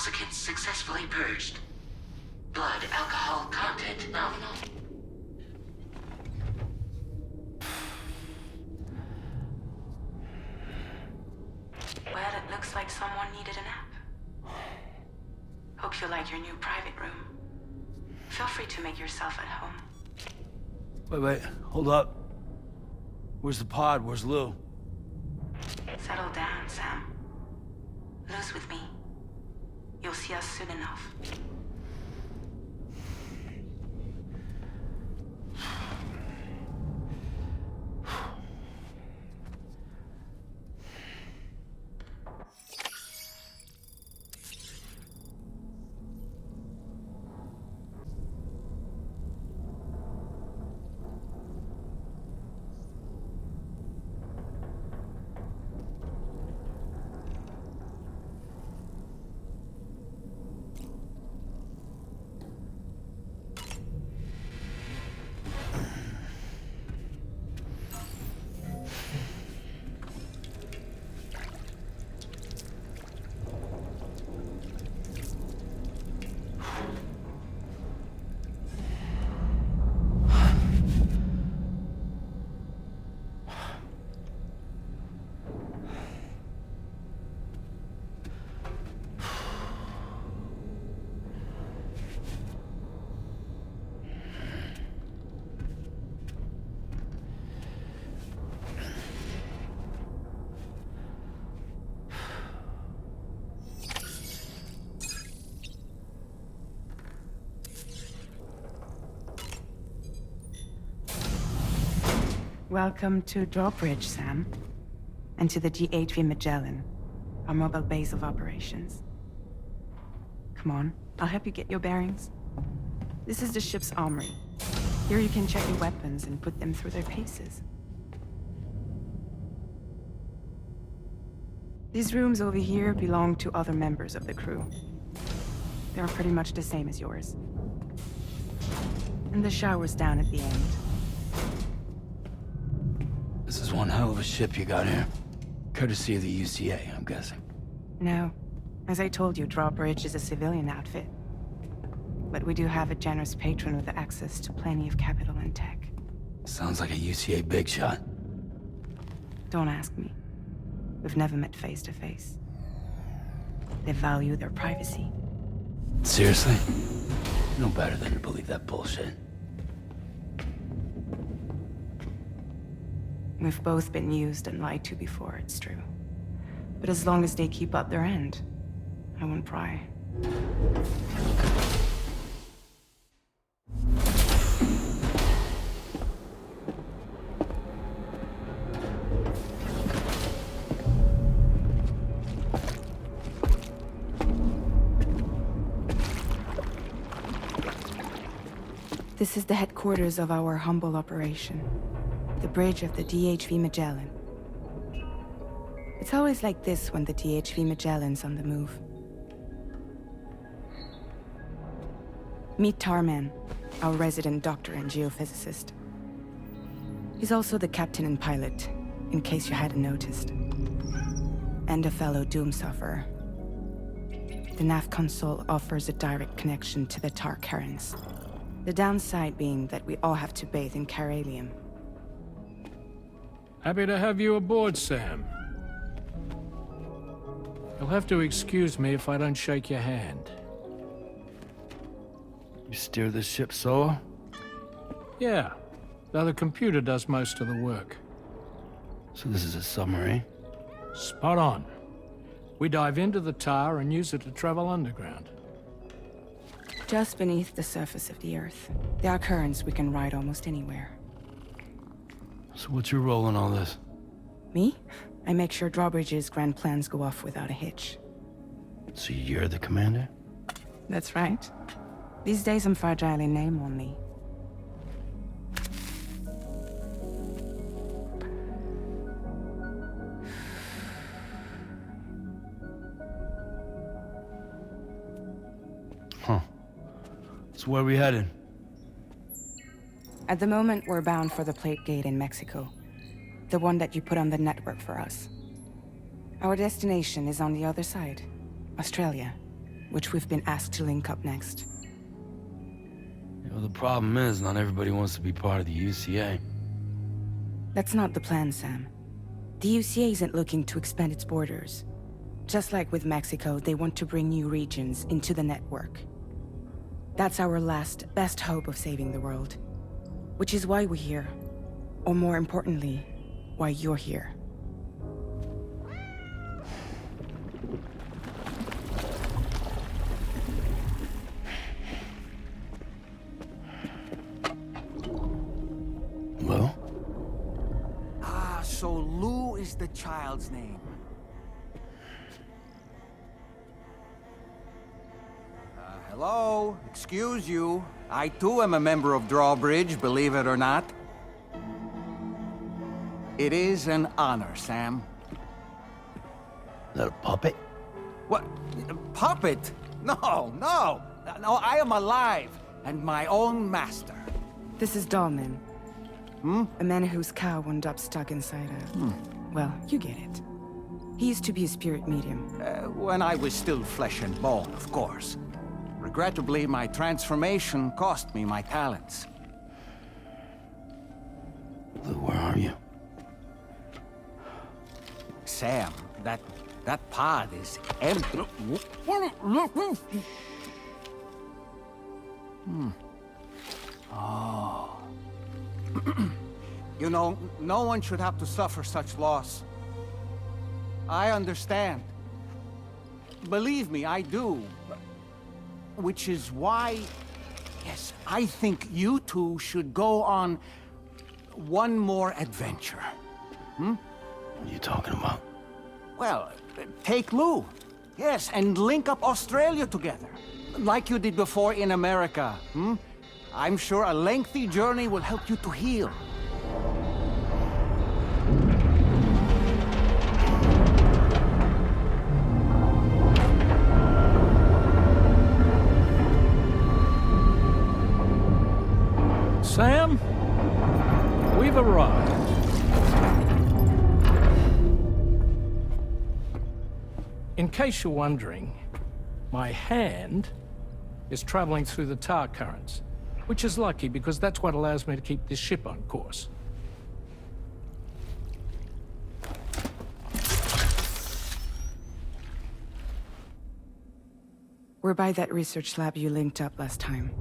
Toxicants successfully purged. Blood alcohol content nominal. Well, it looks like someone needed a nap. Hope you like your new private room. Feel free to make yourself at home. Wait, hold up. Where's the pod? Where's Lou? Settle down, Sam. Lou's with me. You'll see us soon enough. Welcome to Drawbridge, Sam. And to the DHV Magellan, our mobile base of operations. Come on, I'll help you get your bearings. This is the ship's armory. Here you can check your weapons and put them through their paces. These rooms over here belong to other members of the crew. They're pretty much the same as yours. And the shower's down at the end. This is one hell of a ship you got here. Courtesy of the UCA, I'm guessing. No. As I told you, Drawbridge is a civilian outfit. But we do have a generous patron with access to plenty of capital and tech. Sounds like a UCA big shot. Don't ask me. We've never met face to face. They value their privacy. Seriously? No better than to believe that bullshit. We've both been used and lied to before, it's true. But as long as they keep up their end, I won't pry. This is the headquarters of our humble operation. The bridge of the DHV Magellan. It's always like this when the DHV Magellan's on the move. Meet Tarman, our resident doctor and geophysicist. He's also the captain and pilot, in case you hadn't noticed. And a fellow doom sufferer. The nav console offers a direct connection to the tar currents. The downside being that we all have to bathe in caralium. Happy to have you aboard, Sam. You'll have to excuse me if I don't shake your hand. You steer this ship solo? Yeah, though the computer does most of the work. So this is a submarine? Spot on. We dive into the tar and use it to travel underground. Just beneath the surface of the Earth, there are currents we can ride almost anywhere. So what's your role in all this? Me? I make sure Drawbridge's grand plans go off without a hitch. So you're the commander? That's right. These days I'm fragile in name only. Huh. So where are we headed? At the moment, we're bound for the Plate Gate in Mexico. The one that you put on the network for us. Our destination is on the other side. Australia. which we've been asked to link up next. Well, the problem is, not everybody wants to be part of the UCA. That's not the plan, Sam. The UCA isn't looking to expand its borders. Just like with Mexico, they want to bring new regions into the network. That's our last, best hope of saving the world. Which is why we're here. Or more importantly, why you're here. Lou? So Lou is the child's name. Hello? Excuse you. I too am a member of Drawbridge, believe it or not. It is an honor, Sam. Is that a puppet? What? A puppet? No, no! No, I am alive, and my own master. This is Dollman. A man whose cow wound up stuck inside a... Well, you get it. He used to be a spirit medium. When I was still flesh and bone, of course. Regrettably, my transformation cost me my talents. Lou, where are you? Sam, that pod is empty. Oh. You know, no one should have to suffer such loss. I understand. Believe me, I do. Which is why, yes, I think you two should go on one more adventure. What are you talking about? Well, take Lou. Yes, and link up Australia together. Like you did before in America. I'm sure a lengthy journey will help you to heal. Sam, we've arrived. In case you're wondering, my hand is traveling through the tar currents, which is lucky because that's what allows me to keep this ship on course. We're by that research lab you linked up last time.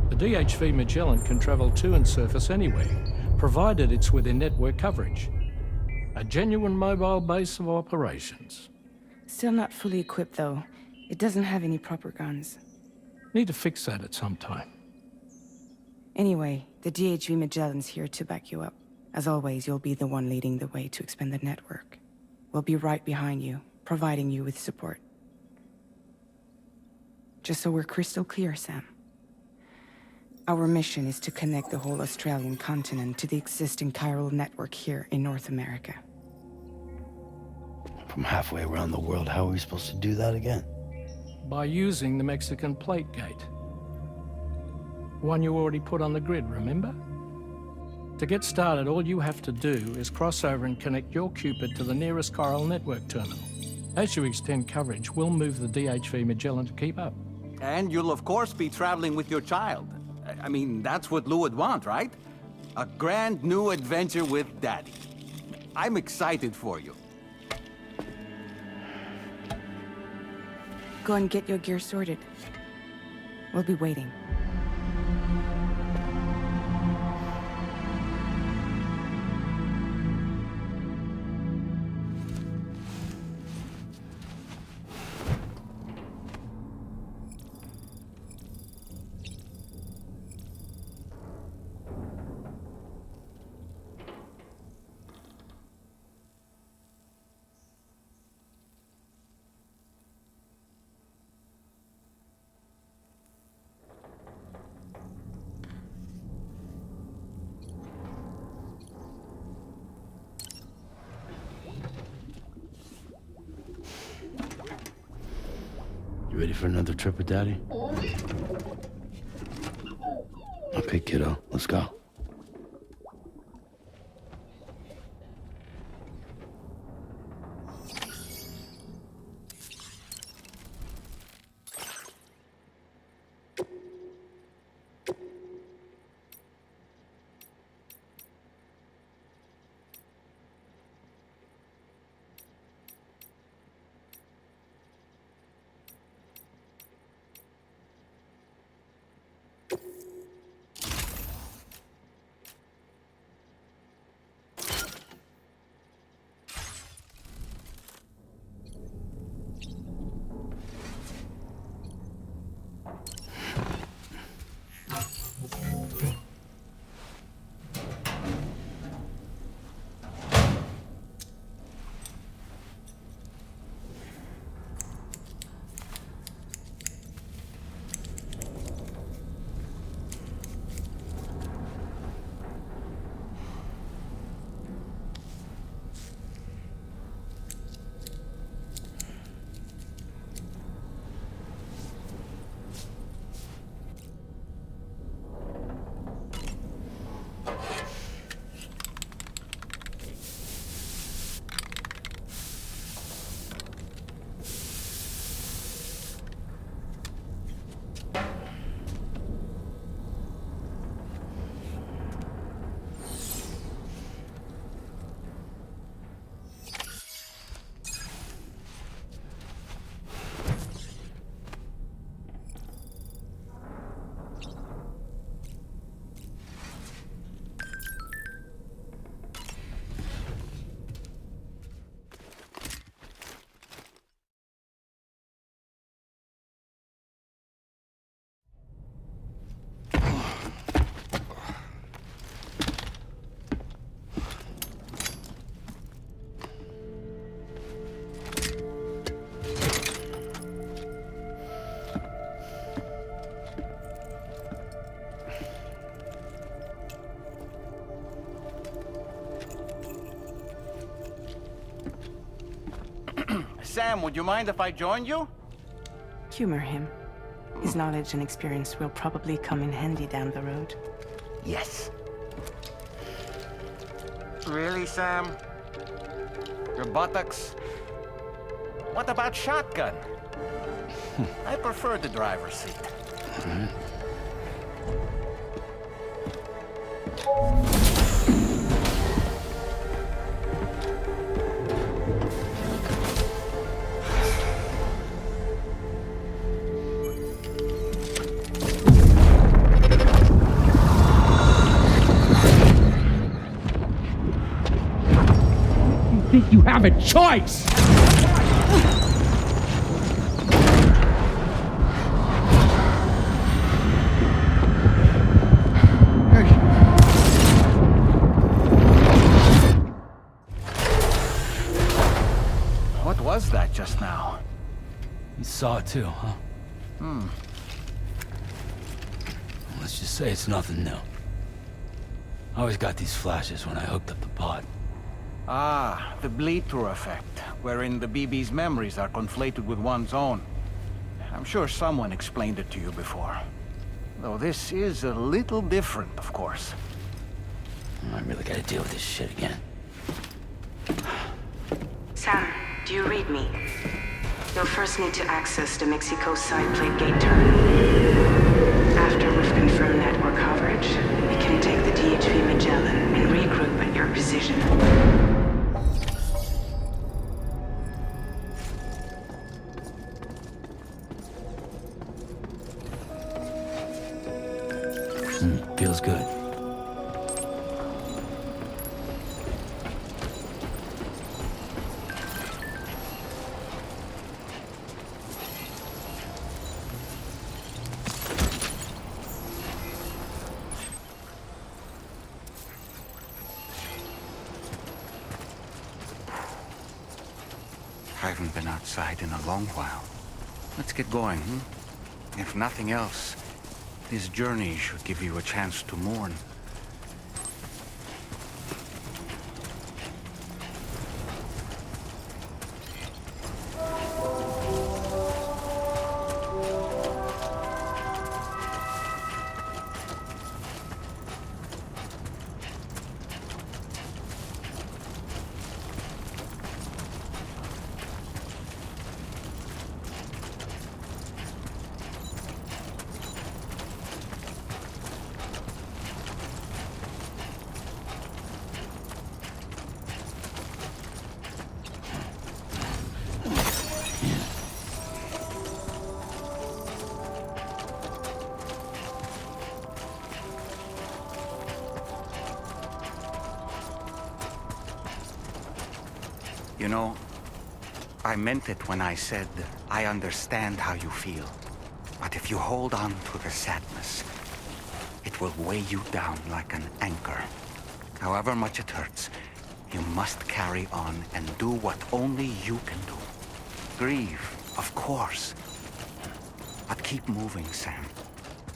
The DHV Magellan can travel to and surface anywhere, provided it's within network coverage. A genuine mobile base of operations. Still not fully equipped, though. It doesn't have any proper guns. Need to fix that at some time. Anyway, the DHV Magellan's here to back you up. As always, you'll be the one leading the way to expand the network. We'll be right behind you, providing you with support. Just so we're crystal clear, Sam. Our mission is to connect the whole Australian continent to the existing chiral network here in North America. From halfway around the world, how are we supposed to do that again? By using the Mexican plate gate. One you already put on the grid, remember? To get started, all you have to do is cross over and connect your Cupid to the nearest chiral network terminal. As you extend coverage, we'll move the DHV Magellan to keep up. And you'll of course be traveling with your child. I mean, that's what Lou would want, right? A grand new adventure with Daddy. I'm excited for you. Go and get your gear sorted. We'll be waiting. You ready for another trip with Daddy? Okay, kiddo, let's go. Sam, would you mind if I joined you? Humor him. His knowledge and experience will probably come in handy down the road. Yes. Really, Sam? Your buttocks? What about shotgun? I prefer the driver's seat. Think you have a choice? What was that just now? You saw it too, huh? Let's just say it's nothing new. I always got these flashes when I hooked up the pod. Ah, the bleed-through effect, wherein the BB's memories are conflated with one's own. I'm sure someone explained it to you before. Though this is a little different, of course. I really gotta deal with this shit again. Sam, do you read me? You'll first need to access the Mexico side plate gate terminal. After we've confirmed network coverage, we can take the DHV Magellan and regroup at your position. Feels good. I haven't been outside in a long while. Let's get going, hmm? If nothing else, this journey should give you a chance to mourn. You know, I meant it when I said, I understand how you feel. But if you hold on to the sadness, it will weigh you down like an anchor. However much it hurts, you must carry on and do what only you can do. Grieve, of course. But keep moving, Sam.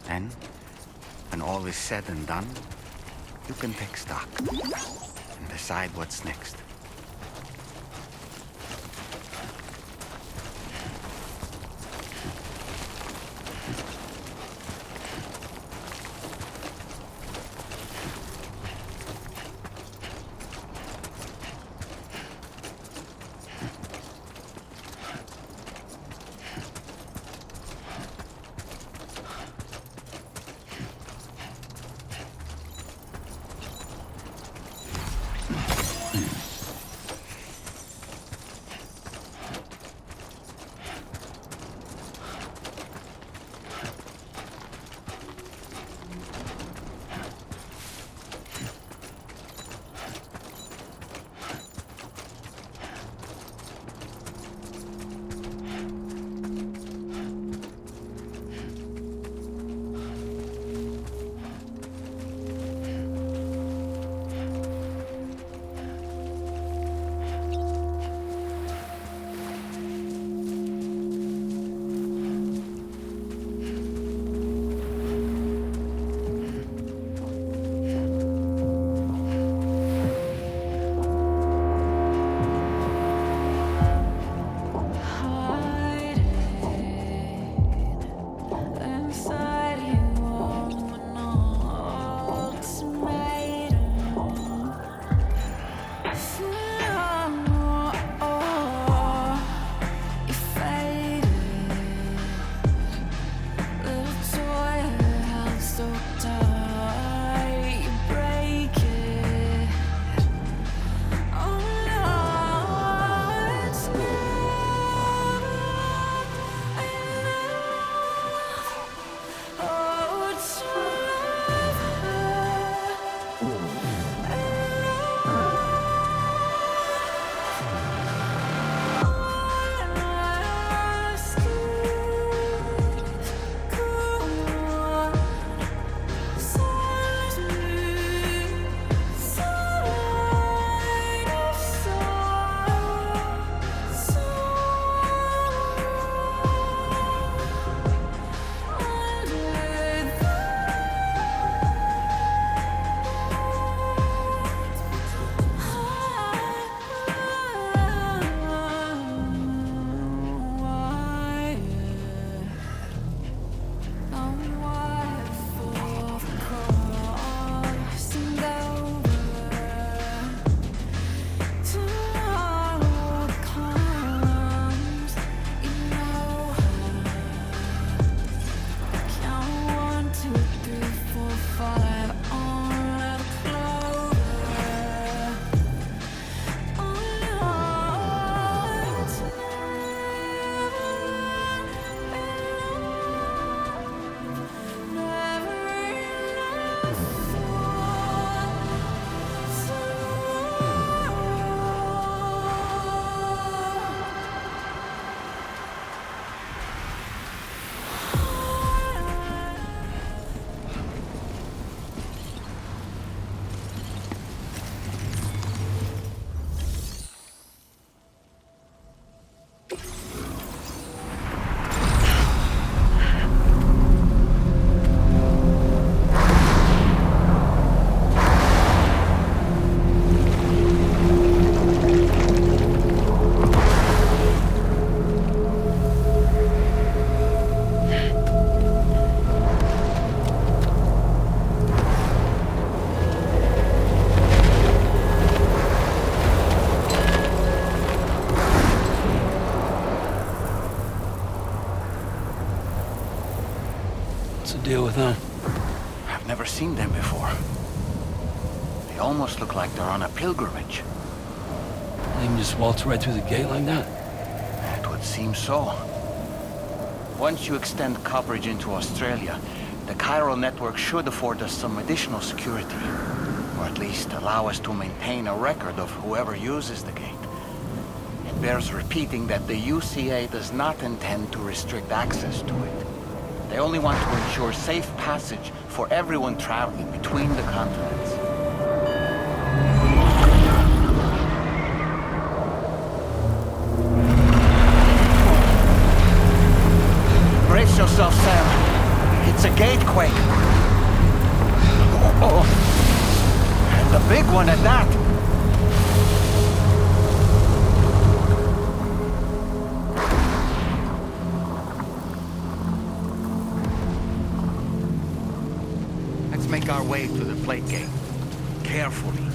Then, when all is said and done, you can take stock and decide what's next. What's the deal with them? I've never seen them before. They almost look like they're on a pilgrimage. They can just waltz right through the gate like that? It would seem so. Once you extend coverage into Australia, the chiral network should afford us some additional security. Or at least allow us to maintain a record of whoever uses the gate. It bears repeating that the UCA does not intend to restrict access to it. They only want to ensure safe passage for everyone traveling between the continents. Brace yourself, Sam. It's a gatequake. Oh. And a big one at that. Let's make our way to the plate gate. Carefully.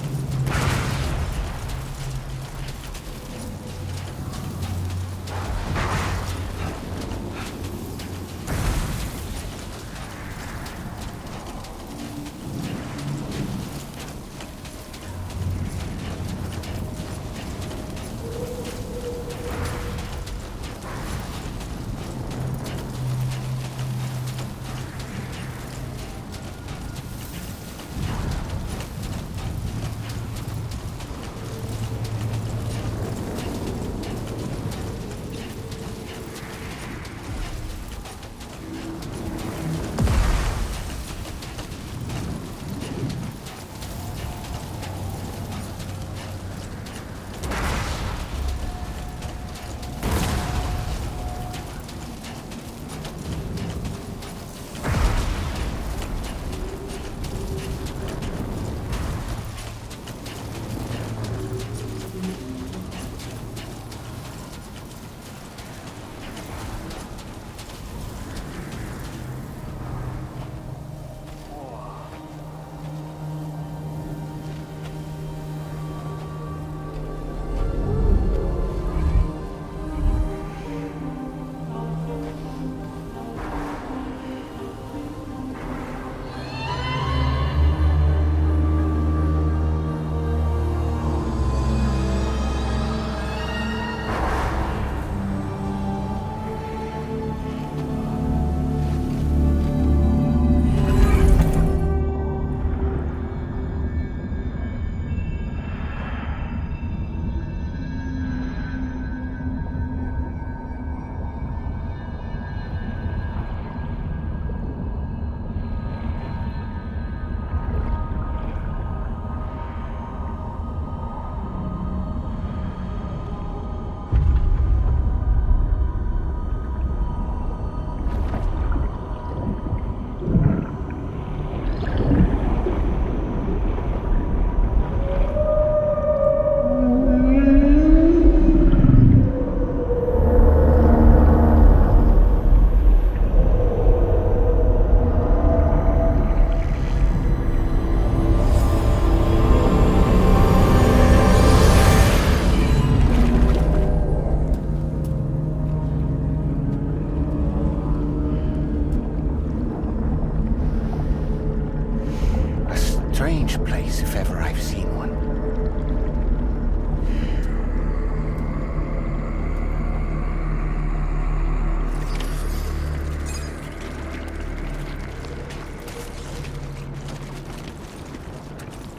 Strange place, if ever I've seen one.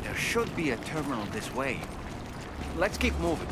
There should be a terminal this way. Let's keep moving.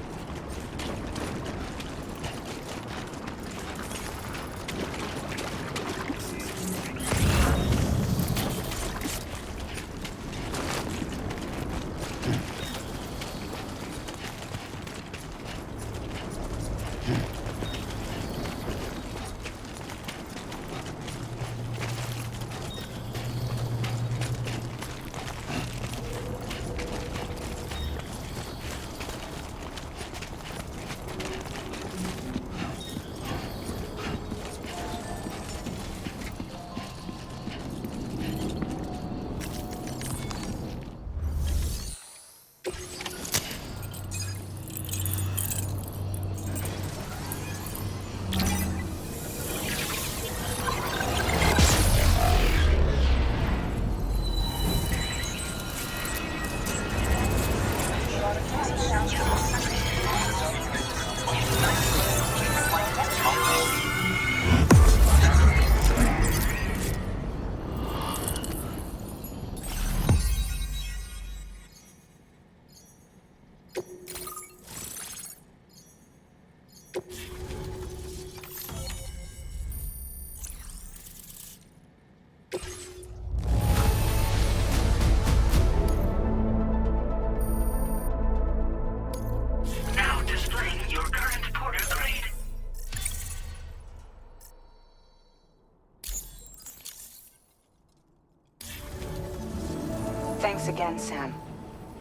Thanks again, Sam.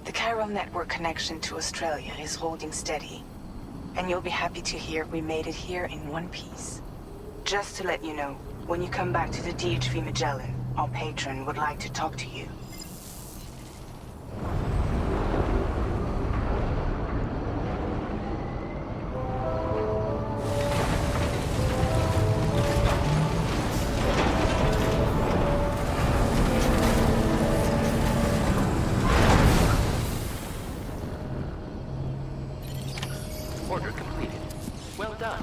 The chiral network connection to Australia is holding steady. And you'll be happy to hear we made it here in one piece. Just to let you know, when you come back to the DHV Magellan, our patron would like to talk to you. Order completed. Well done.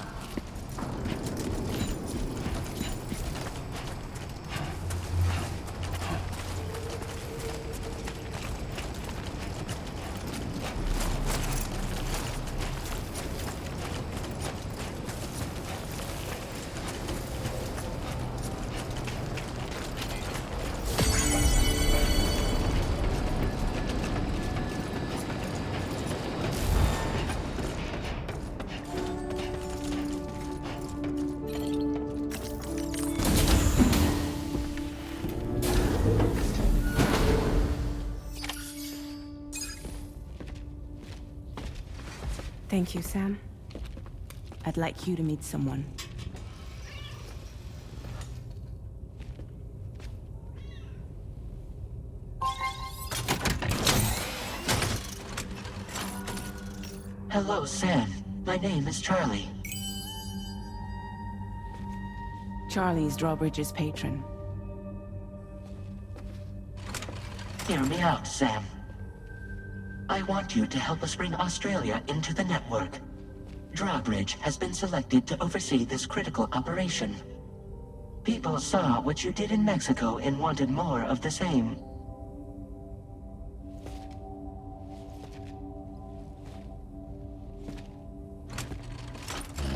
Thank you, Sam. I'd like you to meet someone. Hello, Sam. My name is Charlie. Charlie's Drawbridge's patron. Hear me out, Sam. I want you to help us bring Australia into the network. Drawbridge has been selected to oversee this critical operation. People saw what you did in Mexico and wanted more of the same.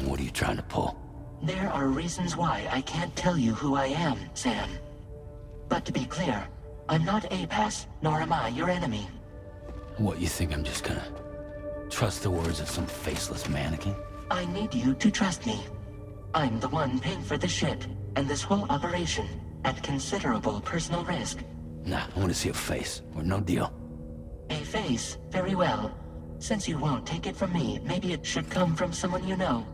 What are you trying to pull? There are reasons why I can't tell you who I am, Sam. But to be clear, I'm not APAS, nor am I your enemy. What, you think I'm just gonna trust the words of some faceless mannequin? I need you to trust me. I'm the one paying for the ship and this whole operation at considerable personal risk. Nah, I want to see a face, or no deal. A face, very well. Since you won't take it from me, maybe it should come from someone you know.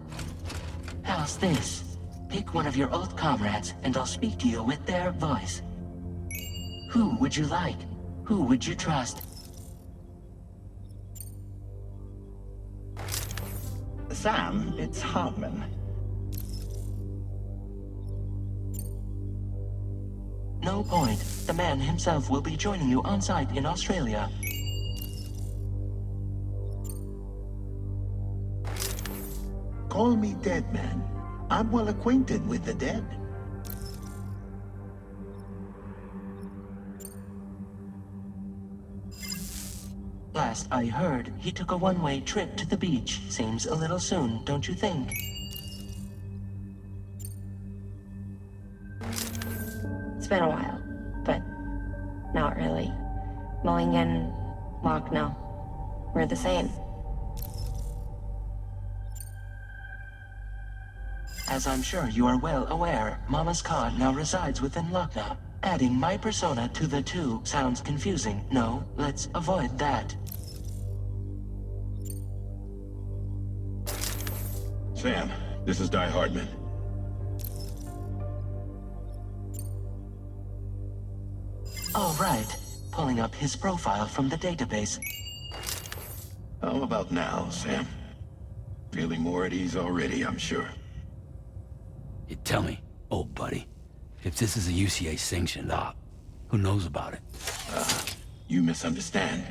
How's this? Pick one of your old comrades, and I'll speak to you with their voice. Who would you like? Who would you trust? Sam, it's Hartman. No point. The man himself will be joining you on site in Australia. Call me Dead Man. I'm well acquainted with the dead. Last I heard, he took a one-way trip to the beach. Seems a little soon, don't you think? It's been a while, but not really. Mulligan, Locke, no. We're the same. As I'm sure you are well aware, Mama's car now resides within Lochna. Adding my persona to the two sounds confusing. No, let's avoid that. Sam, this is Die Hardman. All right. Pulling up his profile from the database. How about now, Sam? Feeling more at ease already, I'm sure. You tell me, old buddy, if this is a UCA-sanctioned op, who knows about it? You misunderstand.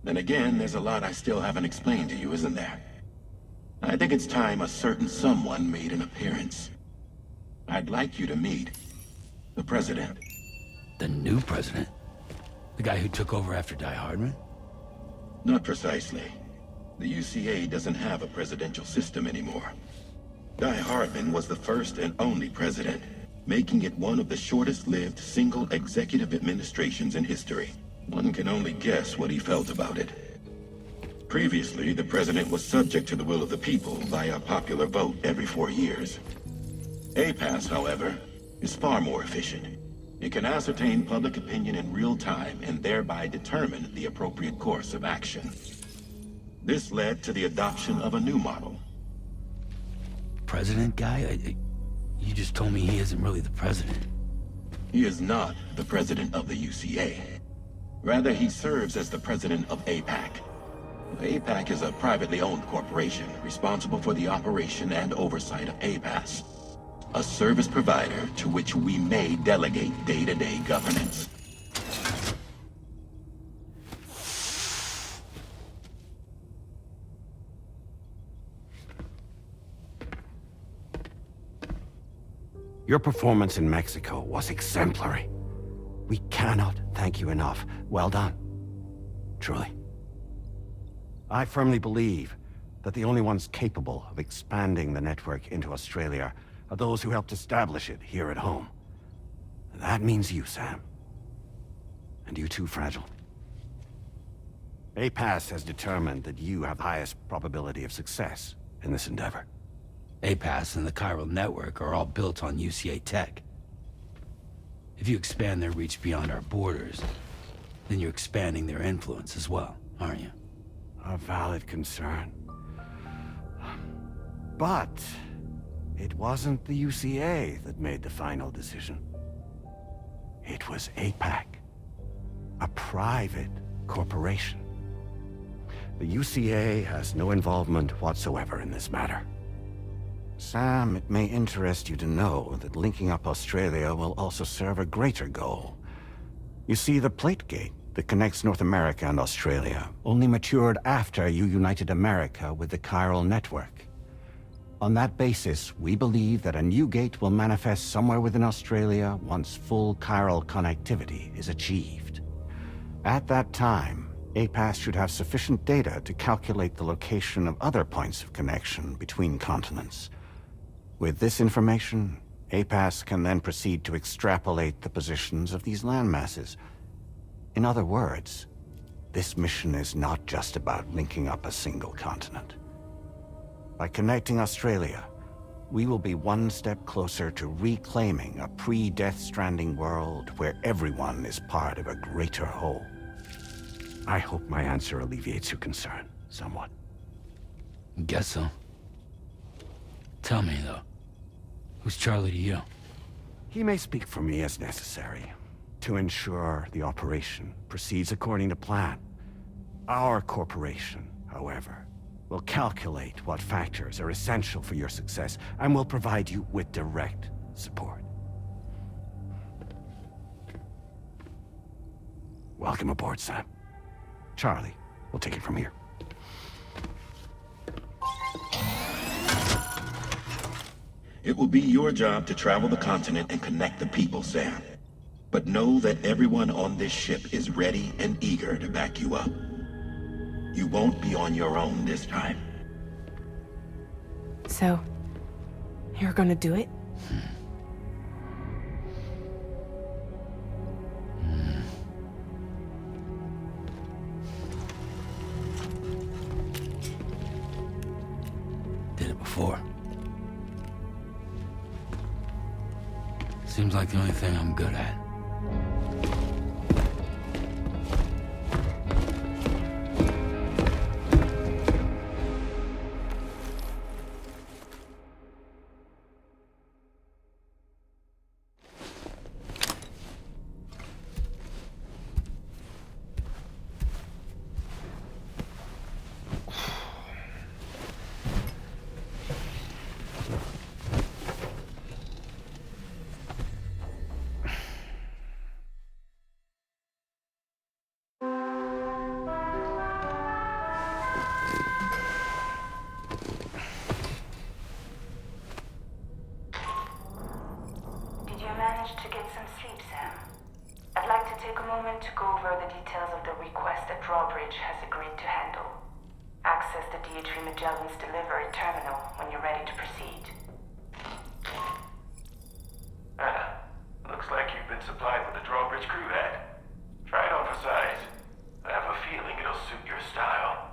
Then again, there's a lot I still haven't explained to you, isn't there? I think it's time a certain someone made an appearance. I'd like you to meet the President. The new president? The guy who took over after Die Hardman? Not precisely. The UCA doesn't have a presidential system anymore. Die Hardman was the first and only president, making it one of the shortest-lived single executive administrations in history. One can only guess what he felt about it. Previously, the president was subject to the will of the people via a popular vote every 4 years. APAS, however, is far more efficient. It can ascertain public opinion in real time and thereby determine the appropriate course of action. This led to the adoption of a new model. President guy? You just told me he isn't really the president. He is not the president of the UCA. Rather, he serves as the president of APAC. APAC is a privately owned corporation responsible for the operation and oversight of APAS, a service provider to which we may delegate day-to-day governance. Your performance in Mexico was exemplary. We cannot thank you enough. Well done. Truly. I firmly believe that the only ones capable of expanding the network into Australia are those who helped establish it here at home. That means you, Sam. And you too, Fragile. APAS has determined that you have the highest probability of success in this endeavor. APAS and the chiral network are all built on UCA tech. If you expand their reach beyond our borders, then you're expanding their influence as well, aren't you? A valid concern. But it wasn't the UCA that made the final decision. It was APAC, a private corporation. The UCA has no involvement whatsoever in this matter. Sam, it may interest you to know that linking up Australia will also serve a greater goal. You see, the plate gate that connects North America and Australia only matured after you united America with the chiral network. On that basis, we believe that a new gate will manifest somewhere within Australia once full chiral connectivity is achieved. At that time, APAS should have sufficient data to calculate the location of other points of connection between continents. With this information, APAS can then proceed to extrapolate the positions of these landmasses. In other words, this mission is not just about linking up a single continent. By connecting Australia, we will be one step closer to reclaiming a pre-Death Stranding world where everyone is part of a greater whole. I hope my answer alleviates your concern somewhat. Guess so. Tell me, though. Who's Charlie to you? He may speak for me as necessary, to ensure the operation proceeds according to plan. Our corporation, however, will calculate what factors are essential for your success, and will provide you with direct support. Welcome aboard, Sam. Charlie, we'll take it from here. It will be your job to travel the continent and connect the people, Sam. But know that everyone on this ship is ready and eager to back you up. You won't be on your own this time. So, you're gonna do it? Did it before. Seems like the only thing I'm good at. To get some sleep, Sam. I'd like to take a moment to go over the details of the request that Drawbridge has agreed to handle. Access the DHV Magellan's delivery terminal when you're ready to proceed. Looks like you've been supplied with the Drawbridge crew hat. Try it on for size. I have a feeling it'll suit your style.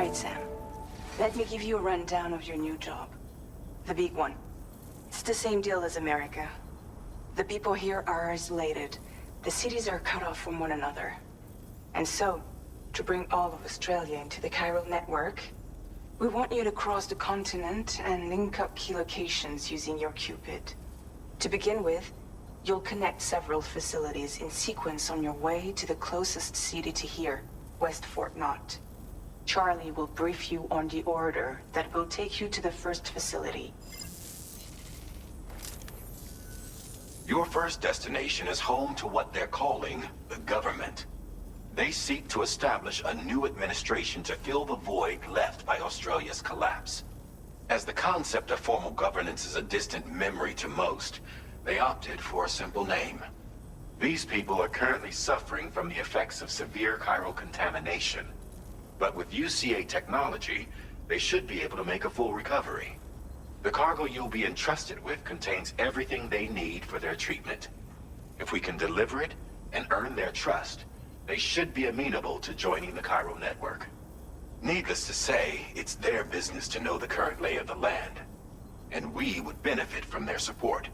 Right, Sam. Let me give you a rundown of your new job. The big one. It's the same deal as America. The people here are isolated. The cities are cut off from one another. And so, to bring all of Australia into the chiral network, we want you to cross the continent and link up key locations using your Cupid. To begin with, you'll connect several facilities in sequence on your way to the closest city to here, West Fort Knott. Charlie will brief you on the order that will take you to the first facility. Your first destination is home to what they're calling the government. They seek to establish a new administration to fill the void left by Australia's collapse. As the concept of formal governance is a distant memory to most, they opted for a simple name. These people are currently suffering from the effects of severe chiral contamination. But with UCA technology, they should be able to make a full recovery. The cargo you'll be entrusted with contains everything they need for their treatment. If we can deliver it and earn their trust, they should be amenable to joining the chiral network. Needless to say, it's their business to know the current lay of the land, and we would benefit from their support.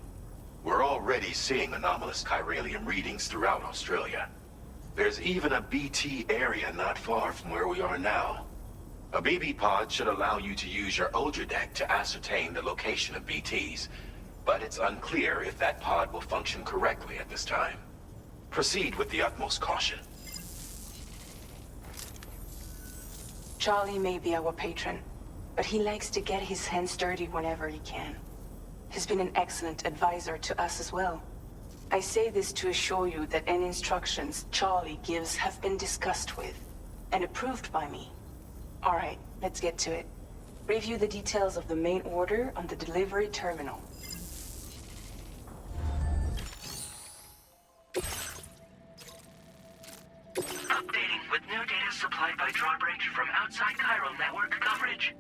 We're already seeing anomalous chiralium readings throughout Australia. There's even a BT area not far from where we are now. A BB pod should allow you to use your Ultra deck to ascertain the location of BTs, but it's unclear if that pod will function correctly at this time. Proceed with the utmost caution. Charlie may be our patron, but he likes to get his hands dirty whenever he can. He's been an excellent advisor to us as well. I say this to assure you that any instructions Charlie gives have been discussed with and approved by me. All right, let's get to it. Review the details of the main order on the delivery terminal. Updating with new data supplied by Drawbridge from outside chiral network coverage.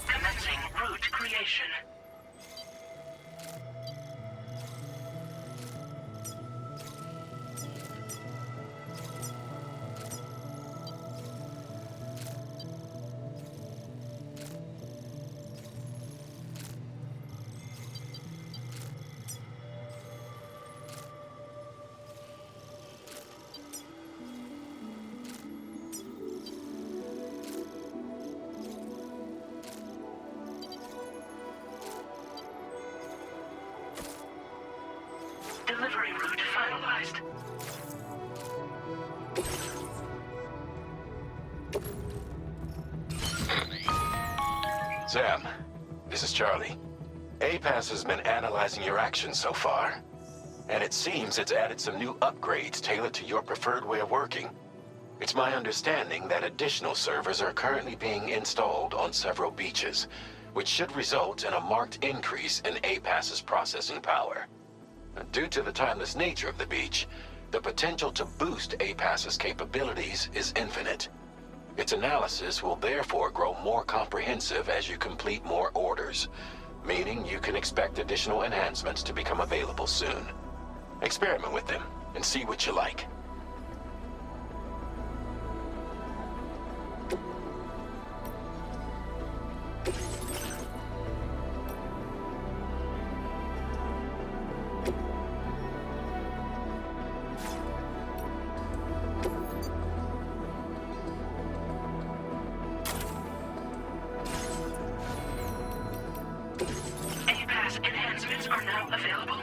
Commencing route creation. Delivery route finalized. Sam, this is Charlie. APAS has been analyzing your actions so far, and it seems it's added some new upgrades tailored to your preferred way of working. It's my understanding that additional servers are currently being installed on several beaches, which should result in a marked increase in APAS's processing power. Due to the timeless nature of the beach, the potential to boost APAS's capabilities is infinite. Its analysis will therefore grow more comprehensive as you complete more orders, meaning you can expect additional enhancements to become available soon. Experiment with them and see what you like. APAS enhancements are now available.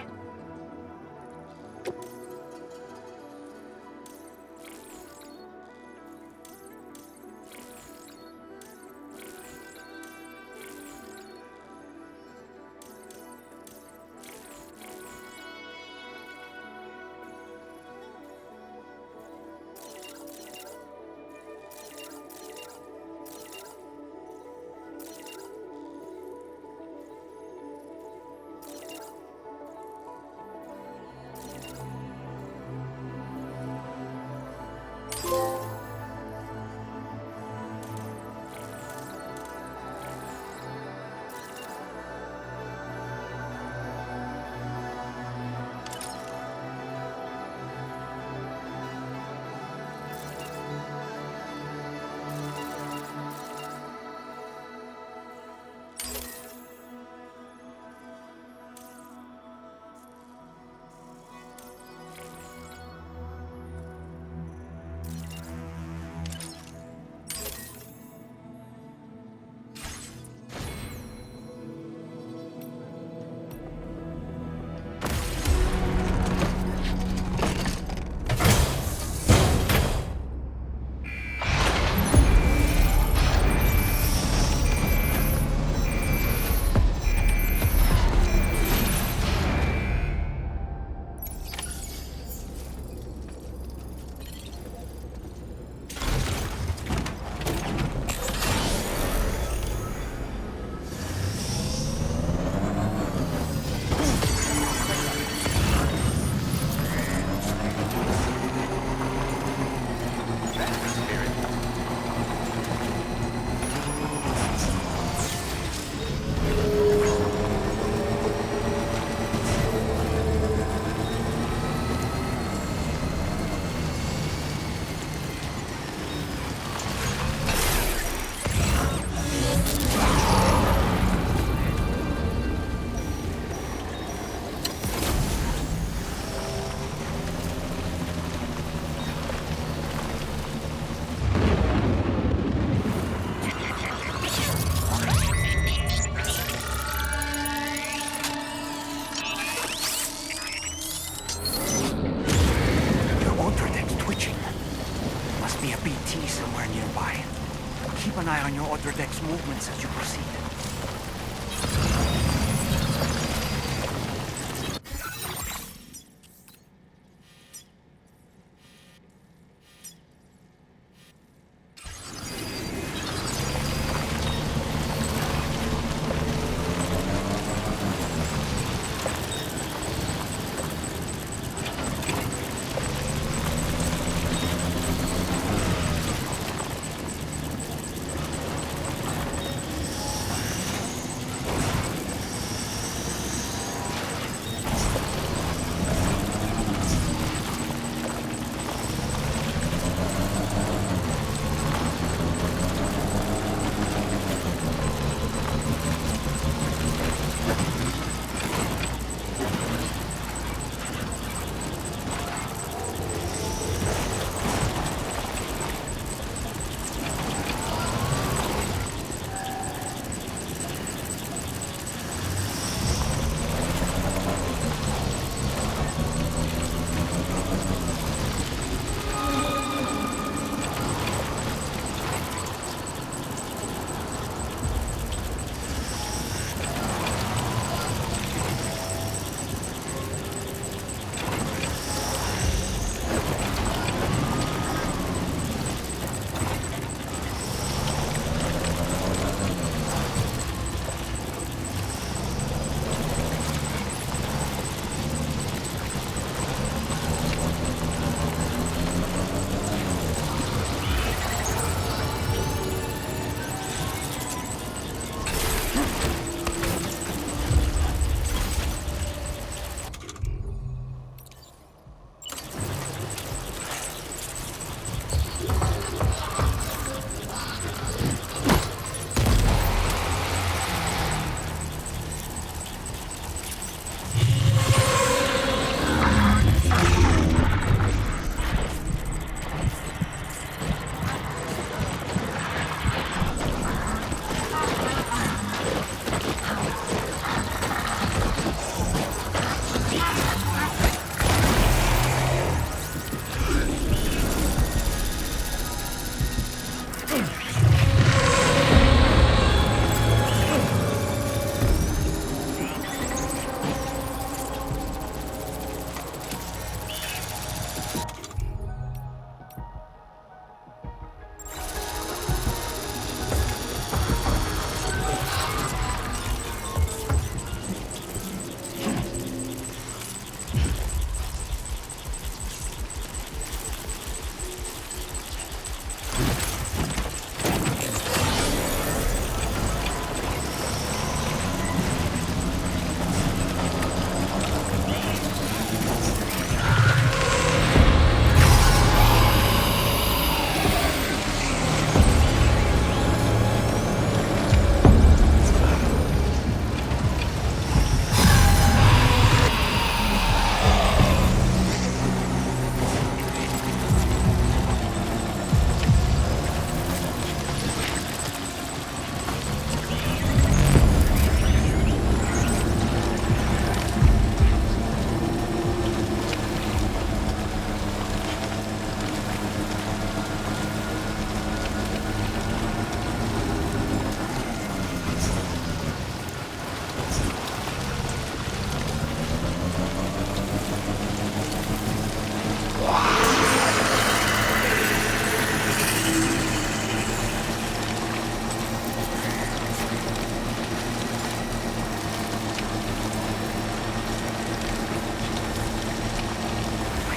movements as you proceed.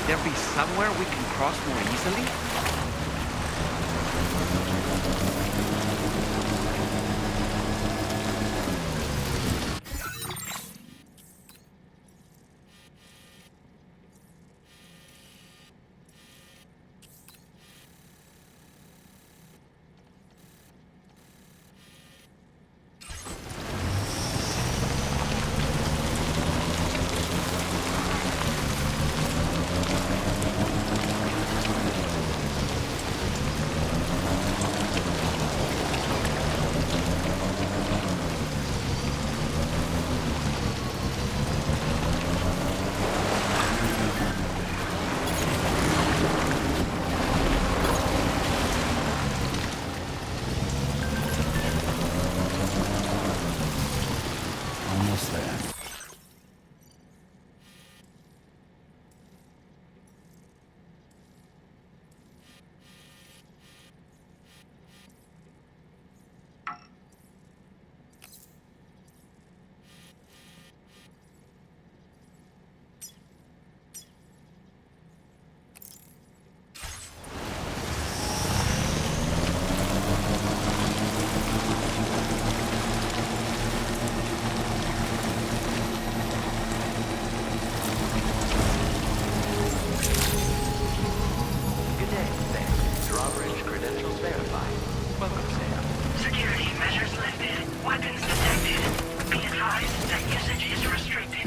there be somewhere we can cross more easily?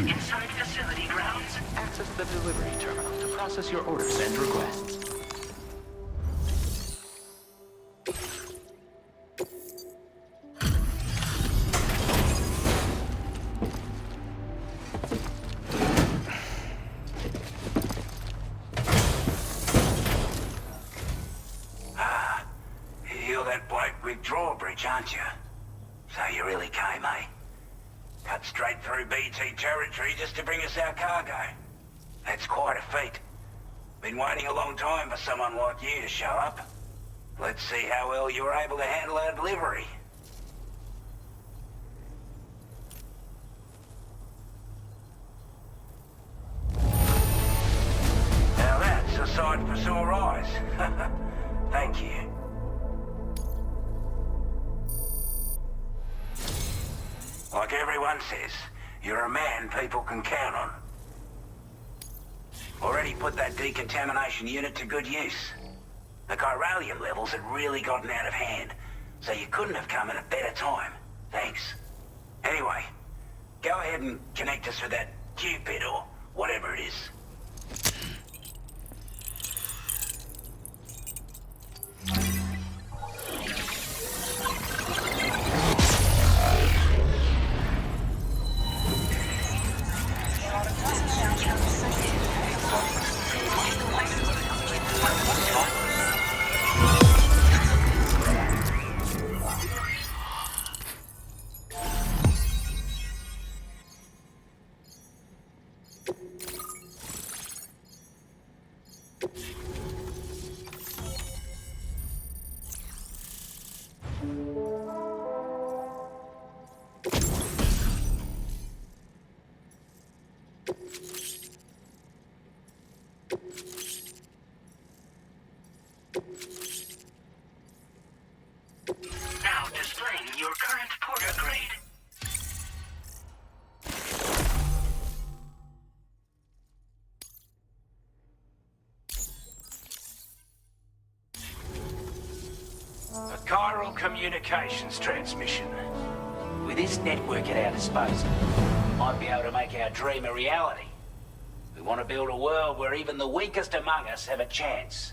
inside facility grounds. Access the delivery terminal to process your orders and requests. You're that bloke with drawbridge, aren't you? So you really came, eh? Cut straight through BT territory just to bring us our cargo. That's quite a feat. Been waiting a long time for someone like you to show up. Let's see how well you were able to handle our delivery. Now that's a sight for sore eyes. Thank you. Like everyone says, you're a man people can count on. Already put that decontamination unit to good use. The chiralium levels had really gotten out of hand, so you couldn't have come at a better time. Thanks. Anyway, go ahead and connect us with that Cupid or whatever it is. Now displaying your current porter grade. A chiral communications transmission. With this network at our disposal, we might be able to make our dream a reality. We want to build a world where even the weakest among us have a chance.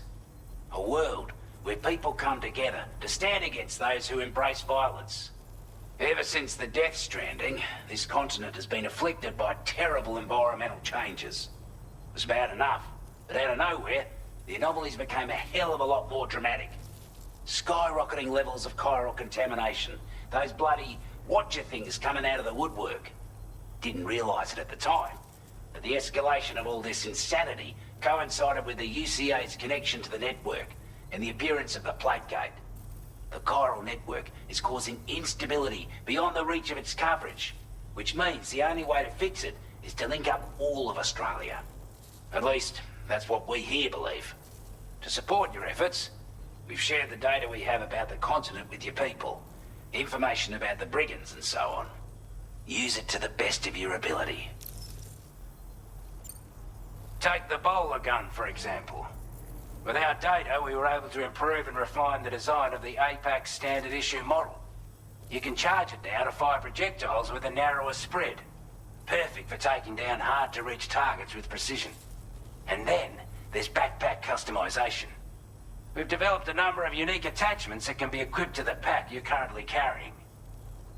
A world where people come together to stand against those who embrace violence. Ever since the Death Stranding, this continent has been afflicted by terrible environmental changes. It was bad enough, but out of nowhere, the anomalies became a hell of a lot more dramatic. Skyrocketing levels of chiral contamination, those bloody watcher things coming out of the woodwork. Didn't realize it at the time, but the escalation of all this insanity coincided with the UCA's connection to the network and the appearance of the plate gate. The chiral network is causing instability beyond the reach of its coverage, which means the only way to fix it is to link up all of Australia. At least, that's what we here believe. To support your efforts, we've shared the data we have about the continent with your people, information about the Brigands and so on. Use it to the best of your ability. Take the bowler gun, for example. With our data, we were able to improve and refine the design of the APAC standard issue model. You can charge it now to fire projectiles with a narrower spread. Perfect for taking down hard-to-reach targets with precision. And then, there's backpack customization. We've developed a number of unique attachments that can be equipped to the pack you're currently carrying.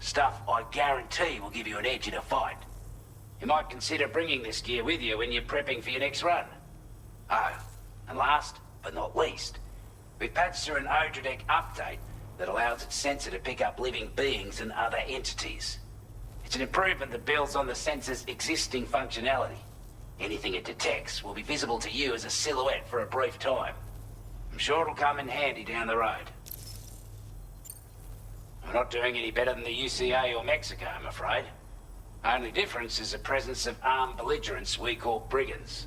Stuff I guarantee will give you an edge in a fight. You might consider bringing this gear with you when you're prepping for your next run. Oh, and last but not least, we've patched through an Odradek update that allows its sensor to pick up living beings and other entities. It's an improvement that builds on the sensor's existing functionality. Anything it detects will be visible to you as a silhouette for a brief time. I'm sure it'll come in handy down the road. We're not doing any better than the UCA or Mexico, I'm afraid. Only difference is the presence of armed belligerents we call Brigands,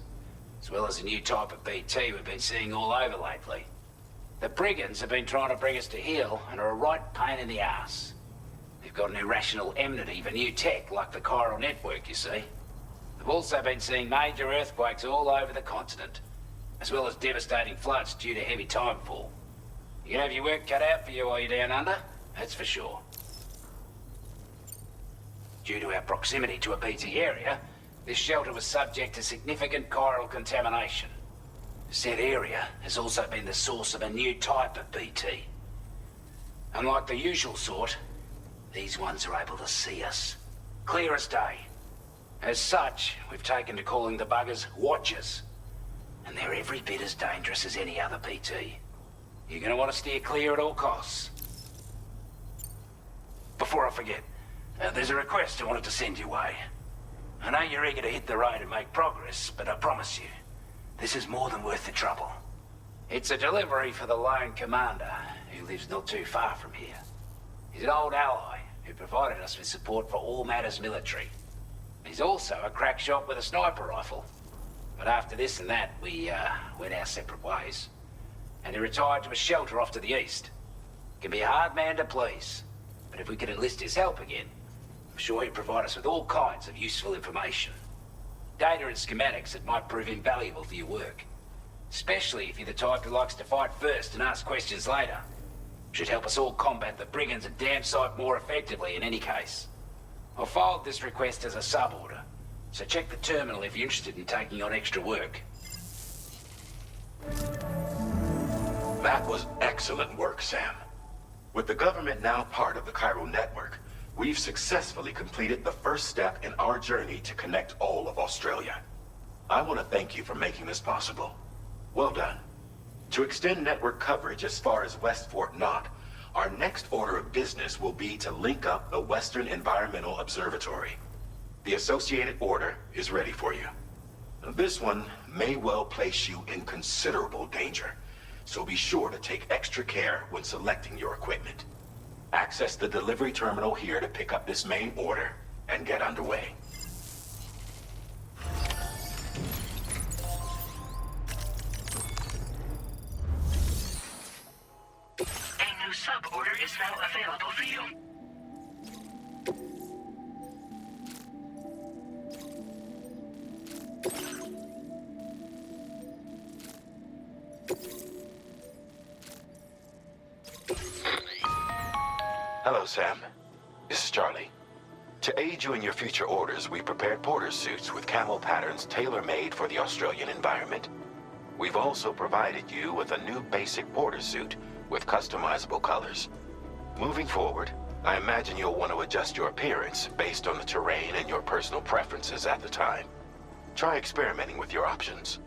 as well as a new type of BT we've been seeing all over lately. The Brigands have been trying to bring us to heel and are a right pain in the ass. They've got an irrational enmity for new tech like the chiral network, you see. They've also been seeing major earthquakes all over the continent, as well as devastating floods due to heavy timefall. You can have your work cut out for you while you're down under, that's for sure. Due to our proximity to a BT area, This shelter was subject to significant chiral contamination. Said area has also been the source of a new type of BT. Unlike the usual sort, these ones are able to see us. Clear as day. As such, we've taken to calling the buggers Watchers. And they're every bit as dangerous as any other BT. You're gonna want to steer clear at all costs. Before I forget, there's a request I wanted to send your way. I know you're eager to hit the road and make progress, but I promise you, this is more than worth the trouble. It's a delivery for the lone commander, who lives not too far from here. He's an old ally who provided us with support for all matters military. He's also a crack shot with a sniper rifle. But after this and that, we went our separate ways. And he retired to a shelter off to the east. Can be a hard man to please, but if we could enlist his help again, I'm sure he'd provide us with all kinds of useful information. Data and schematics that might prove invaluable for your work. Especially if you're the type who likes to fight first and ask questions later. Should help us all combat the Brigands and damn sight more effectively in any case. I've filed this request as a sub-order, so check the terminal if you're interested in taking on extra work. That was excellent work, Sam. With the government now part of the chiral network, we've successfully completed the first step in our journey to connect all of Australia. I want to thank you for making this possible. Well done. To extend network coverage as far as West Fort Knott, our next order of business will be to link up the Western Environmental Observatory. The associated order is ready for you. This one may well place you in considerable danger, so be sure to take extra care when selecting your equipment. Access the delivery terminal here to pick up this main order and get underway. A new sub-order is now available for you. Hello, Sam. This is Charlie. To aid you in your future orders, we prepared porter suits with camo patterns tailor-made for the Australian environment. We've also provided you with a new basic porter suit with customizable colors. Moving forward, I imagine you'll want to adjust your appearance based on the terrain and your personal preferences at the time. Try experimenting with your options.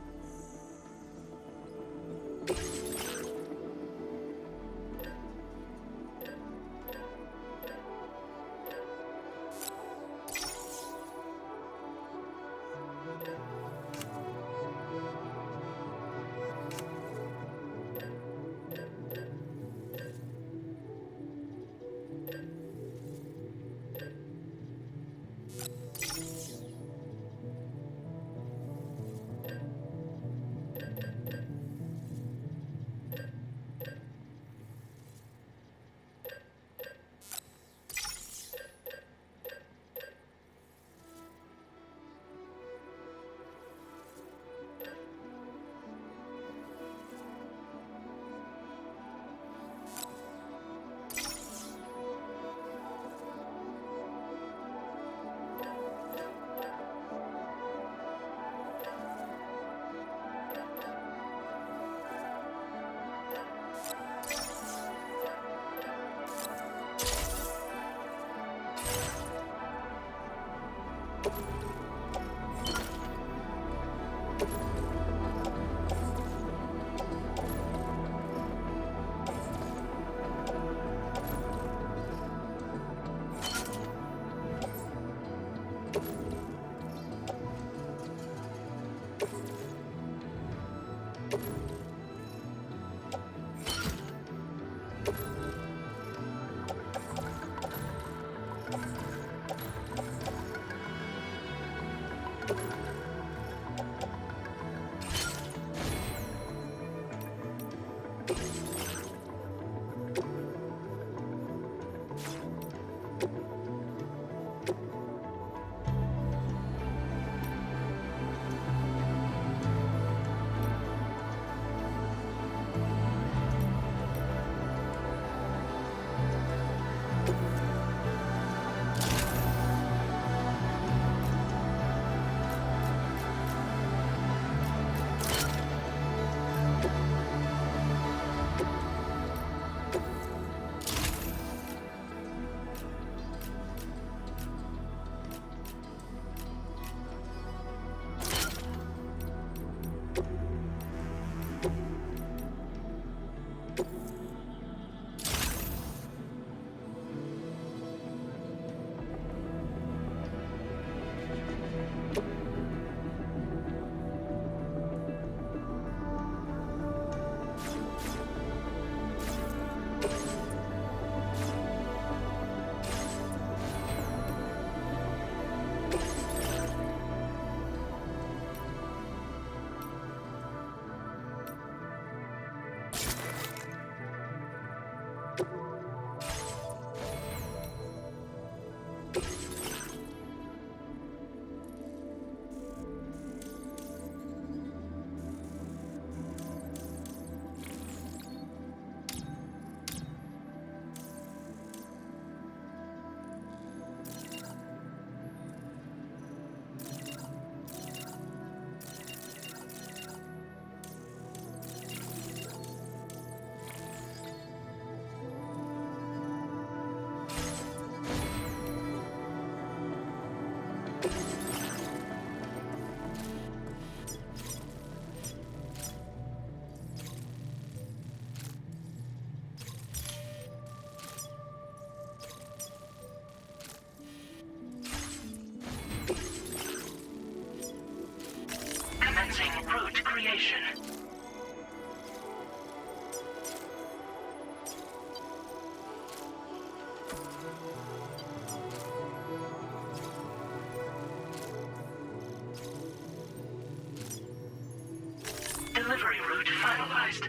delivery route finalized.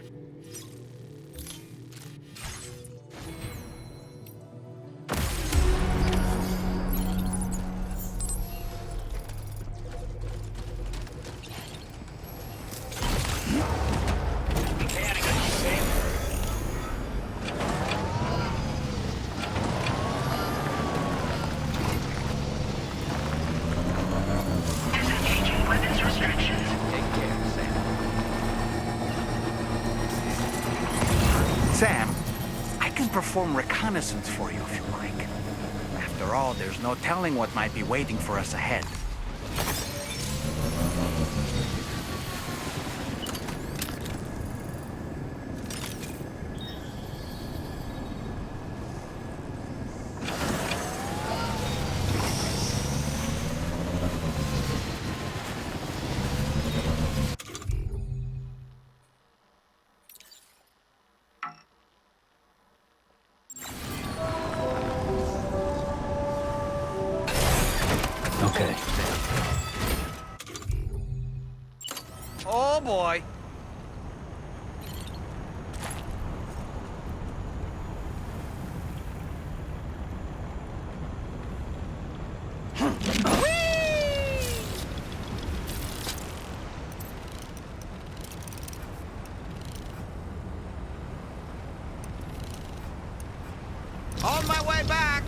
Sam, I can perform reconnaissance for you if you like. After all, there's no telling what might be waiting for us ahead. Okay. Oh boy. On my way back.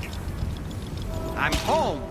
I'm home.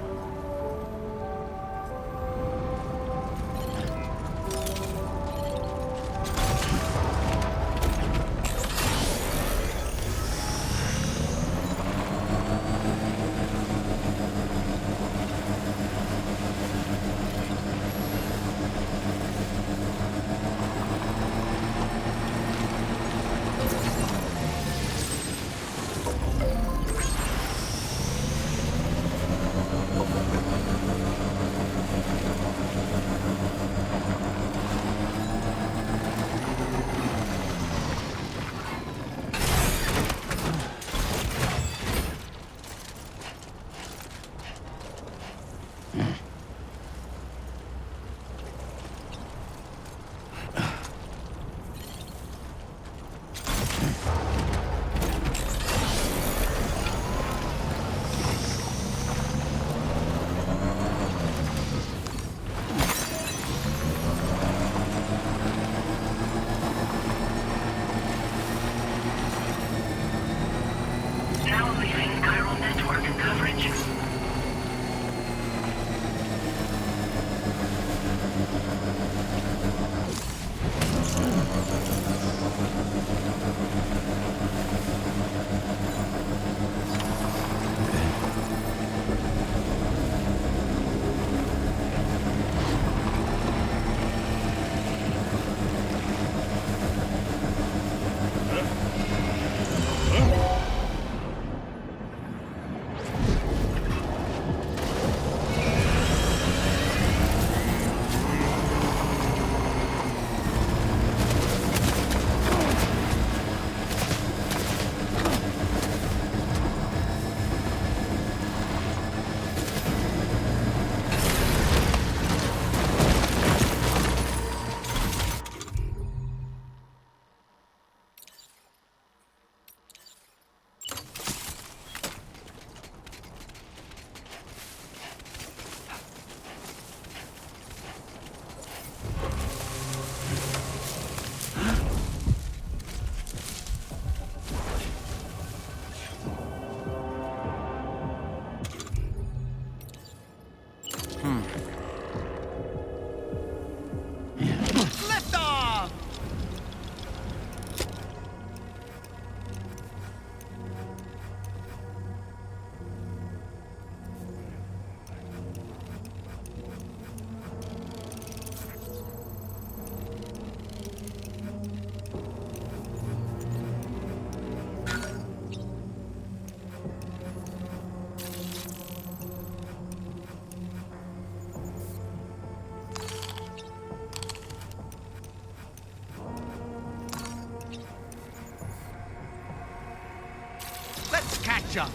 Catch up.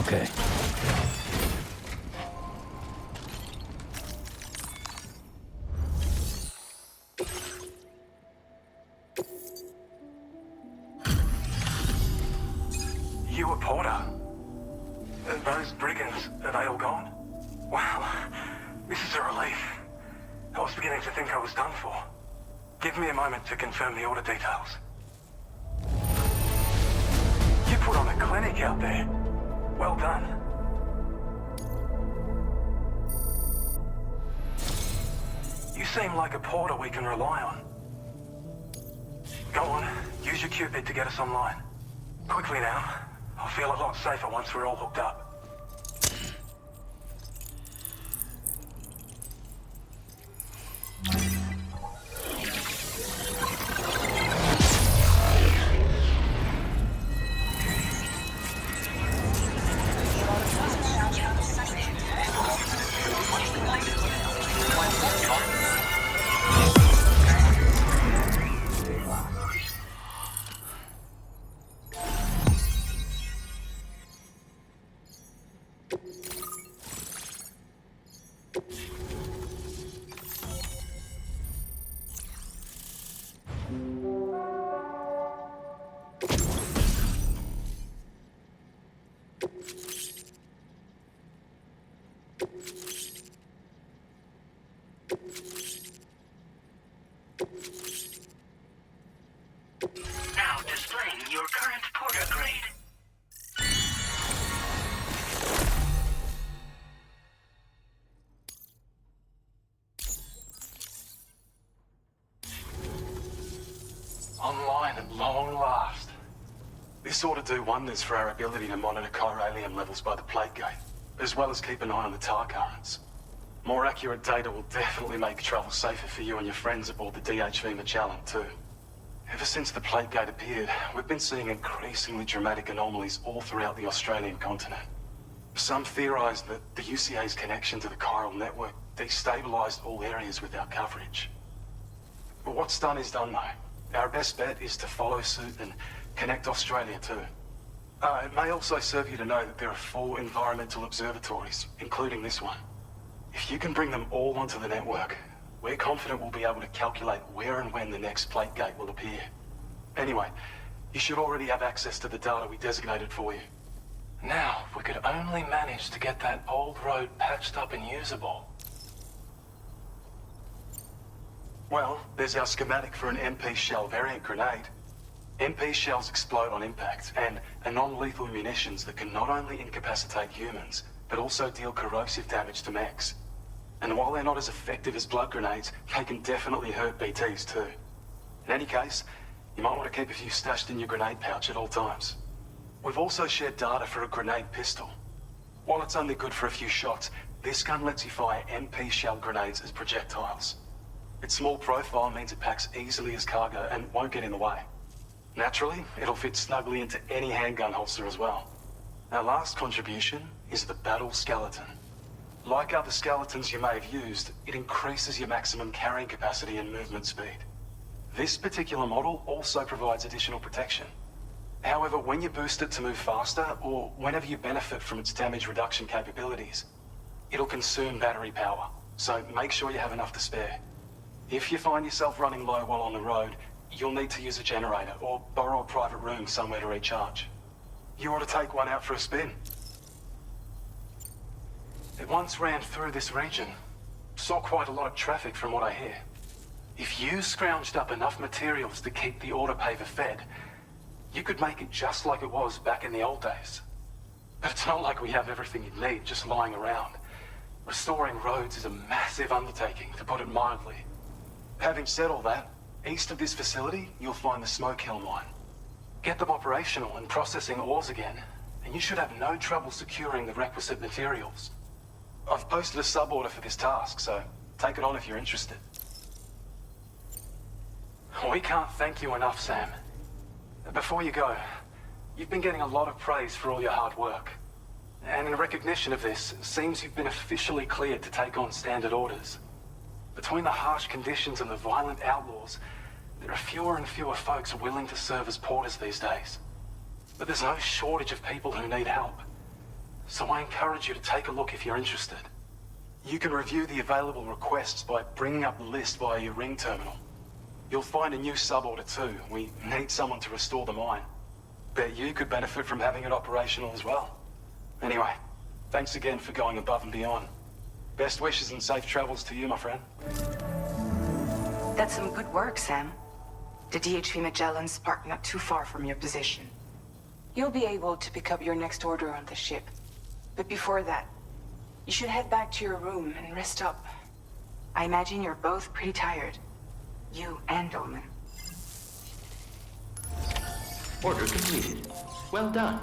Okay. You a Porter? Those brigands, are they all gone? Wow, this is a relief. I was beginning to think I was done for. Give me a moment to confirm the order details. You put on a clinic out there. Well done. You seem like a Porter we can rely on. Go on, use your Cupid to get us online. Quickly now. I'll feel a lot safer once we're all hooked up. Now displaying your current Porter grade. Online at long last. This ought to do wonders for our ability to monitor chiralium levels by the plate gate, as well as keep an eye on the tar currents. More accurate data will definitely make travel safer for you and your friends aboard the DHV Magellan, too. Ever since the plate gate appeared, we've been seeing increasingly dramatic anomalies all throughout the Australian continent. Some theorize that the UCA's connection to the chiral network destabilized all areas without coverage. But what's done is done, though. Our best bet is to follow suit and connect Australia too. It may also serve you to know that there are 4 environmental observatories, including this one. If you can bring them all onto the network, we're confident we'll be able to calculate where and when the next plate gate will appear. Anyway, you should already have access to the data we designated for you. Now, if we could only manage to get that old road patched up and usable. Well, there's our schematic for an MP shell variant grenade. MP shells explode on impact, and are non-lethal munitions that can not only incapacitate humans, but also deal corrosive damage to mechs. And while they're not as effective as blood grenades, they can definitely hurt BTs too. In any case, you might want to keep a few stashed in your grenade pouch at all times. We've also shared data for a grenade pistol. While it's only good for a few shots, this gun lets you fire MP shell grenades as projectiles. Its small profile means it packs easily as cargo and won't get in the way. Naturally, it'll fit snugly into any handgun holster as well. Our last contribution is the battle skeleton. Like other skeletons you may have used, it increases your maximum carrying capacity and movement speed. This particular model also provides additional protection. However, when you boost it to move faster, or whenever you benefit from its damage reduction capabilities, it'll consume battery power, so make sure you have enough to spare. If you find yourself running low while on the road, you'll need to use a generator or borrow a private room somewhere to recharge. You ought to take one out for a spin. It once ran through this region. Saw quite a lot of traffic from what I hear. If you scrounged up enough materials to keep the autopaver fed, you could make it just like it was back in the old days. But it's not like we have everything you need just lying around. Restoring roads is a massive undertaking, to put it mildly. Having said all that, east of this facility, you'll find the Smoke Hill mine. Get them operational and processing ores again, and you should have no trouble securing the requisite materials. I've posted a sub-order for this task, so take it on if you're interested. We can't thank you enough, Sam. Before you go, you've been getting a lot of praise for all your hard work. And in recognition of this, it seems you've been officially cleared to take on standard orders. Between the harsh conditions and the violent outlaws, there are fewer and fewer folks willing to serve as porters these days. But there's no shortage of people who need help. so I encourage you to take a look if you're interested. You can review the available requests by bringing up the list via your ring terminal. You'll find a new suborder too. We need someone to restore the mine. Bet you could benefit from having it operational as well. Anyway, thanks again for going above and beyond. Best wishes and safe travels to you, my friend. That's some good work, Sam. The DHV Magellan's parked not too far from your position. You'll be able to pick up your next order on the ship. But before that, you should head back to your room and rest up. I imagine you're both pretty tired. You and Dollman. Order completed. Well done.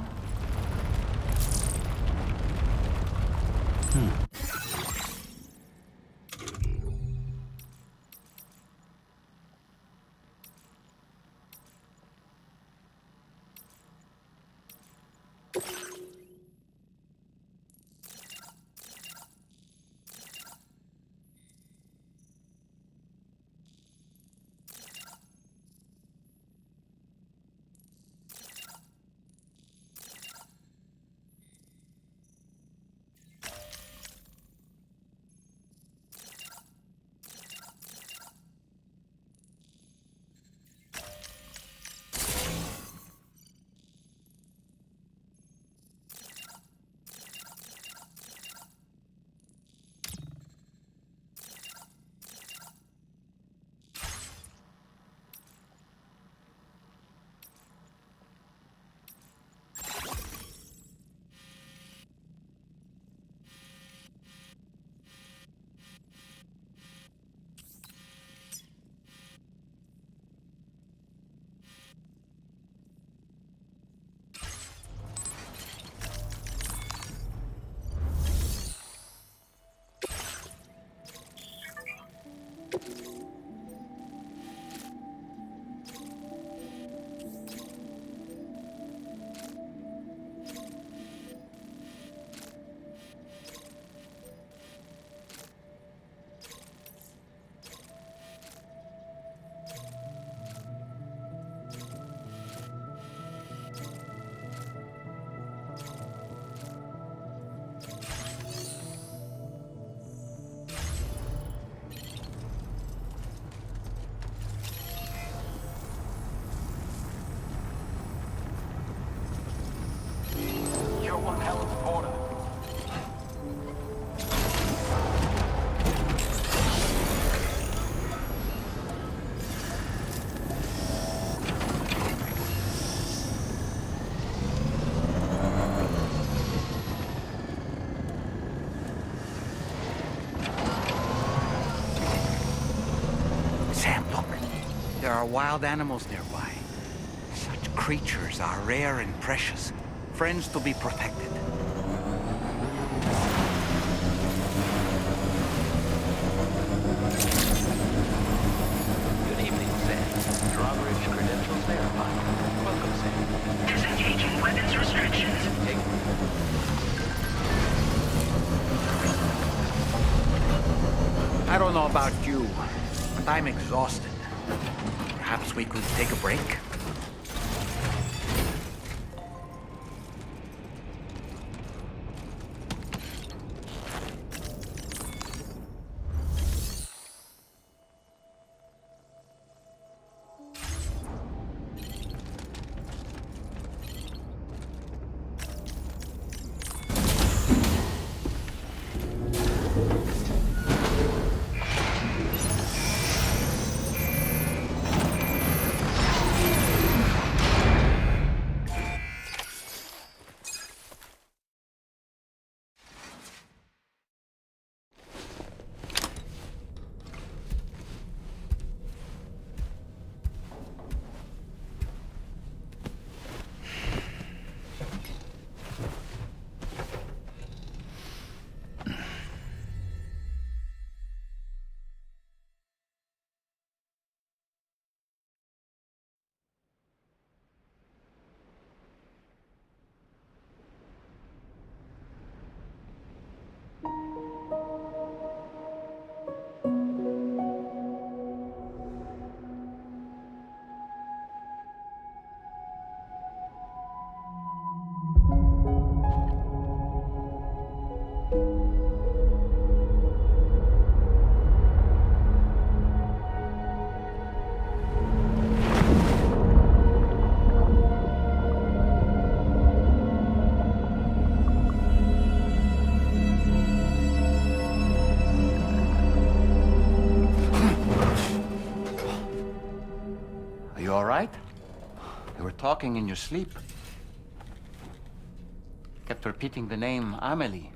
One hell of a porter. Sam, look. There are wild animals nearby. Such creatures are rare and precious. Friends to be protected. Good evening, Sam. Drawbridge credentials verified. Welcome, Sam. Disengaging weapons restrictions. I don't know about you, but I'm exhausted. Perhaps we could take a break? talking in your sleep. Kept repeating the name Amelie.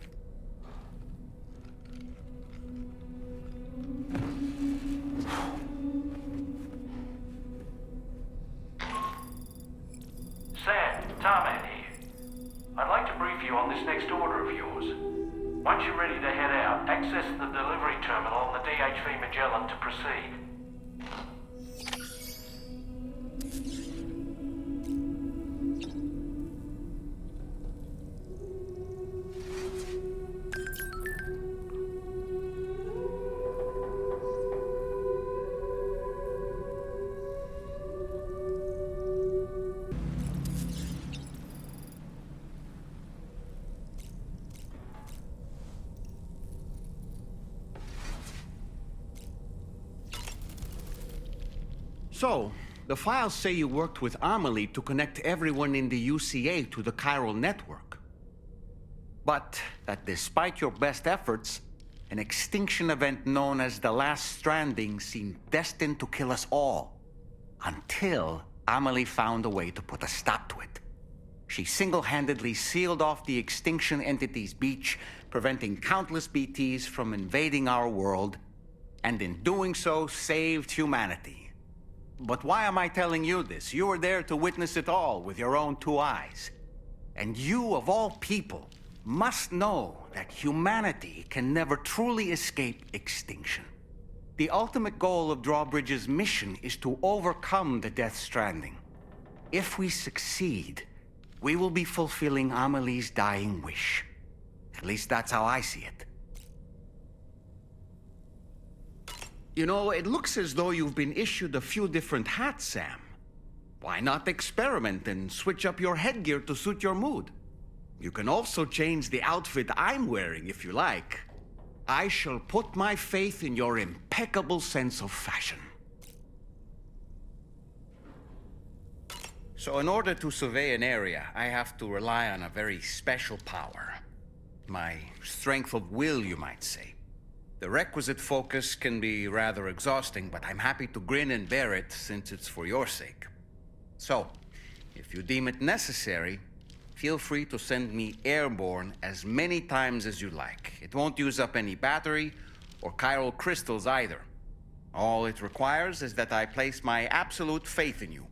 Sam, Tarman here. I'd like to brief you on this next order of yours. Once you're ready to head out, access the delivery terminal on the DHV Magellan to proceed. So, the files say you worked with Amelie to connect everyone in the UCA to the chiral network. But that despite your best efforts, an extinction event known as the Last Stranding seemed destined to kill us all. Until Amelie found a way to put a stop to it. She single-handedly sealed off the extinction entity's beach, preventing countless BTs from invading our world, and in doing so, saved humanity. But why am I telling you this? You were there to witness it all with your own two eyes. And you, of all people, must know that humanity can never truly escape extinction. The ultimate goal of Drawbridge's mission is to overcome the Death Stranding. If we succeed, we will be fulfilling Amelie's dying wish. At least that's how I see it. You know, it looks as though you've been issued a few different hats, Sam. Why not experiment and switch up your headgear to suit your mood? You can also change the outfit I'm wearing if you like. I shall put my faith in your impeccable sense of fashion. So in order to survey an area, I have to rely on a very special power. My strength of will, you might say. The requisite focus can be rather exhausting, but I'm happy to grin and bear it since it's for your sake. So, if you deem it necessary, feel free to send me airborne as many times as you like. It won't use up any battery or chiral crystals either. All it requires is that I place my absolute faith in you.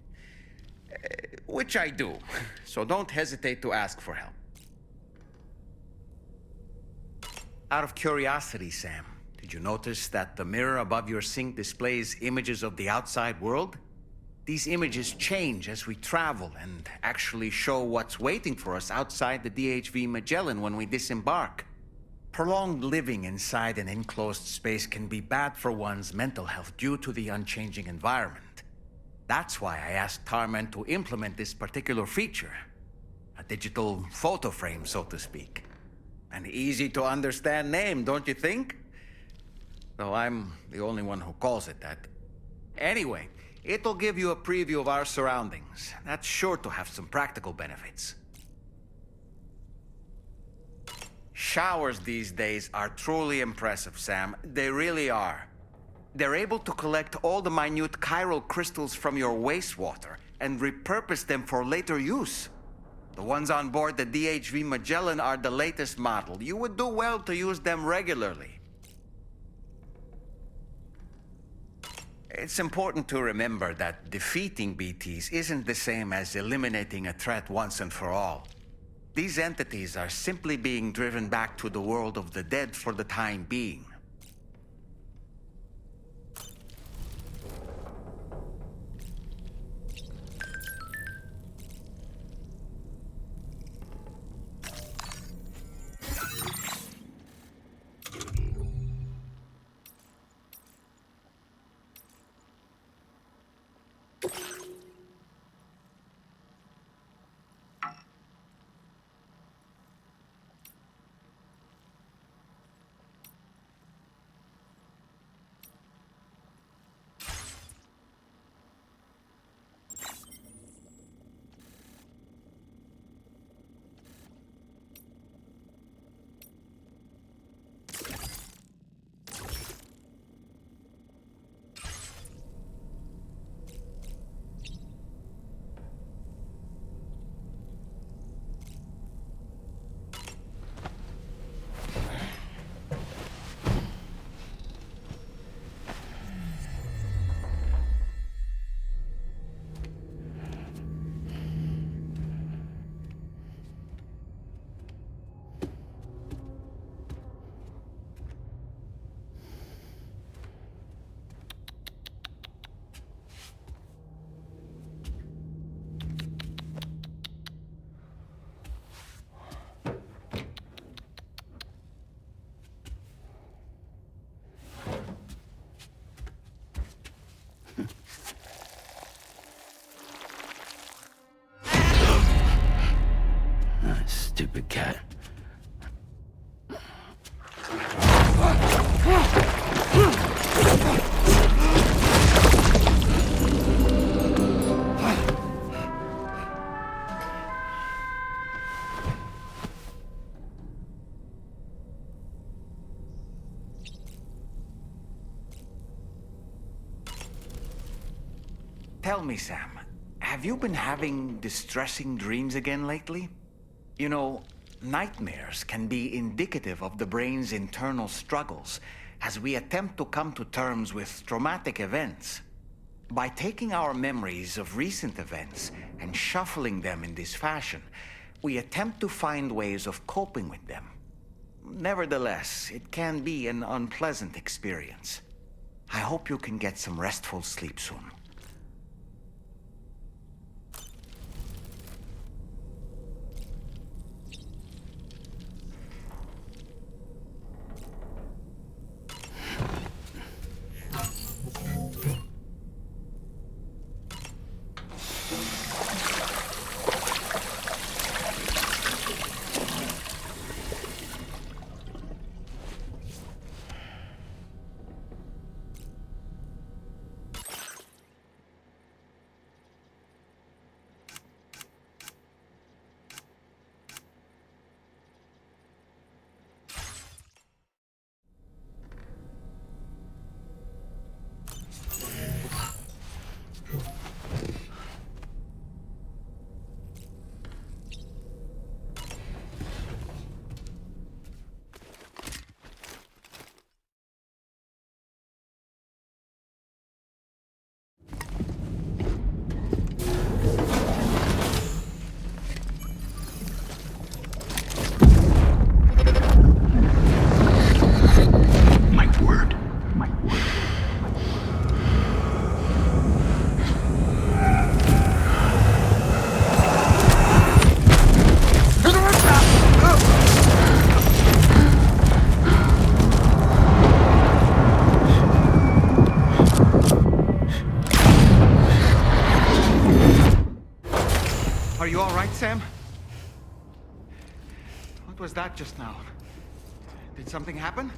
Which I do, so don't hesitate to ask for help. Out of curiosity, Sam, did you notice that the mirror above your sink displays images of the outside world? These images change as we travel and actually show what's waiting for us outside the DHV Magellan when we disembark. Prolonged living inside an enclosed space can be bad for one's mental health due to the unchanging environment. That's why I asked Tarman to implement this particular feature. A digital photo frame, so to speak. An easy-to-understand name, don't you think? Though I'm the only one who calls it that. Anyway, it'll give you a preview of our surroundings. That's sure to have some practical benefits. Showers these days are truly impressive, Sam. They really are. They're able to collect all the minute chiral crystals from your wastewater and repurpose them for later use. The ones on board the DHV Magellan are the latest model. You would do well to use them regularly. It's important to remember that defeating BTs isn't the same as eliminating a threat once and for all. These entities are simply being driven back to the world of the dead for the time being. stupid cat. Tell me, Sam, have you been having distressing dreams again lately? You know, nightmares can be indicative of the brain's internal struggles as we attempt to come to terms with traumatic events. By taking our memories of recent events and shuffling them in this fashion, we attempt to find ways of coping with them. Nevertheless, it can be an unpleasant experience. I hope you can get some restful sleep soon. Are you all right, Sam? What was that just now? Did something happen?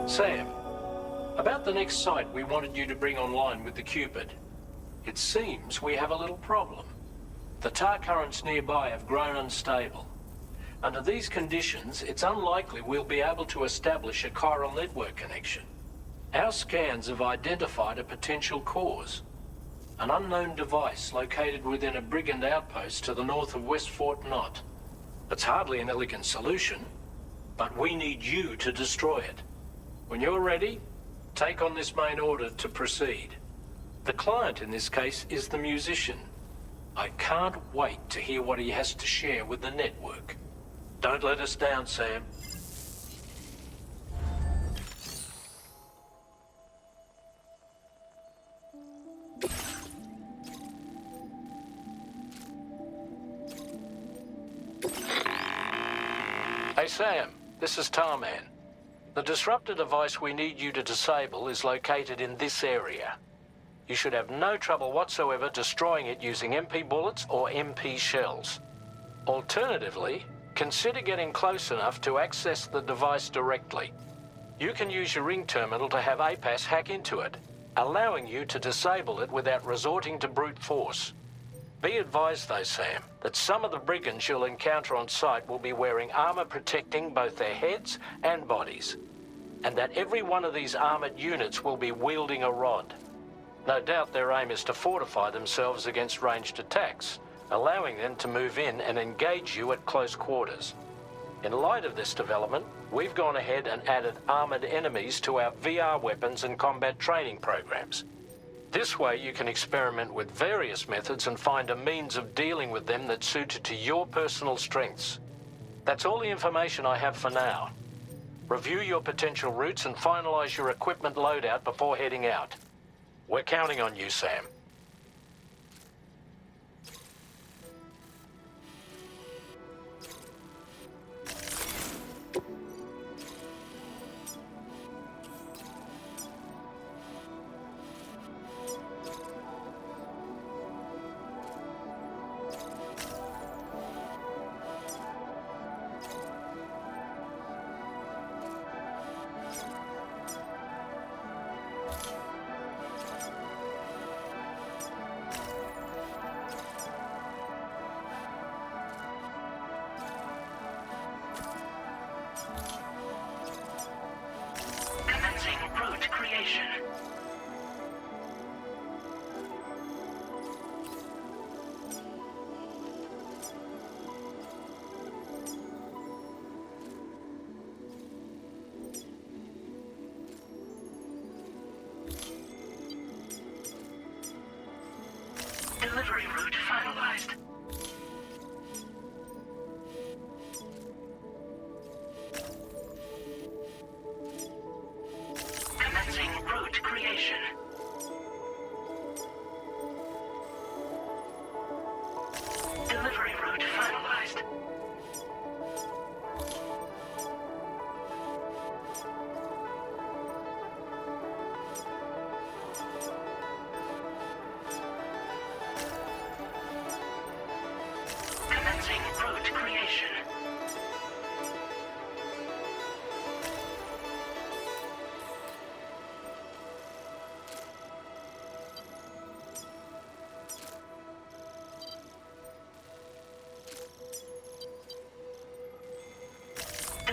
Sam, about the next site we wanted you to bring online with the Cupid. It seems we have a little problem. The tar currents nearby have grown unstable. Under these conditions, it's unlikely we'll be able to establish a chiral network connection. Our scans have identified a potential cause. An unknown device located within a Brigand outpost to the north of West Fort Knot. It's hardly an elegant solution, but we need you to destroy it. When you're ready, take on this main order to proceed. The client in this case is the musician. I can't wait to hear what he has to share with the network. Don't let us down, Sam. Hey Sam, this is Tarman. The disruptor device we need you to disable is located in this area. You should have no trouble whatsoever destroying it using MP bullets or MP shells. Alternatively, consider getting close enough to access the device directly. You can use your ring terminal to have APAS hack into it, allowing you to disable it without resorting to brute force. Be advised though, Sam, that some of the brigands you'll encounter on site will be wearing armor protecting both their heads and bodies, and that every one of these armored units will be wielding a rod. No doubt their aim is to fortify themselves against ranged attacks, allowing them to move in and engage you at close quarters. In light of this development, we've gone ahead and added armored enemies to our VR weapons and combat training programs. This way you can experiment with various methods and find a means of dealing with them that's suited to your personal strengths. That's all the information I have for now. Review your potential routes and finalize your equipment loadout before heading out. We're counting on you, Sam.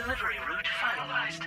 Delivery route finalized.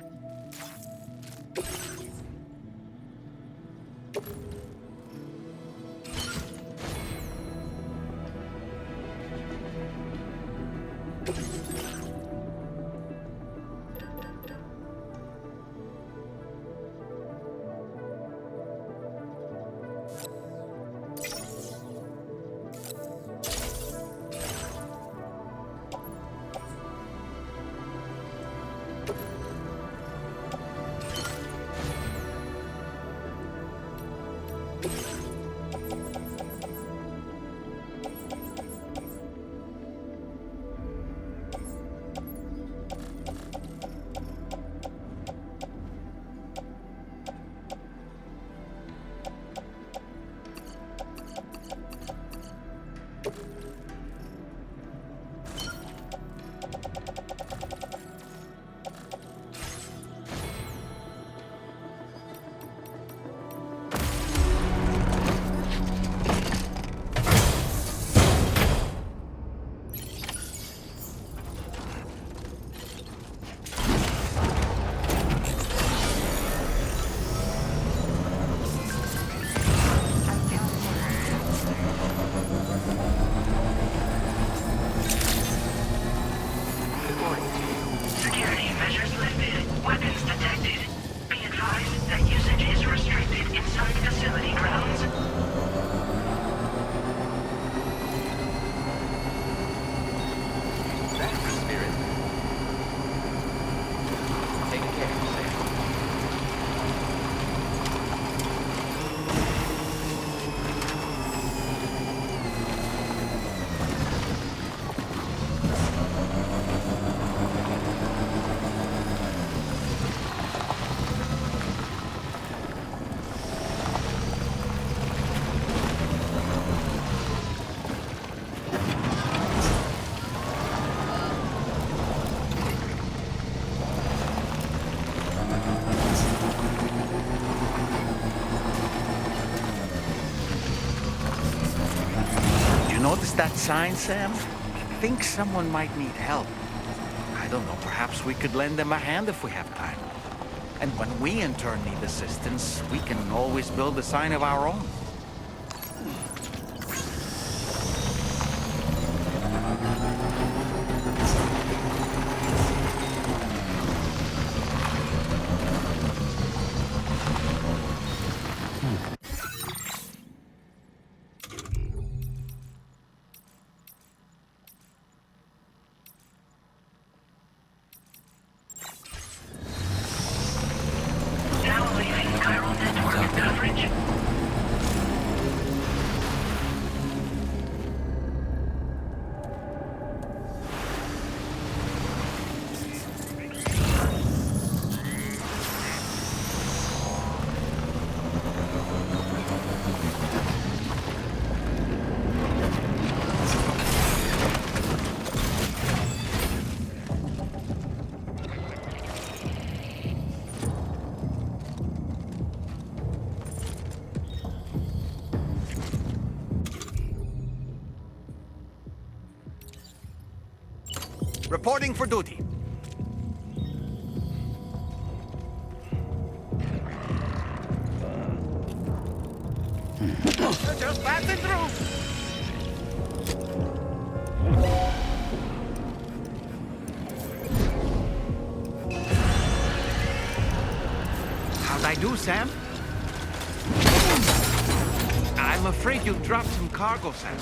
Notice that sign, Sam? I think someone might need help. I don't know, perhaps we could lend them a hand if we have time. And when we in turn need assistance, we can always build a sign of our own. Reporting for duty. Just passing through. How'd I do, Sam? I'm afraid you dropped some cargo, Sam.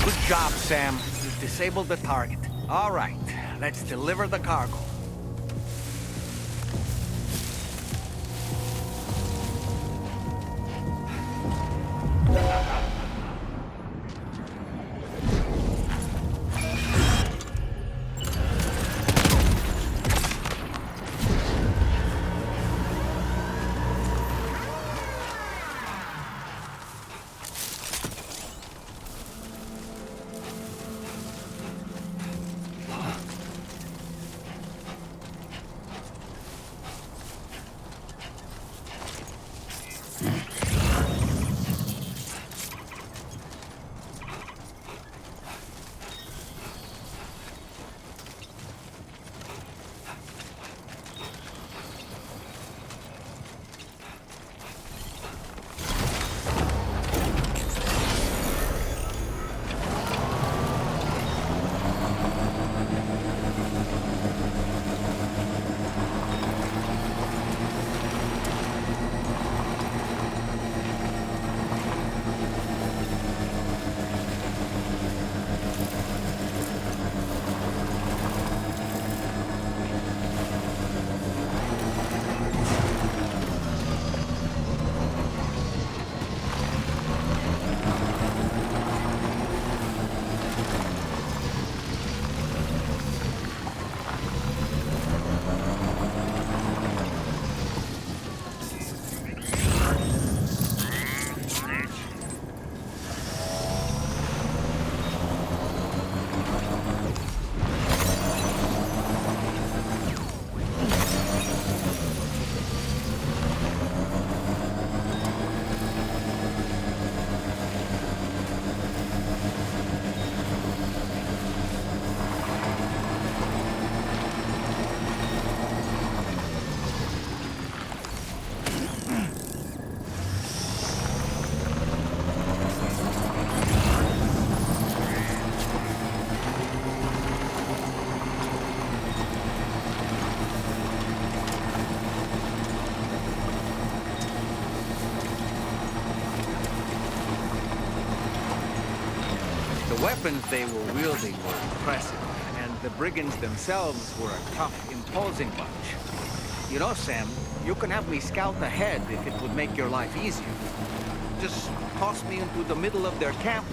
Good job, Sam. You've disabled the target. All right, let's deliver the cargo. The weapons they were wielding were impressive, and the Brigands themselves were a tough, imposing bunch. You know, Sam, you can have me scout ahead if it would make your life easier. Just toss me into the middle of their camp,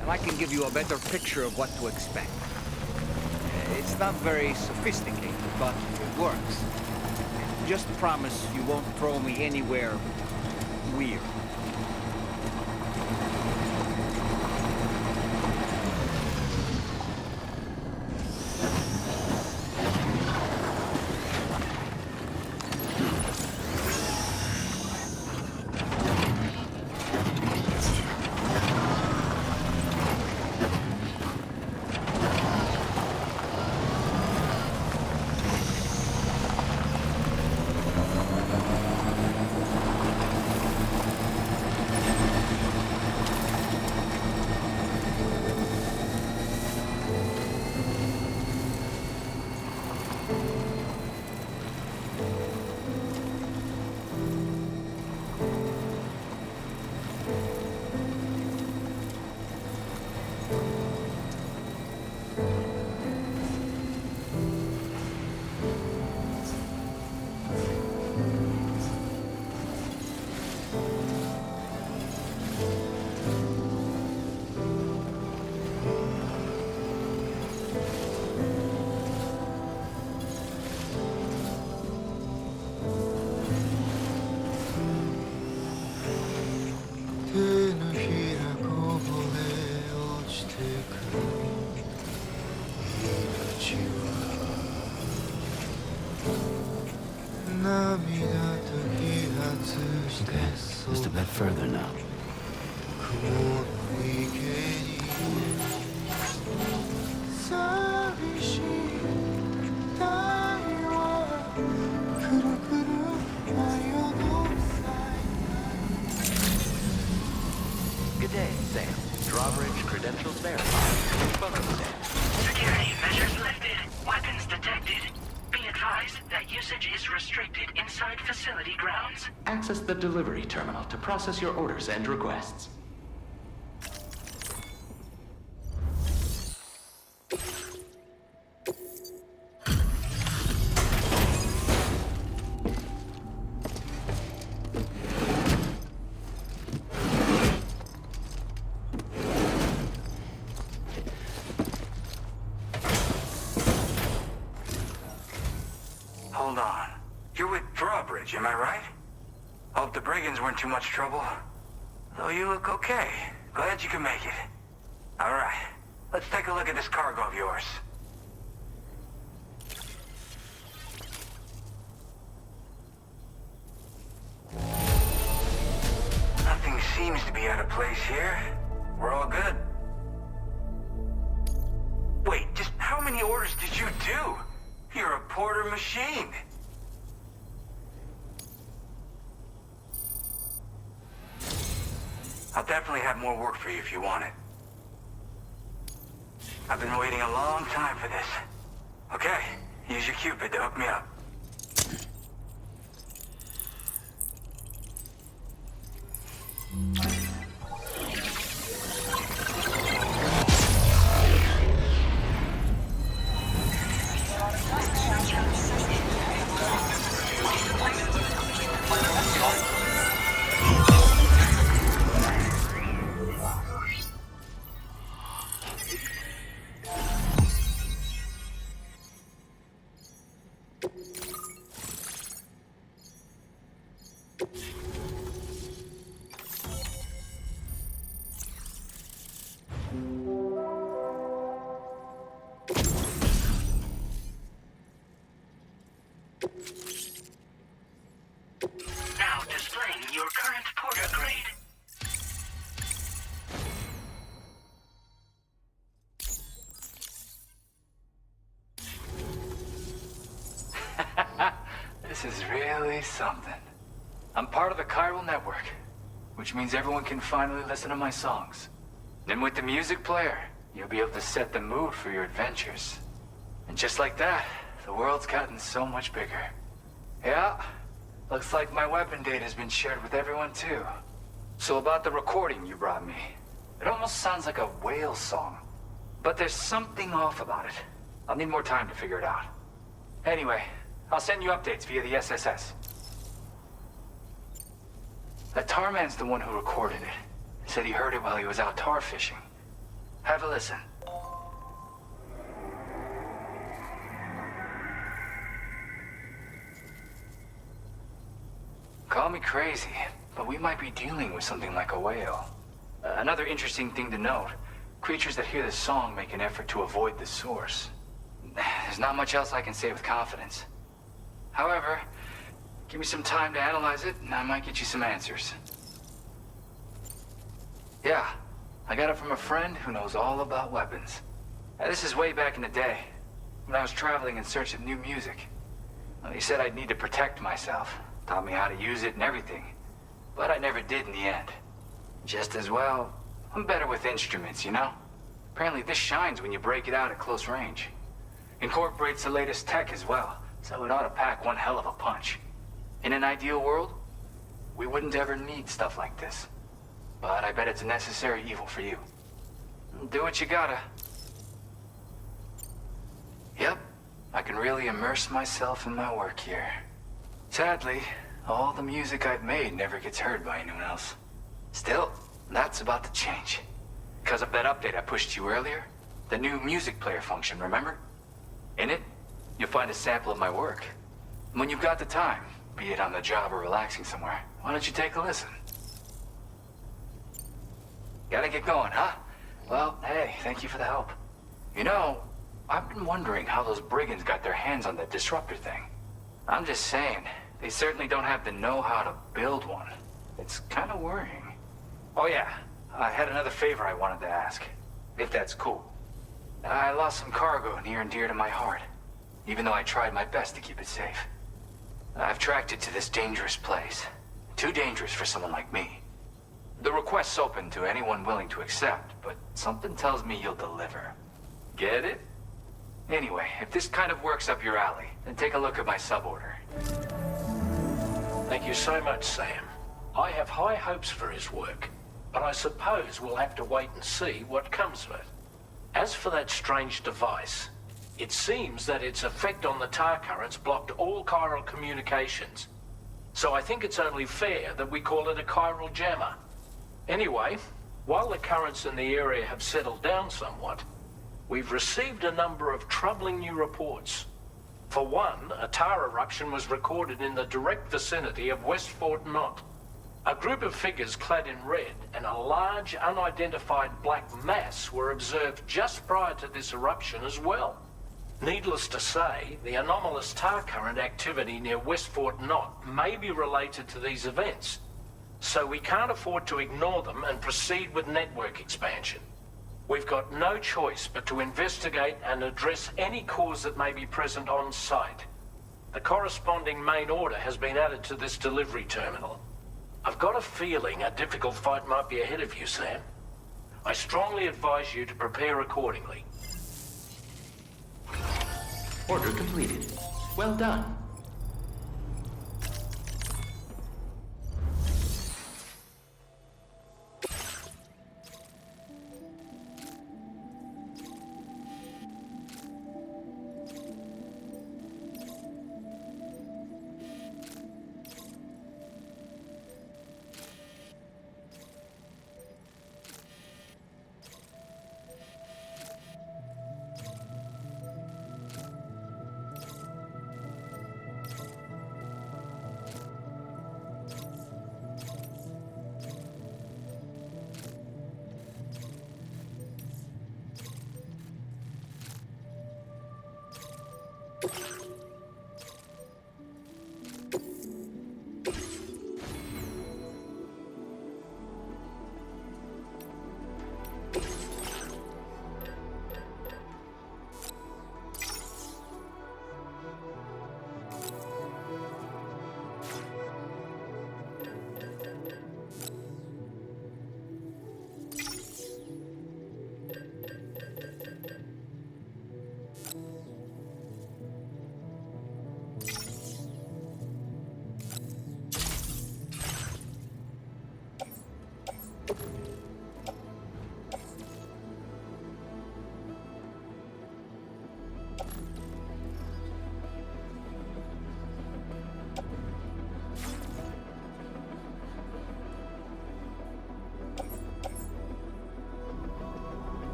and I can give you a better picture of what to expect. It's not very sophisticated, but it works. Just promise you won't throw me anywhere weird. Just a bit further now. Good day, Sam. Drawbridge credentials verified. Welcome, Sam. Security measures lifted. Weapons detected. Be advised that usage is restricted inside facility grounds. Access the delivery terminal to process your orders and requests. hold on. You're with Drawbridge, am I right? Hope the Brigands weren't too much trouble. Though you look okay. Glad you can make it. Alright, let's take a look at this cargo of yours. Nothing seems to be out of place here. We're all good. Wait, just how many orders did you do? You're a porter machine. I'll definitely have more work for you if you want it. I've been waiting a long time for this. Okay, use your Cupid to hook me up. Now displaying your current porter grade. This is really something. I'm part of the chiral network, which means everyone can finally listen to my songs. And with the music player, you'll be able to set the mood for your adventures. And just like that, the world's gotten so much bigger. Yeah, looks like my weapon data has been shared with everyone too. So about the recording you brought me, it almost sounds like a whale song. But there's something off about it. I'll need more time to figure it out. Anyway, I'll send you updates via the SSS. That Tarman's the one who recorded it. He said he heard it while he was out tar fishing. Have a listen. Call me crazy, but we might be dealing with something like a whale. Another interesting thing to note, creatures that hear this song make an effort to avoid the source. There's not much else I can say with confidence. However, give me some time to analyze it, and I might get you some answers. Yeah, I got it from a friend who knows all about weapons. This is way back in the day, when I was traveling in search of new music. Well, he said I'd need to protect myself, taught me how to use it and everything. But I never did in the end. Just as well, I'm better with instruments, you know? Apparently this shines when you break it out at close range. Incorporates the latest tech as well, so it ought to pack one hell of a punch. In an ideal world, we wouldn't ever need stuff like this. But I bet it's a necessary evil for you. Do what you gotta. Yep, I can really immerse myself in my work here. Sadly, all the music I've made never gets heard by anyone else. Still, that's about to change. Because of that update I pushed you earlier, the new music player function, remember? In it, you'll find a sample of my work. And when you've got the time, be it on the job or relaxing somewhere, why don't you take a listen? Gotta get going, huh? Well, hey, thank you for the help. You know, I've been wondering how those Brigands got their hands on that disruptor thing. I'm just saying, they certainly don't have the know-how to build one. It's kind of worrying. Oh yeah, I had another favor I wanted to ask, if that's cool. I lost some cargo near and dear to my heart, even though I tried my best to keep it safe. I've tracked it to this dangerous place. Too dangerous for someone like me. The request's open to anyone willing to accept, but something tells me you'll deliver. Get it? Anyway, if this kind of works up your alley, then take a look at my suborder. Thank you so much, Sam. I have high hopes for his work, but I suppose we'll have to wait and see what comes of it. As for that strange device, it seems that its effect on the tar currents blocked all chiral communications. So I think it's only fair that we call it a chiral jammer. Anyway, while the currents in the area have settled down somewhat, we've received a number of troubling new reports. For one, a tar eruption was recorded in the direct vicinity of West Fort Knot. A group of figures clad in red and a large unidentified black mass were observed just prior to this eruption as well. Needless to say, the anomalous tar current activity near West Fort Knot may be related to these events, so we can't afford to ignore them and proceed with network expansion. We've got no choice but to investigate and address any cause that may be present on site. The corresponding main order has been added to this delivery terminal. I've got a feeling a difficult fight might be ahead of you, Sam. I strongly advise you to prepare accordingly. Order completed. Well done.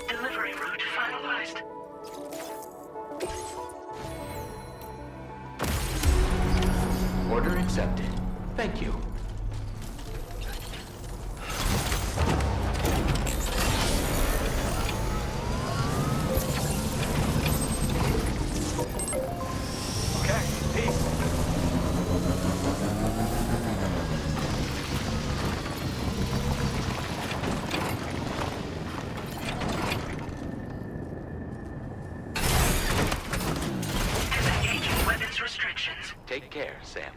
Delivery route finalized. Order accepted. Thank you. Okay, peace. Disengaging weapons restrictions. Take care, Sam.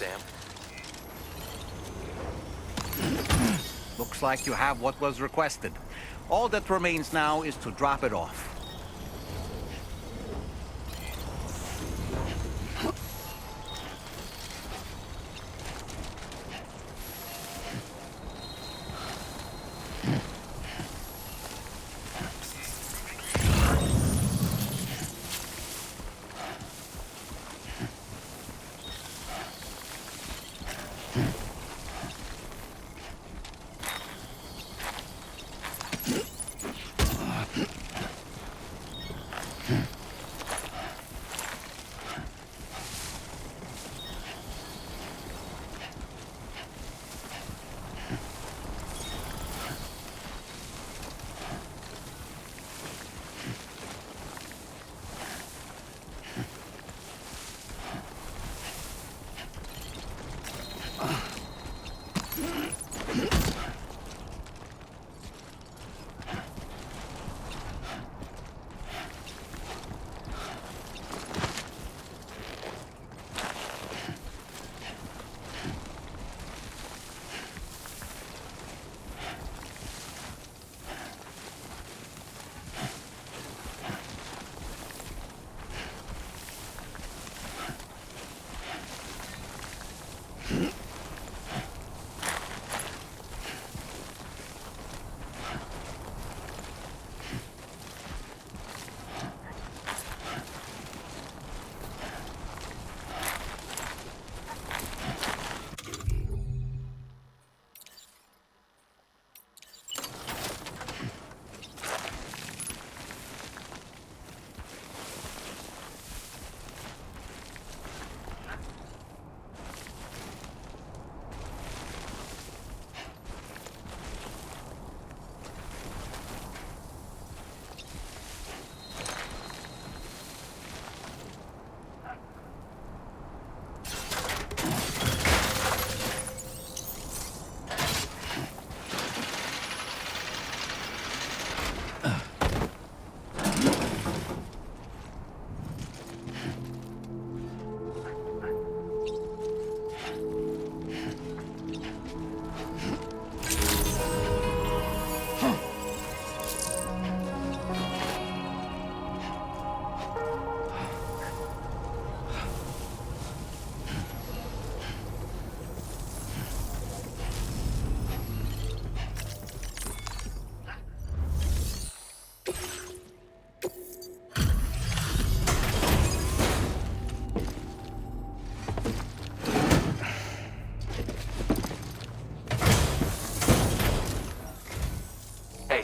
Sam. Looks like you have what was requested. All that remains now is to drop it off.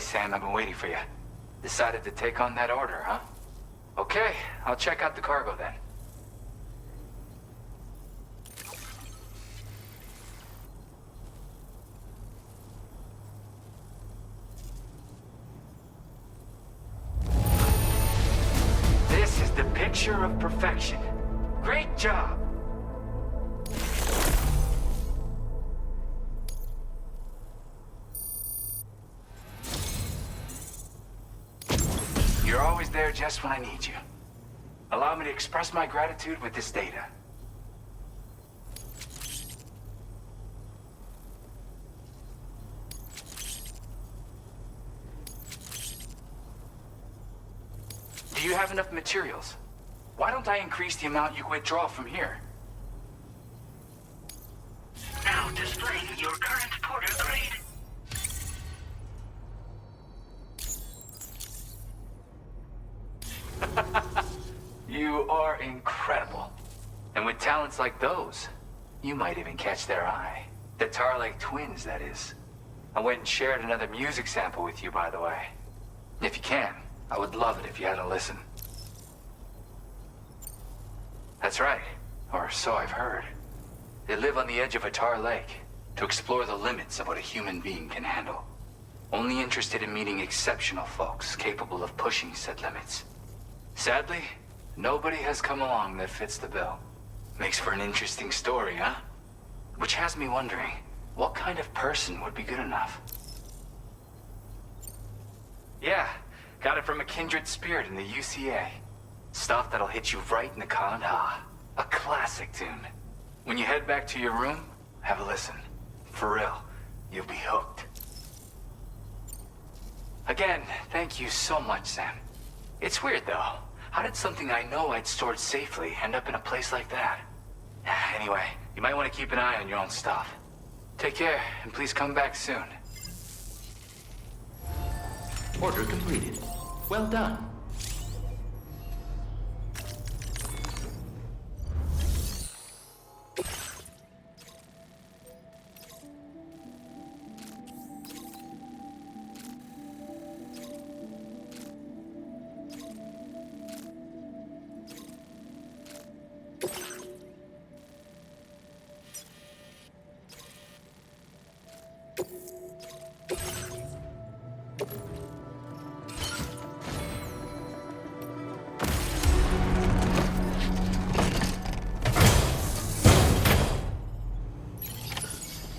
Sam, I've been waiting for you. Decided to take on that order, huh? Okay, I'll check out the cargo then. This is the picture of perfection. Great job! You're always there just when I need you. Allow me to express my gratitude with this data. Do you have enough materials? Why don't I increase the amount you withdraw from here? Now displaying your current porter grade. You are incredible. And with talents like those, you might even catch their eye. The Tarlake twins, that is. I went and shared another music sample with you, by the way. If you can, I would love it if you had a listen. That's right, or so I've heard. They live on the edge of a tar lake to explore the limits of what a human being can handle. Only interested in meeting exceptional folks capable of pushing said limits. Sadly, nobody has come along that fits the bill. Makes for an interesting story, huh? Which has me wondering, what kind of person would be good enough? Yeah, got it from a kindred spirit in the UCA. Stuff that'll hit you right in the con ha. A classic tune. When you head back to your room, have a listen. For real, you'll be hooked. Again, thank you so much, Sam. It's weird, though. How did something I know I'd stored safely end up in a place like that? Anyway, you might want to keep an eye on your own stuff. Take care, and please come back soon. Order completed. Well done.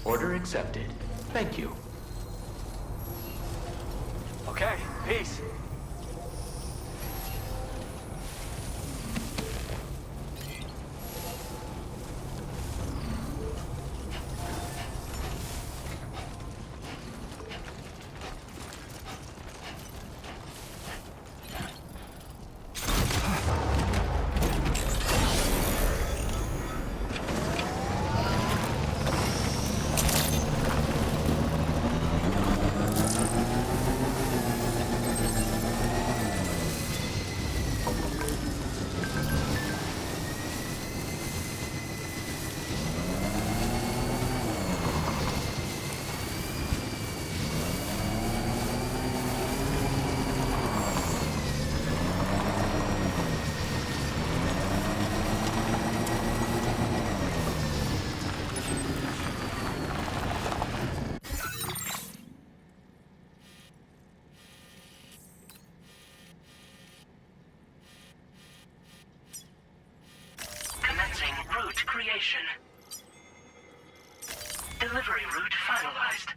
Order accepted. Thank you. Okay, peace. Route creation. Delivery route finalized.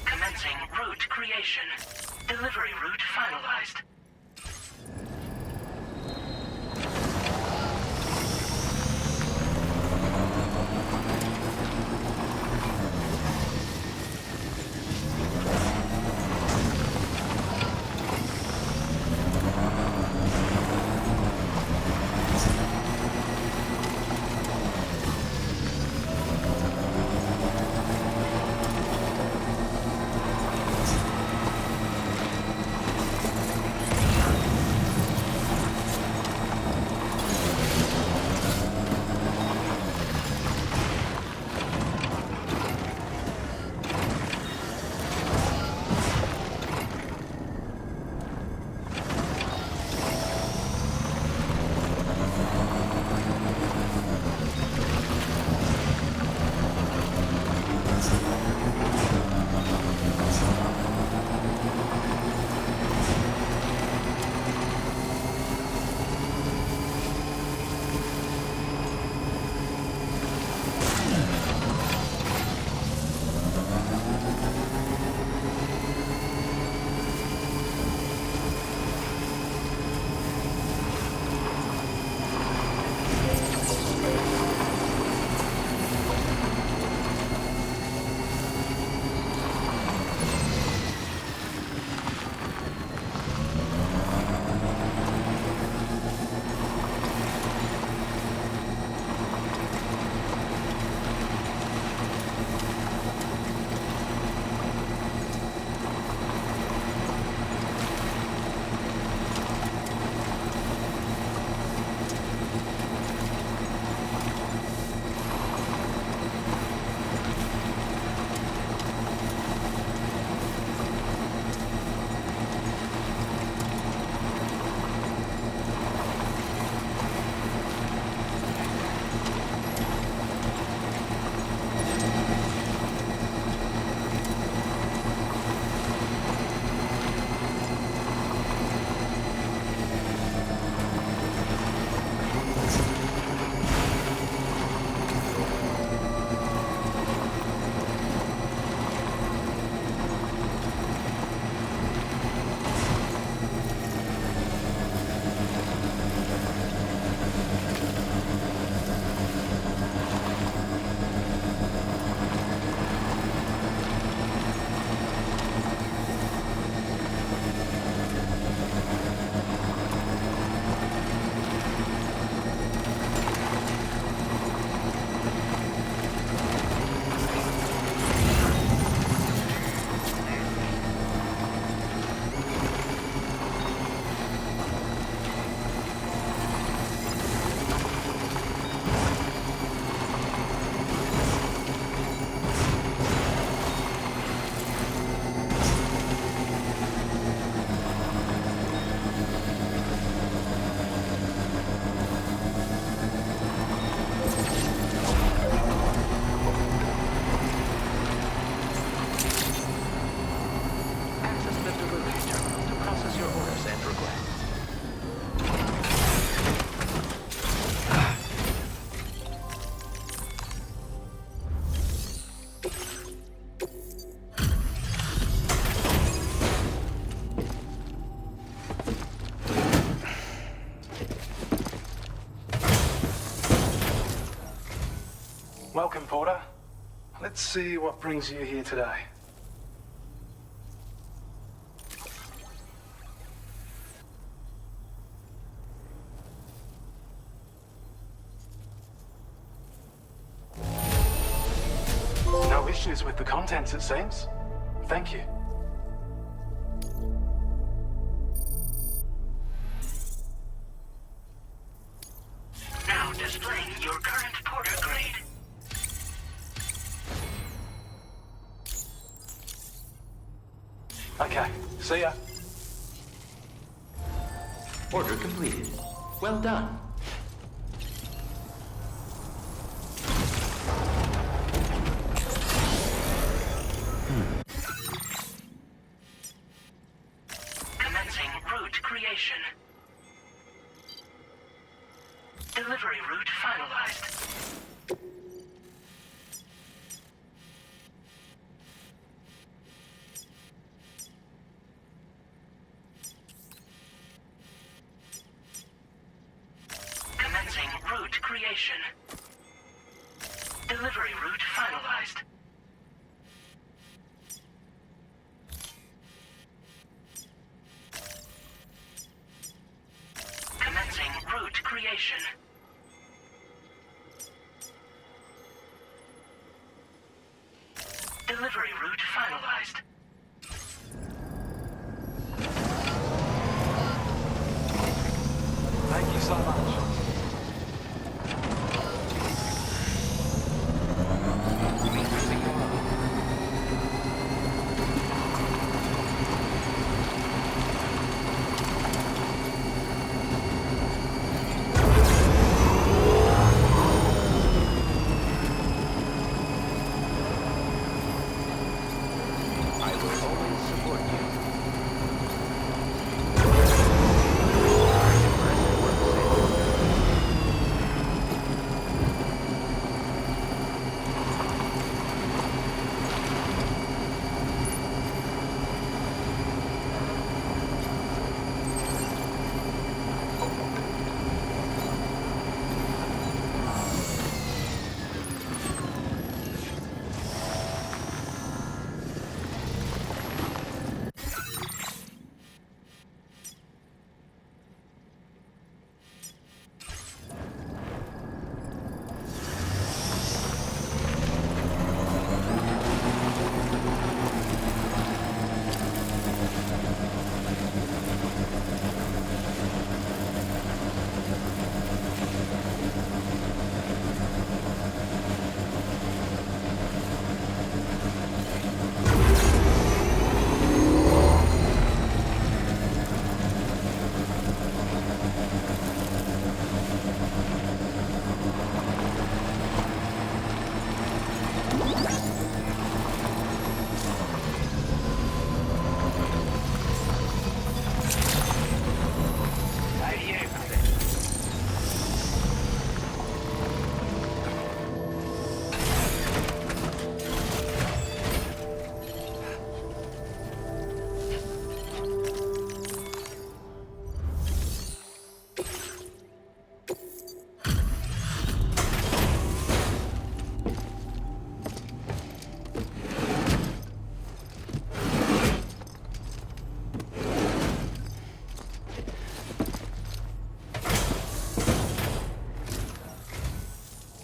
Commencing route creation. Delivery route finalized. Welcome, Porter. Let's see what brings you here today. No issues with the contents, it seems. Thank you. Now displaying your current Porter grade. Okay, see ya. Order completed. Well done. Commencing route creation. Delivery route finalized. Commencing route creation. Delivery route finalized. Commencing route creation. Delivery route finalized. Thank you so much. I will always support you.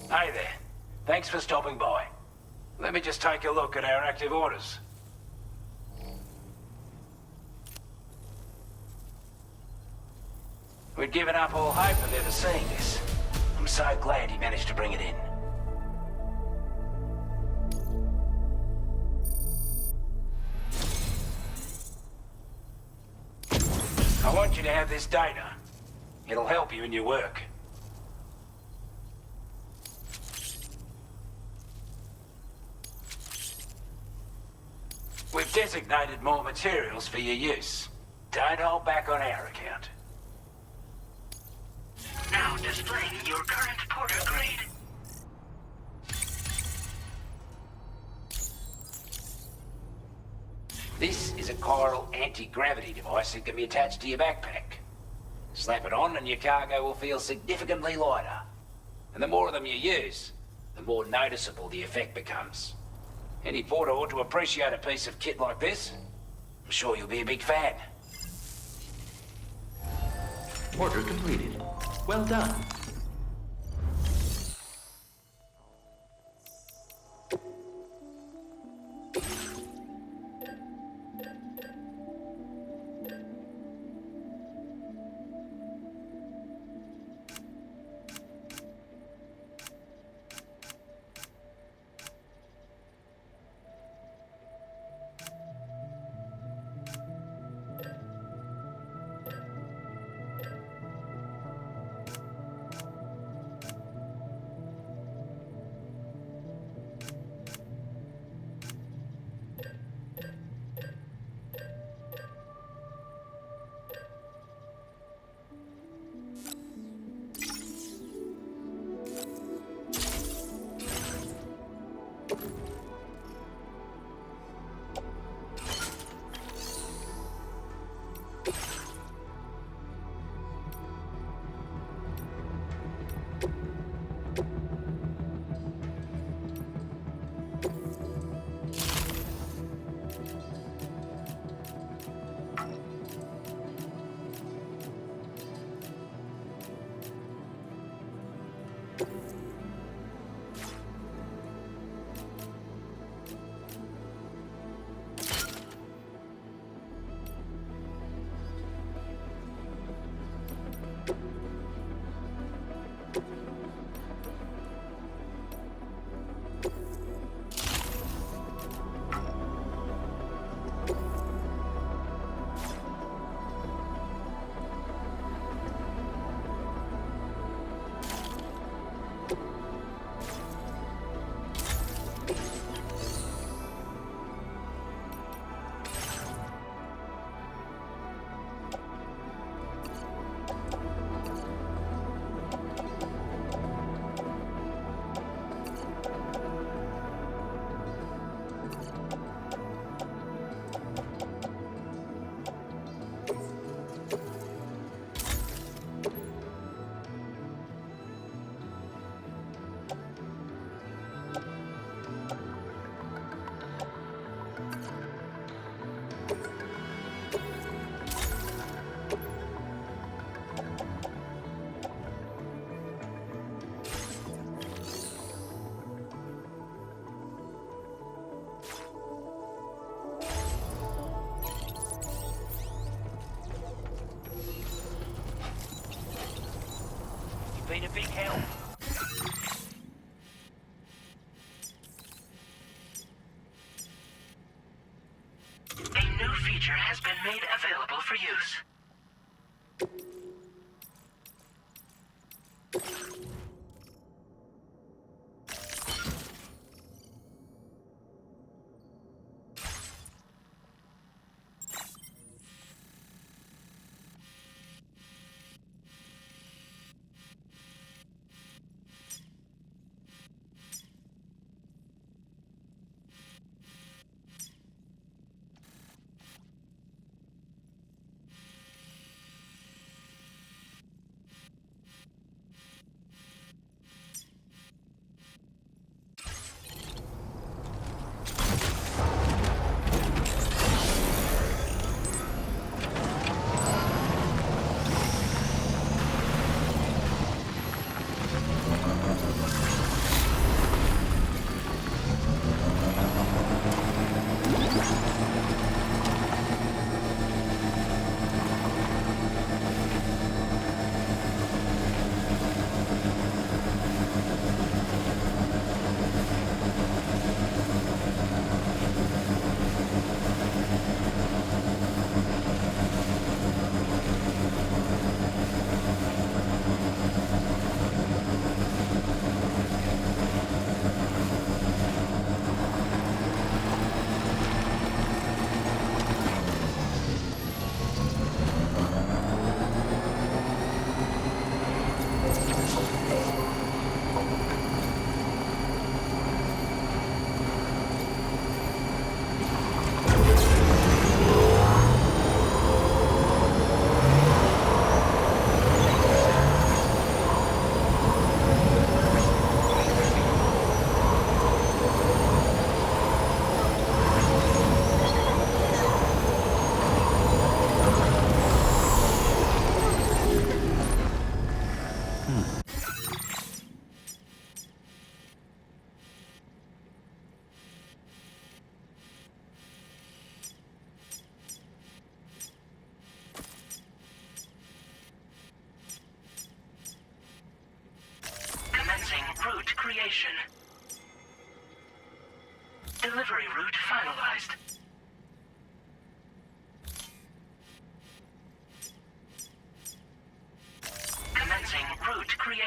Hey there. Thanks for stopping by. Let me just take a look at our active orders. We'd given up all hope of ever seeing this. I'm so glad he managed to bring it in. I want you to have this data. It'll help you in your work. We've designated more materials for your use. Don't hold back on our account. Now displaying your current Porter grade. This is a chiral anti-gravity device that can be attached to your backpack. Slap it on and your cargo will feel significantly lighter. And the more of them you use, the more noticeable the effect becomes. Any porter ought to appreciate a piece of kit like this. I'm sure you'll be a big fan. Order completed. Well done. Been a big help. A new feature has been made available for use.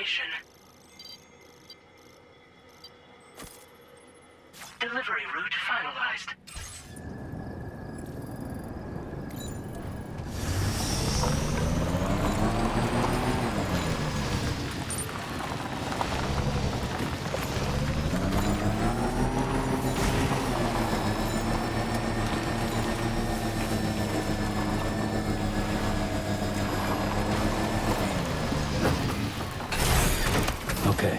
location. Delivery route finalized. Okay.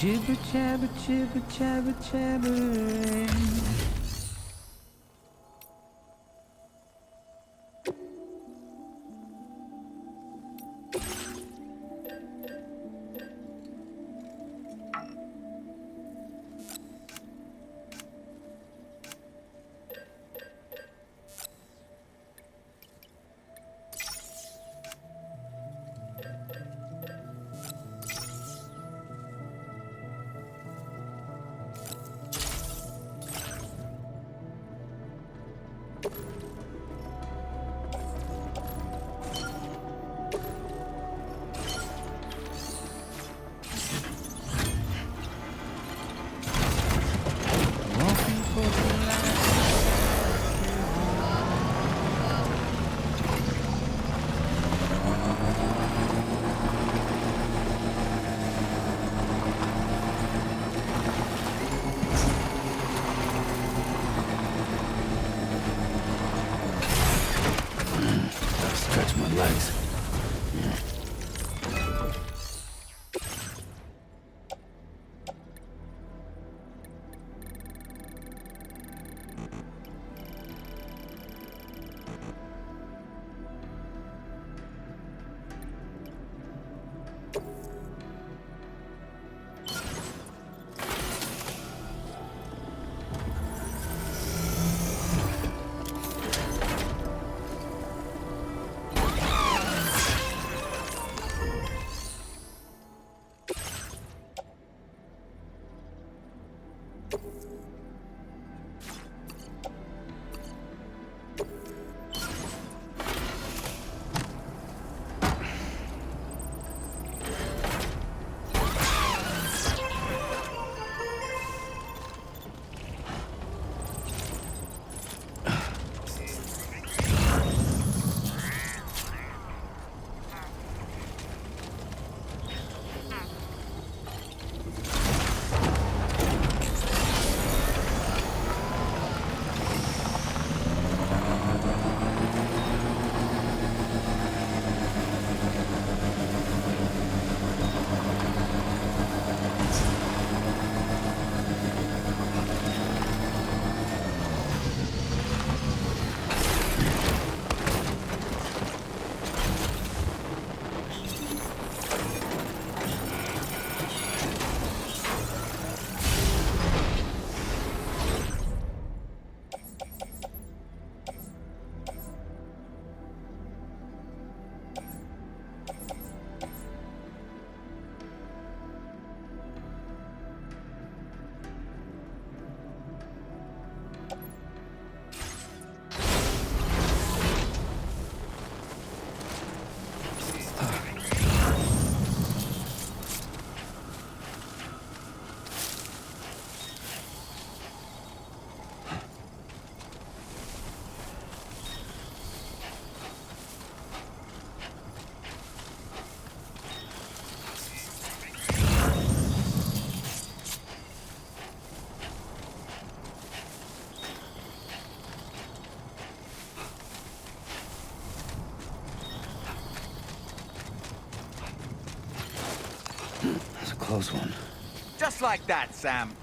Jibber jabber, jibber jabber, jabbering. Stretch my legs. Close one. Just like that, Sam.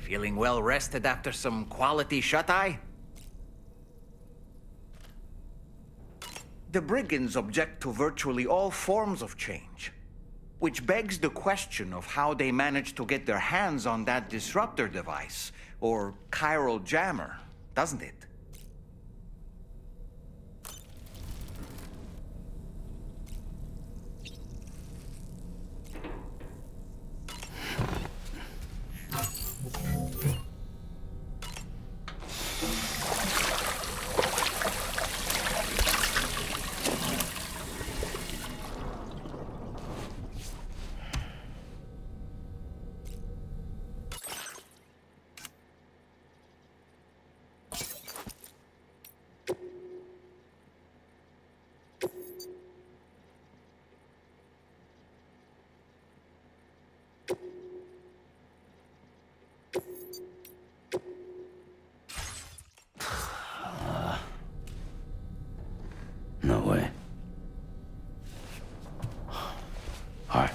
Feeling well rested after some quality shut-eye? The Brigands object to virtually all forms of change, which begs the question of how they managed to get their hands on that disruptor device, or chiral jammer, doesn't it? No way. All right.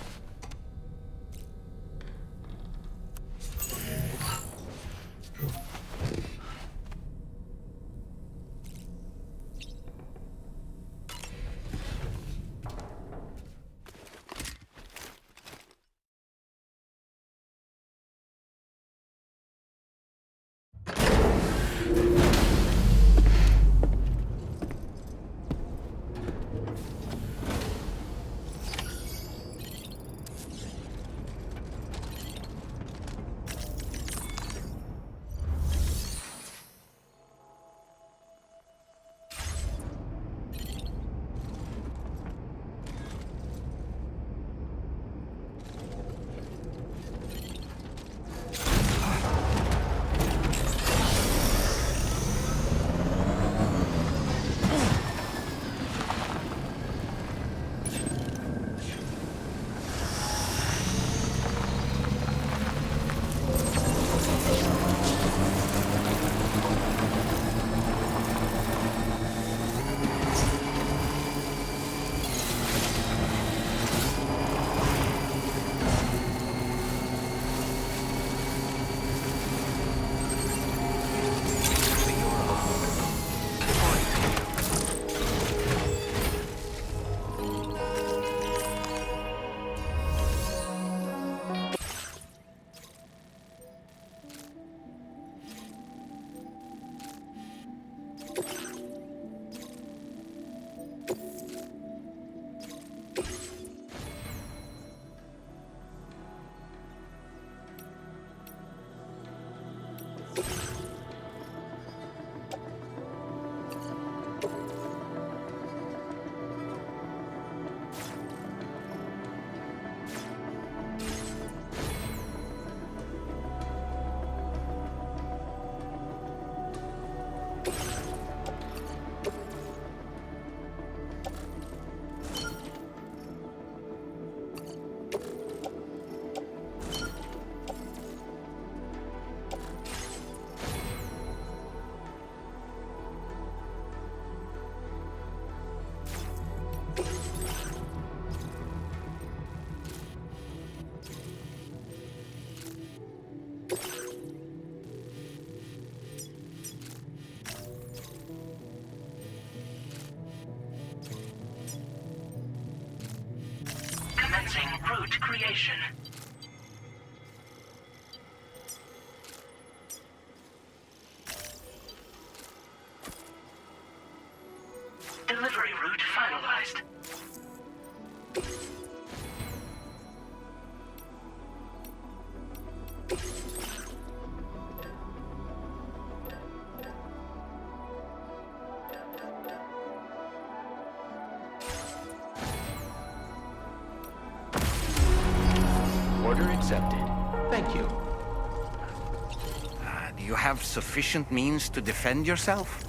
Commencing route creation. Delivery route finalized. Order accepted. Thank you. Do you have sufficient means to defend yourself?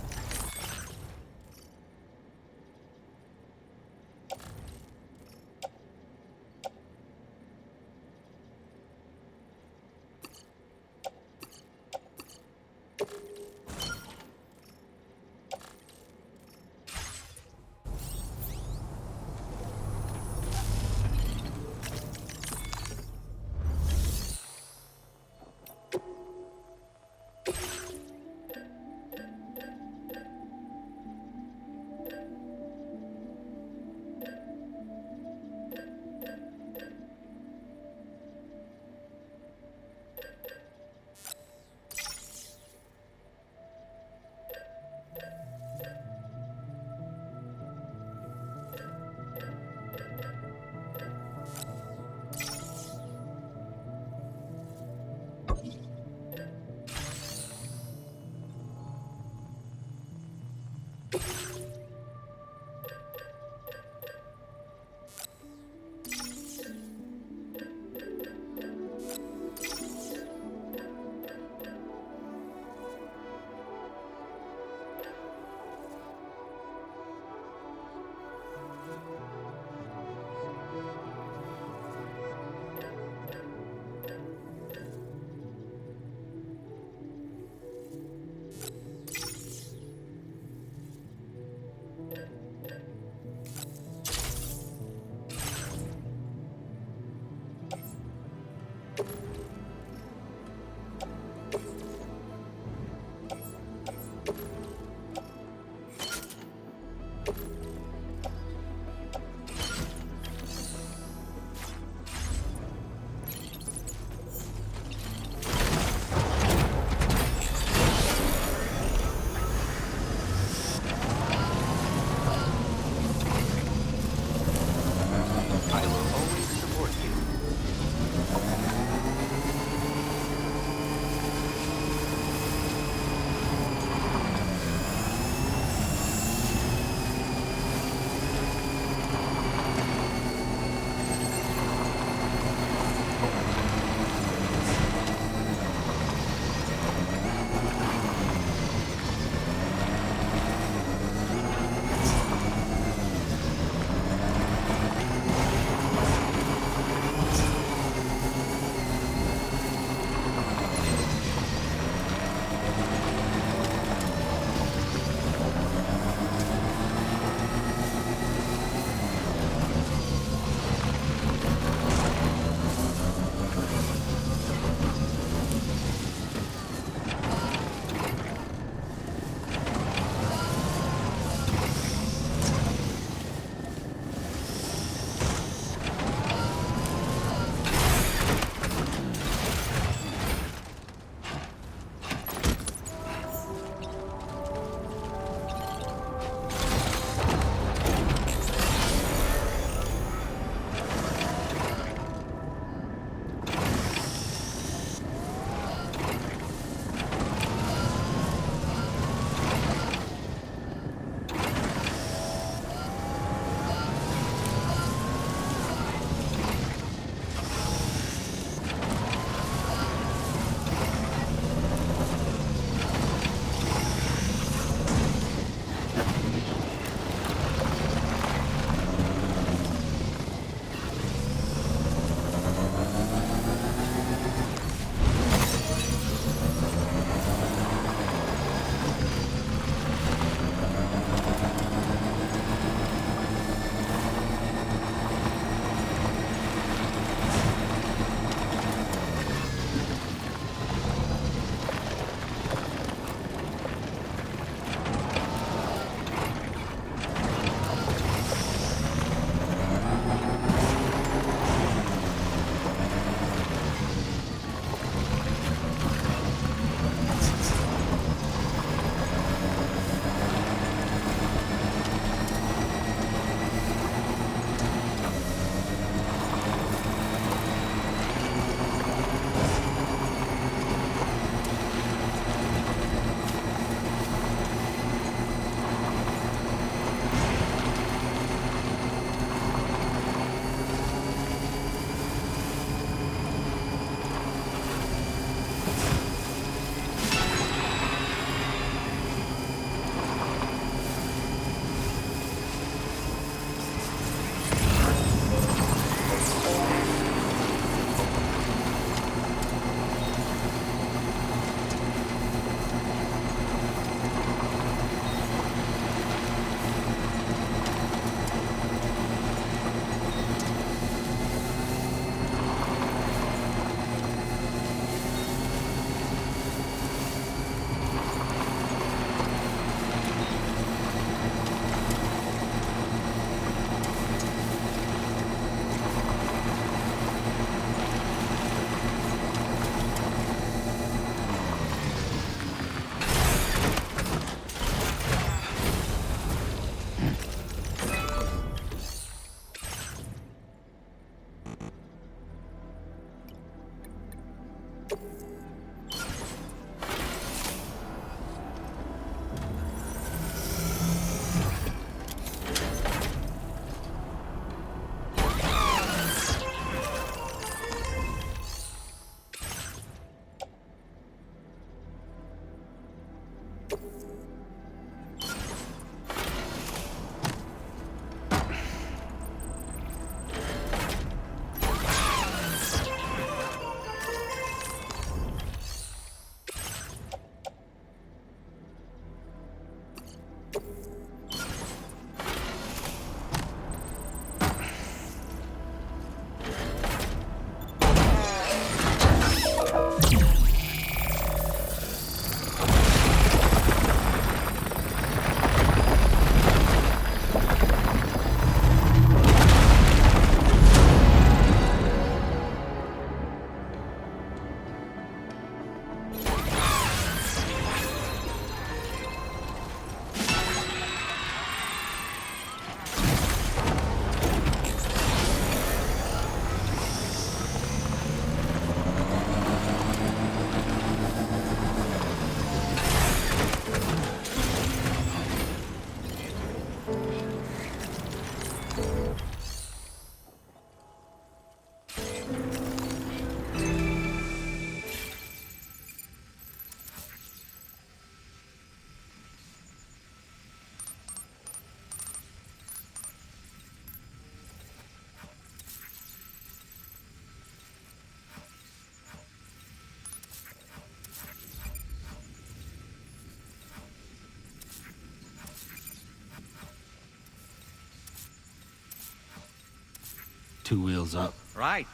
2 wheels up. Right.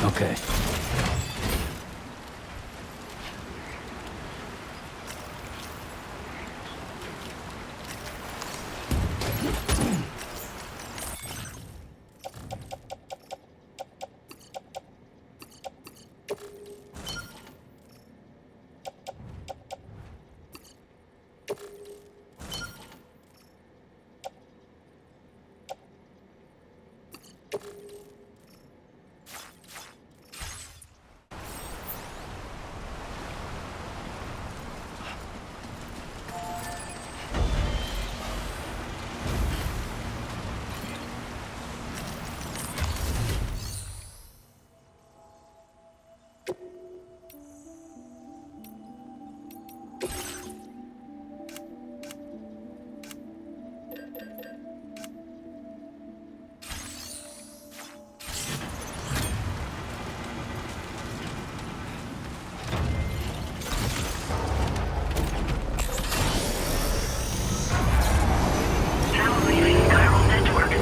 Okay.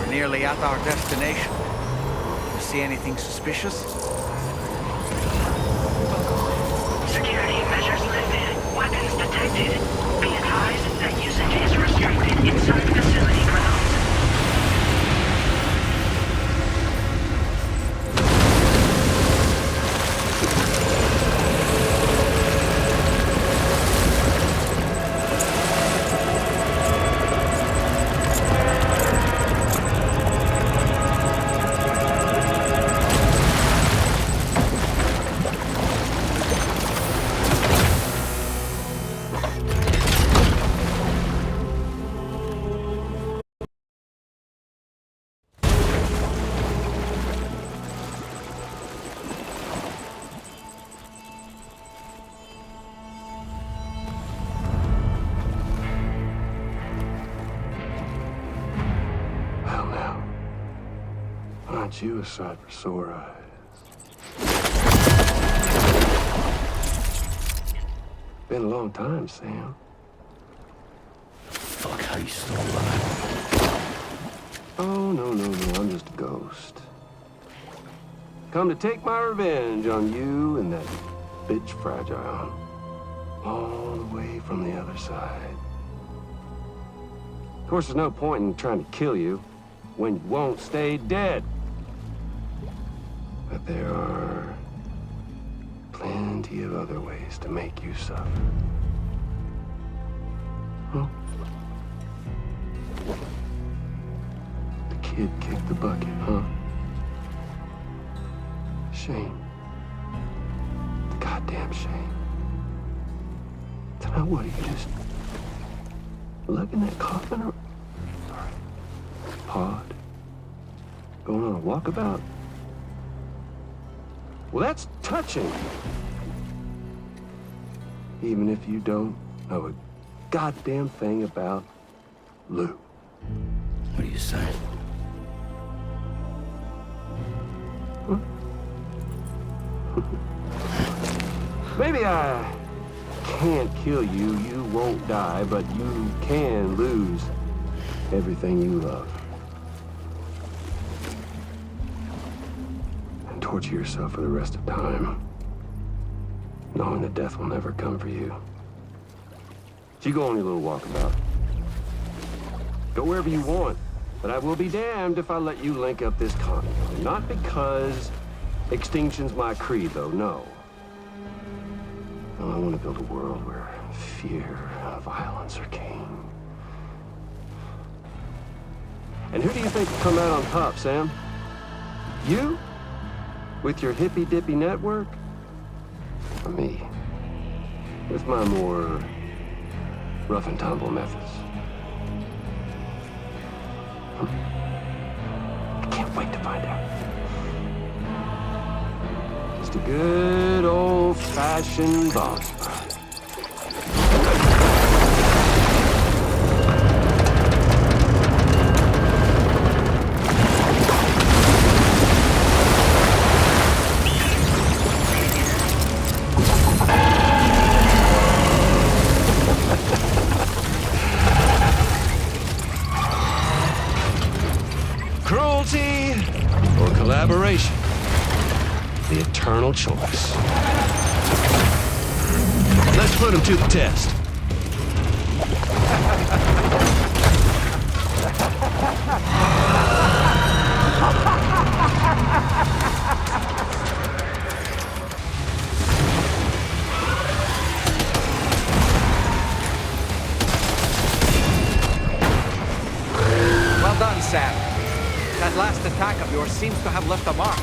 Nearly at our destination. You see anything suspicious? Security measures lifted. Weapons detected. Be advised that usage is restricted inside facility grounds. Aren't you a sight for sore eyes? Been a long time, Sam. Fuck, how you still alive? Oh, no, I'm just a ghost. Come to take my revenge on you and that bitch Fragile. All the way from the other side. Of course, there's no point in trying to kill you when you won't stay dead. But there are plenty of other ways to make you suffer. Huh? The kid kicked the bucket, huh? Shame. Goddamn shame. So now what, are you just lugging that coffin or pod? Going on a walkabout? Well, that's touching. Even if you don't know a goddamn thing about Lou. What are you saying? Huh? Maybe I can't kill you, you won't die, but you can lose everything you love. And torture yourself for the rest of time, knowing that death will never come for you. So you go on your little walkabout. Go wherever you want, but I will be damned if I let you link up this continent. Not because extinction's my creed, though, no. I want to build a world where fear and violence are king. And who do you think will come out on top, Sam? You? With your hippy-dippy network? Or me? With my more rough and tumble methods? I can't wait to find out. Just a good old-fashioned boss fight. Cruelty or collaboration? The eternal choice. Let's put him to the test. Well done, Sam. That last attack of yours seems to have left a mark.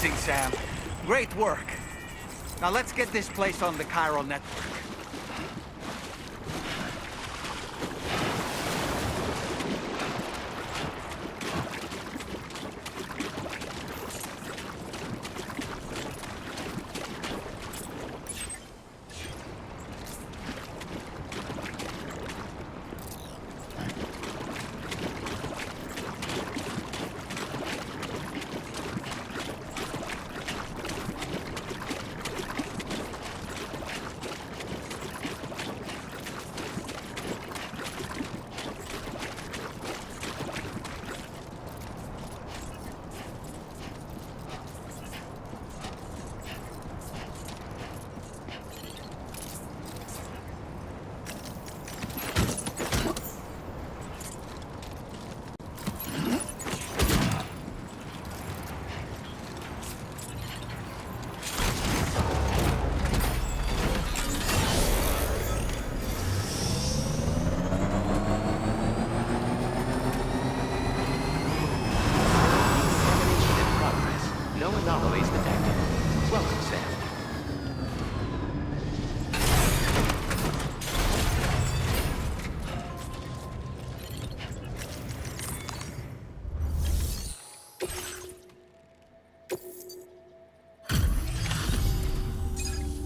Amazing, Sam. Great work. Now let's get this place on the chiral network. Anomalies detected. Welcome, Sam.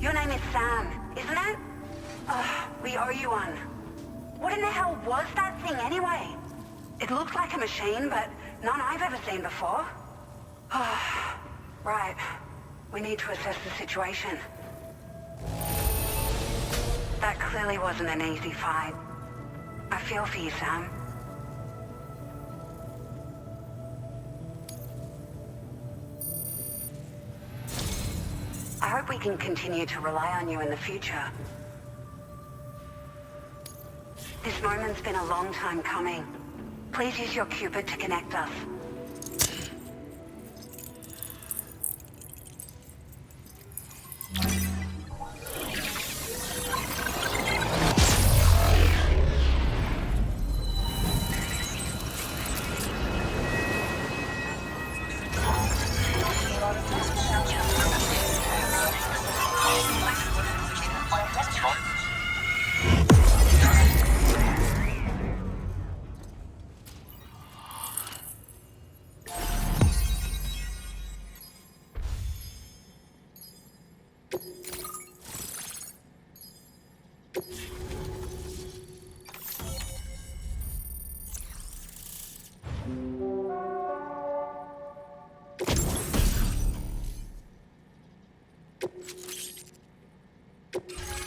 Your name is Sam, isn't it? We owe you one. What in the hell was that thing anyway? It looked like a machine, but none I've ever seen before. Right. We need to assess the situation. That clearly wasn't an easy fight. I feel for you, Sam. I hope we can continue to rely on you in the future. This moment's been a long time coming. Please use your Cupid to connect us.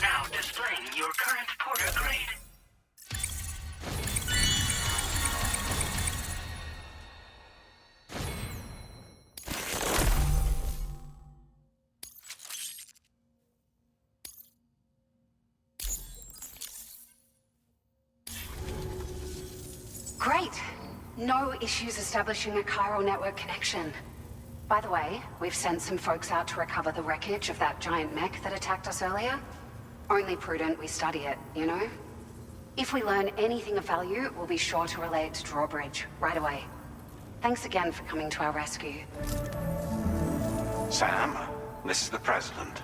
Now displaying your current porter grade. Great. No issues establishing a chiral network connection. By the way, we've sent some folks out to recover the wreckage of that giant mech that attacked us earlier. Only prudent we study it, you know? If we learn anything of value, we'll be sure to relay it to Drawbridge right away. Thanks again for coming to our rescue. Sam, this is the President.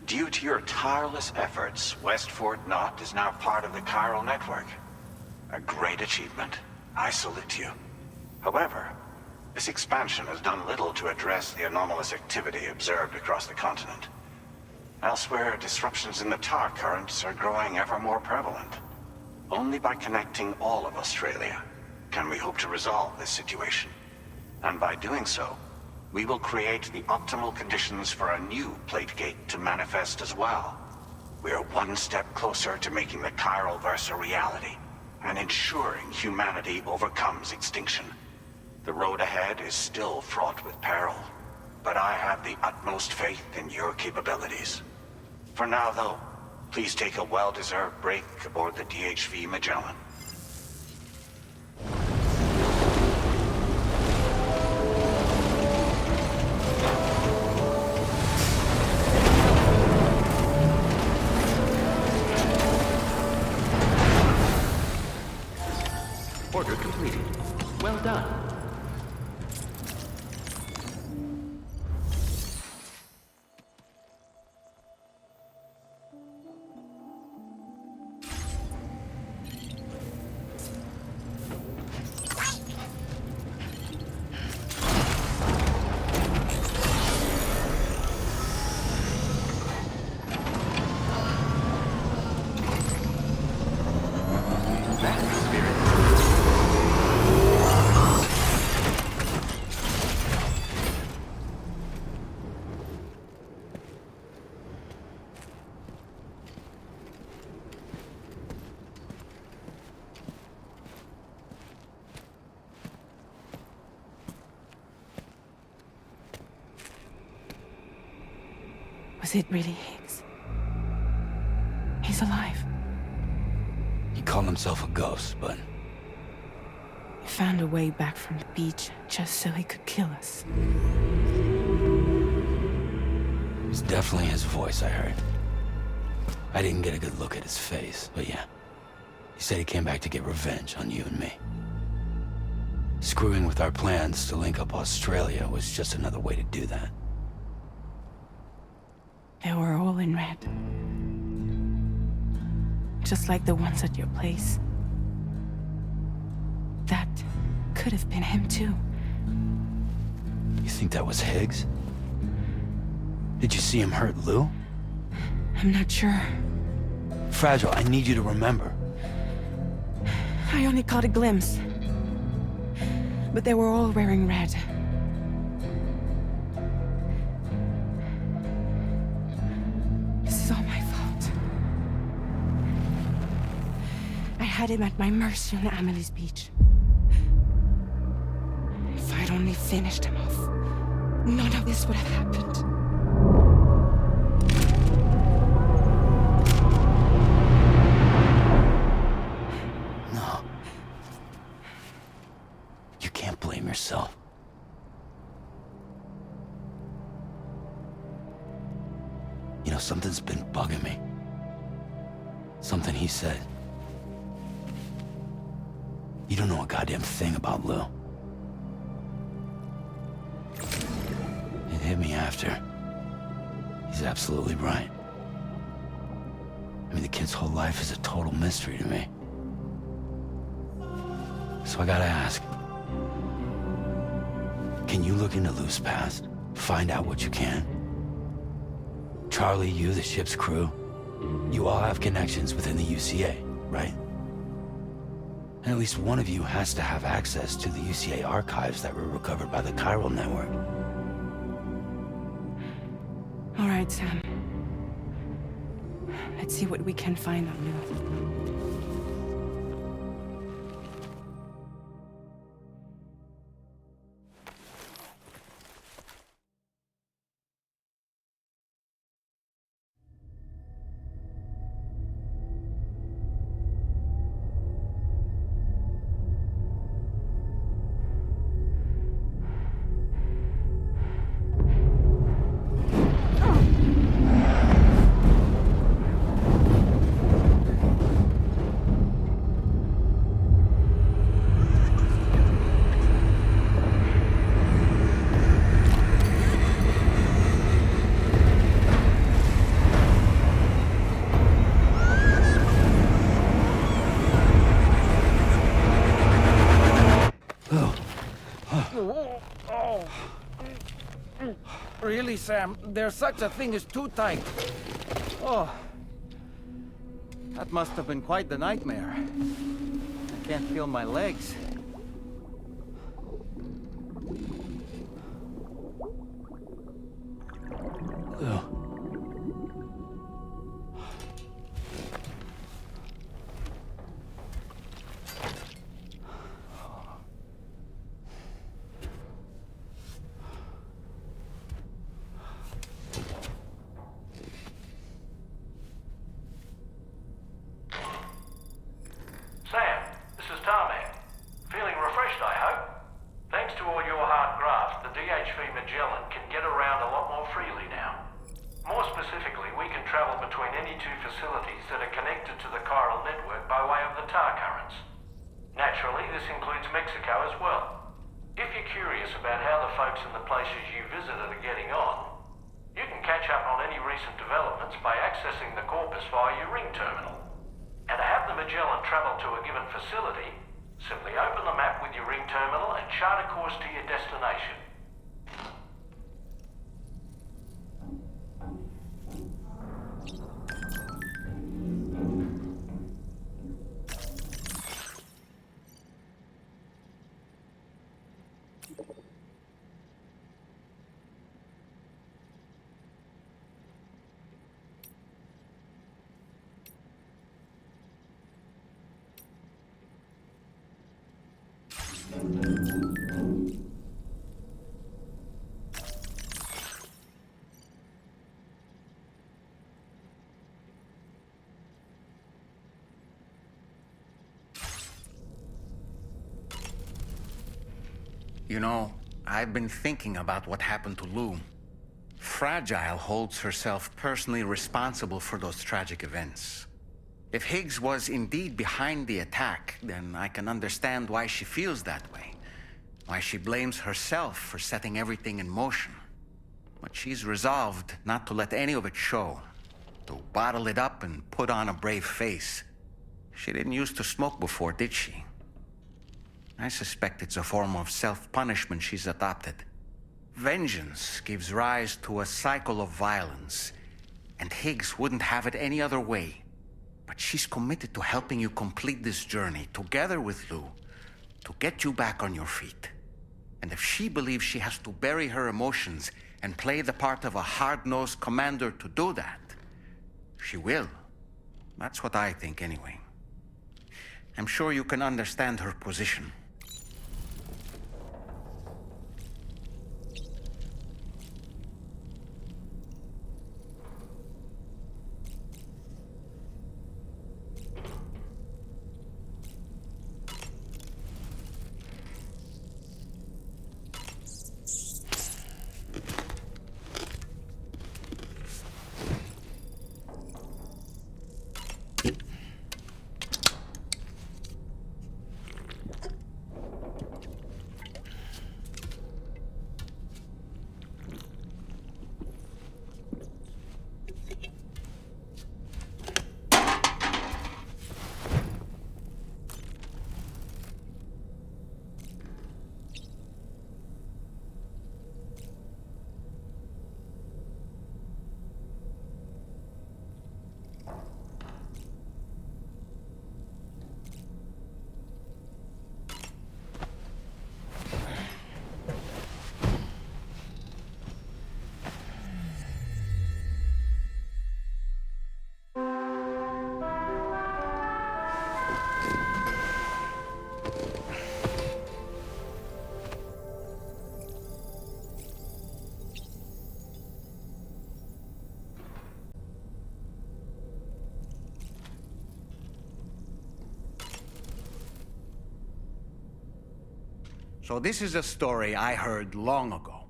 Due to your tireless efforts, West Fort Knot is now part of the chiral network. A great achievement. I salute you. However, this expansion has done little to address the anomalous activity observed across the continent. Elsewhere, disruptions in the tar currents are growing ever more prevalent. Only by connecting all of Australia can we hope to resolve this situation. And by doing so, we will create the optimal conditions for a new Plategate to manifest as well. We are one step closer to making the chiral verse a reality, and ensuring humanity overcomes extinction. The road ahead is still fraught with peril, but I have the utmost faith in your capabilities. For now, though, please take a well-deserved break aboard the DHV Magellan. Order completed. Well done. Was it really Higgs? He's alive. He called himself a ghost, but He found a way back from the beach just so he could kill us. it was definitely his voice I heard. I didn't get a good look at his face, but yeah. He said he came back to get revenge on you and me. Screwing with our plans to link up Australia was just another way to do that. They were all in red. Just like the ones at your place. That could have been him too. You think that was Higgs? Did you see him hurt Lou? I'm not sure. Fragile, I need you to remember. I only caught a glimpse. But they were all wearing red. This is all my fault. I had him at my mercy on Amelie's beach. If I'd only finished him off, none of this would have happened. No. You can't blame yourself. You know, something's been bugging me. Something he said. You don't know a goddamn thing about Lou. It hit me after. He's absolutely right. I mean, the kid's whole life is a total mystery to me. So I gotta ask. Can you look into Lou's past? Find out what you can? Charlie, you, the ship's crew, you all have connections within the UCA, right? And at least one of you has to have access to the UCA archives that were recovered by the chiral network. All right, Sam. Let's see what we can find on Lou. Really, Sam? There's such a thing as too tight. Oh. That must have been quite the nightmare. I can't feel my legs. Lou. Sam, this is Tarman. Feeling refreshed, I hope? Thanks to all your hard graft, the DHV Magellan can get around a lot more freely now. More specifically, we can travel between any two facilities that are connected to the chiral network by way of the tar currents. Naturally, this includes Mexico as well. If you're curious about how the folks in the places you visited are getting on, you can catch up on any recent developments by accessing the corpus via your ring terminal. And to have the Magellan travel to a given facility, simply open the map with your ring terminal and chart a course to your destination. You know, I've been thinking about what happened to Lou. Fragile holds herself personally responsible for those tragic events. If Higgs was indeed behind the attack, then I can understand why she feels that way. Why she blames herself for setting everything in motion. But she's resolved not to let any of it show. To bottle it up and put on a brave face. She didn't used to smoke before, did she? I suspect it's a form of self-punishment she's adopted. Vengeance gives rise to a cycle of violence, and Higgs wouldn't have it any other way. But she's committed to helping you complete this journey, together with Lou, to get you back on your feet. And if she believes she has to bury her emotions and play the part of a hard-nosed commander to do that, she will. That's what I think, anyway. I'm sure you can understand her position. So this is a story I heard long ago.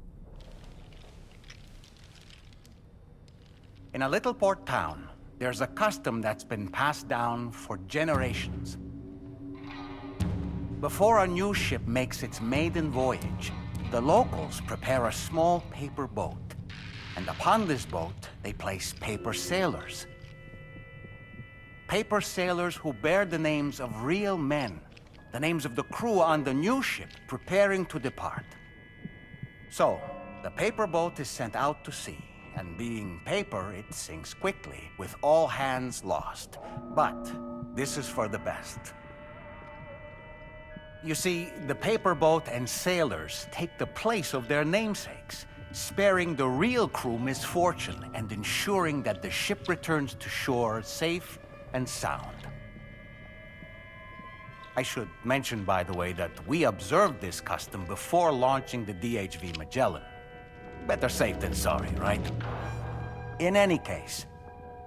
In a little port town, there's a custom that's been passed down for generations. Before a new ship makes its maiden voyage, the locals prepare a small paper boat. And upon this boat, they place paper sailors. Paper sailors who bear the names of real men. The names of the crew on the new ship preparing to depart. So, the paper boat is sent out to sea, and being paper, it sinks quickly, with all hands lost. But this is for the best. You see, the paper boat and sailors take the place of their namesakes, sparing the real crew misfortune and ensuring that the ship returns to shore safe and sound. I should mention, by the way, that we observed this custom before launching the DHV Magellan. Better safe than sorry, right? In any case,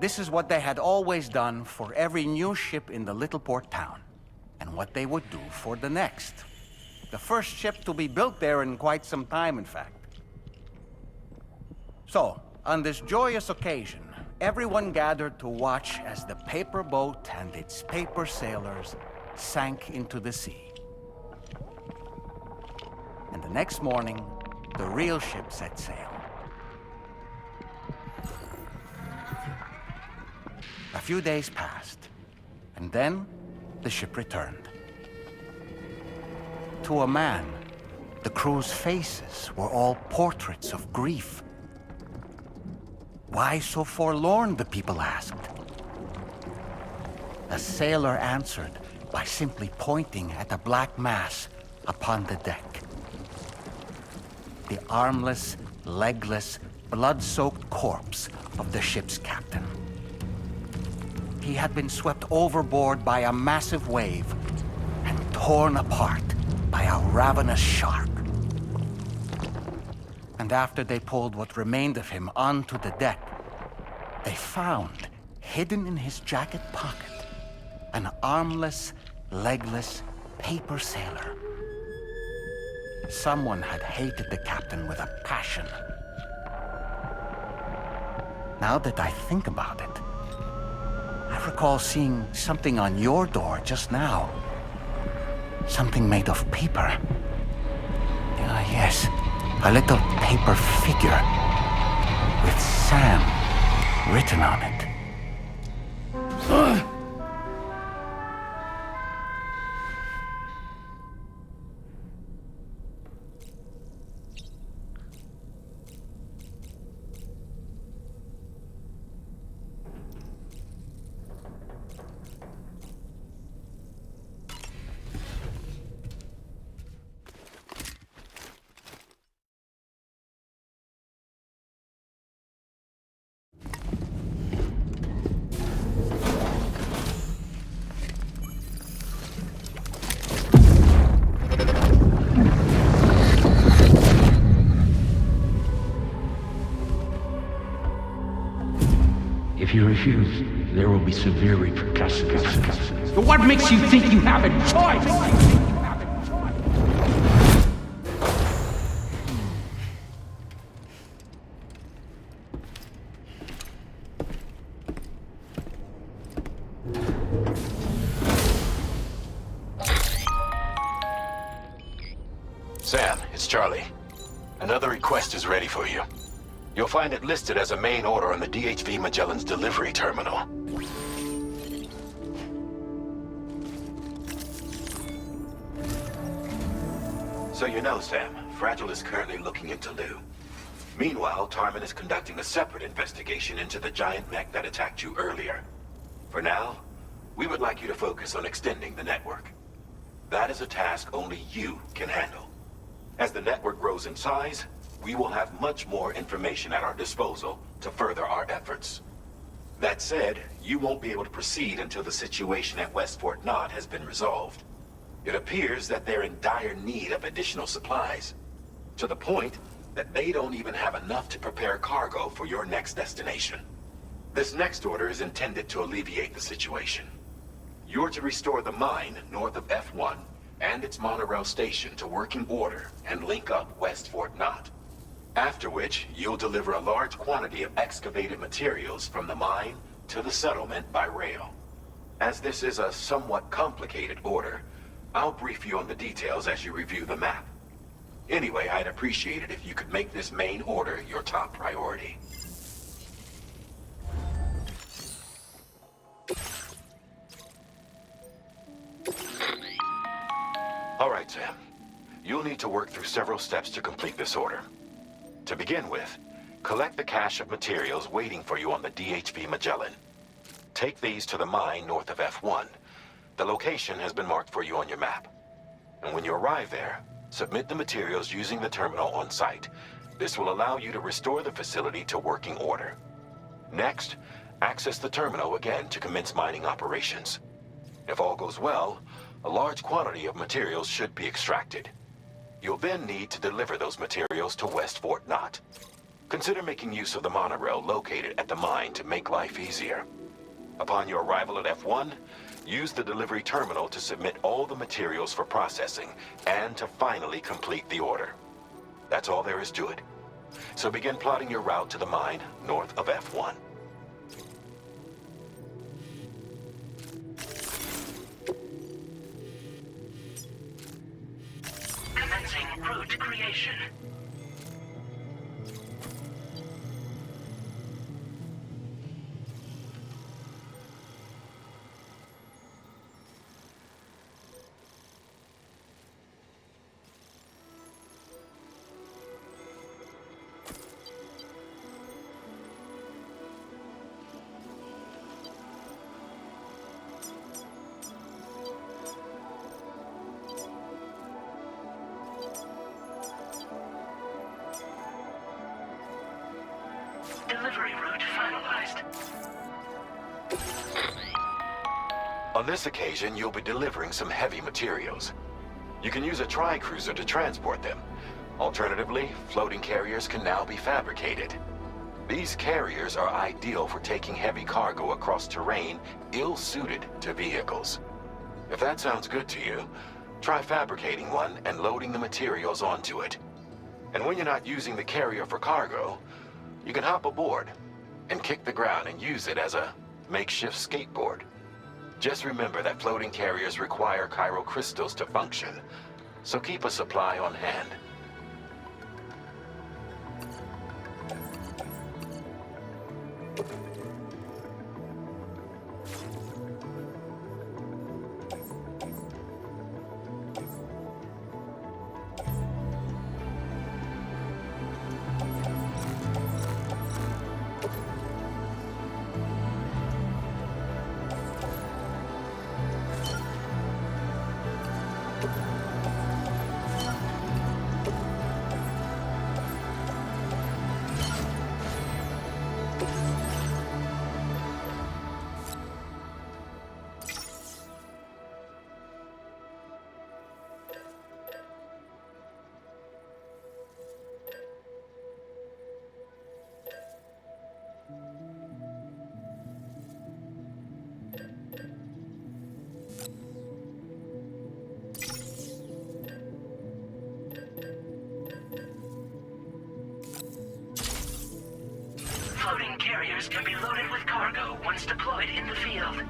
this is what they had always done for every new ship in the little port town, and what they would do for the next. The first ship to be built there in quite some time, in fact. So, on this joyous occasion, everyone gathered to watch as the paper boat and its paper sailors sank into the sea. And the next morning, the real ship set sail. A few days passed, and then the ship returned. To a man, the crew's faces were all portraits of grief. Why so forlorn, the people asked. A sailor answered by simply pointing at a black mass upon the deck. The armless, legless, blood-soaked corpse of the ship's captain. He had been swept overboard by a massive wave and torn apart by a ravenous shark. And after they pulled what remained of him onto the deck, they found, hidden in his jacket pocket, an armless, legless paper sailor. Someone had hated the captain with a passion. Now that I think about it, I recall seeing something on your door just now. Something made of paper. Yes, a little paper figure with Sam written on it. If you refuse, there will be severe repercussions. What makes you think you have a choice? Sam, it's Charlie. Another request is ready for you. You'll find it listed as a main order on the DHV Magellan's delivery terminal. So you know, Sam, Fragile is currently looking into Lou. Meanwhile, Tarman is conducting a separate investigation into the giant mech that attacked you earlier. For now, we would like you to focus on extending the network. That is a task only you can handle. As the network grows in size, we will have much more information at our disposal to further our efforts. That said, you won't be able to proceed until the situation at West Fort Knott has been resolved. It appears that they're in dire need of additional supplies, to the point that they don't even have enough to prepare cargo for your next destination. This next order is intended to alleviate the situation. You're to restore the mine north of F1 and its monorail station to working order and link up West Fort Knott. After which, you'll deliver a large quantity of excavated materials from the mine to the settlement by rail. As this is a somewhat complicated order, I'll brief you on the details as you review the map. Anyway, I'd appreciate it if you could make this main order your top priority. All right, Sam. You'll need to work through several steps to complete this order. To begin with, collect the cache of materials waiting for you on the DHV Magellan. Take these to the mine north of F1. The location has been marked for you on your map. And when you arrive there, submit the materials using the terminal on site. This will allow you to restore the facility to working order. Next, access the terminal again to commence mining operations. If all goes well, a large quantity of materials should be extracted. You'll then need to deliver those materials to West Fort Knott. Consider making use of the monorail located at the mine to make life easier. Upon your arrival at F1, use the delivery terminal to submit all the materials for processing and to finally complete the order. That's all there is to it. So begin plotting your route to the mine north of F1. Commencing route creation. Delivery route finalized. On this occasion, you'll be delivering some heavy materials. You can use a tri-cruiser to transport them. Alternatively, floating carriers can now be fabricated. These carriers are ideal for taking heavy cargo across terrain ill-suited to vehicles. If that sounds good to you, Try fabricating one and loading the materials onto it. And when you're not using the carrier for cargo, you can hop aboard and kick the ground and use it as a makeshift skateboard. Just remember that floating carriers require chiral crystals to function, so keep a supply on hand. Floating carriers can be loaded with cargo once deployed in the field.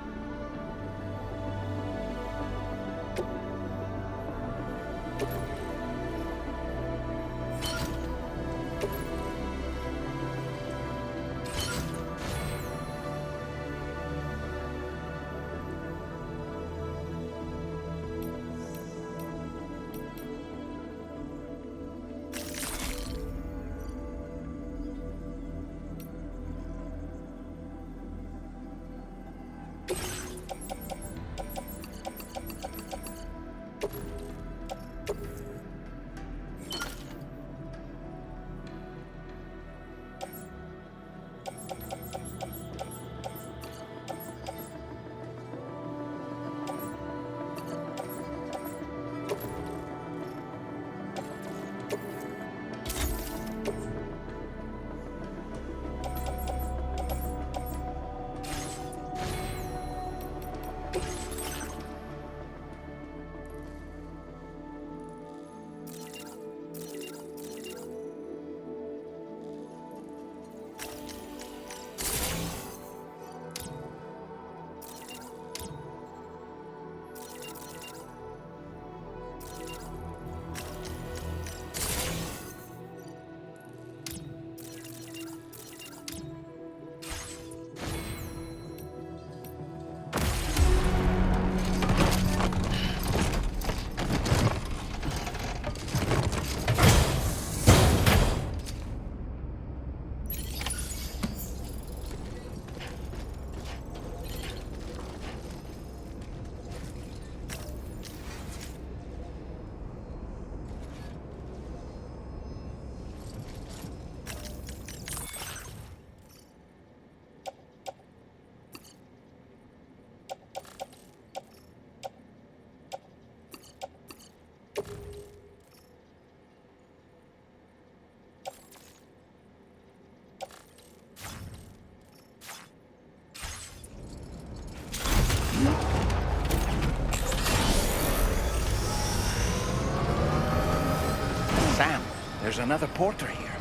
Sam, there's another porter here.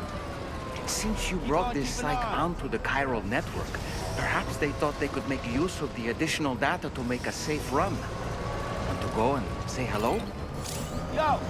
Since you brought this psych onto the chiral network, perhaps they thought they could make use of the additional data to make a safe run. Want to go and say hello? Yo!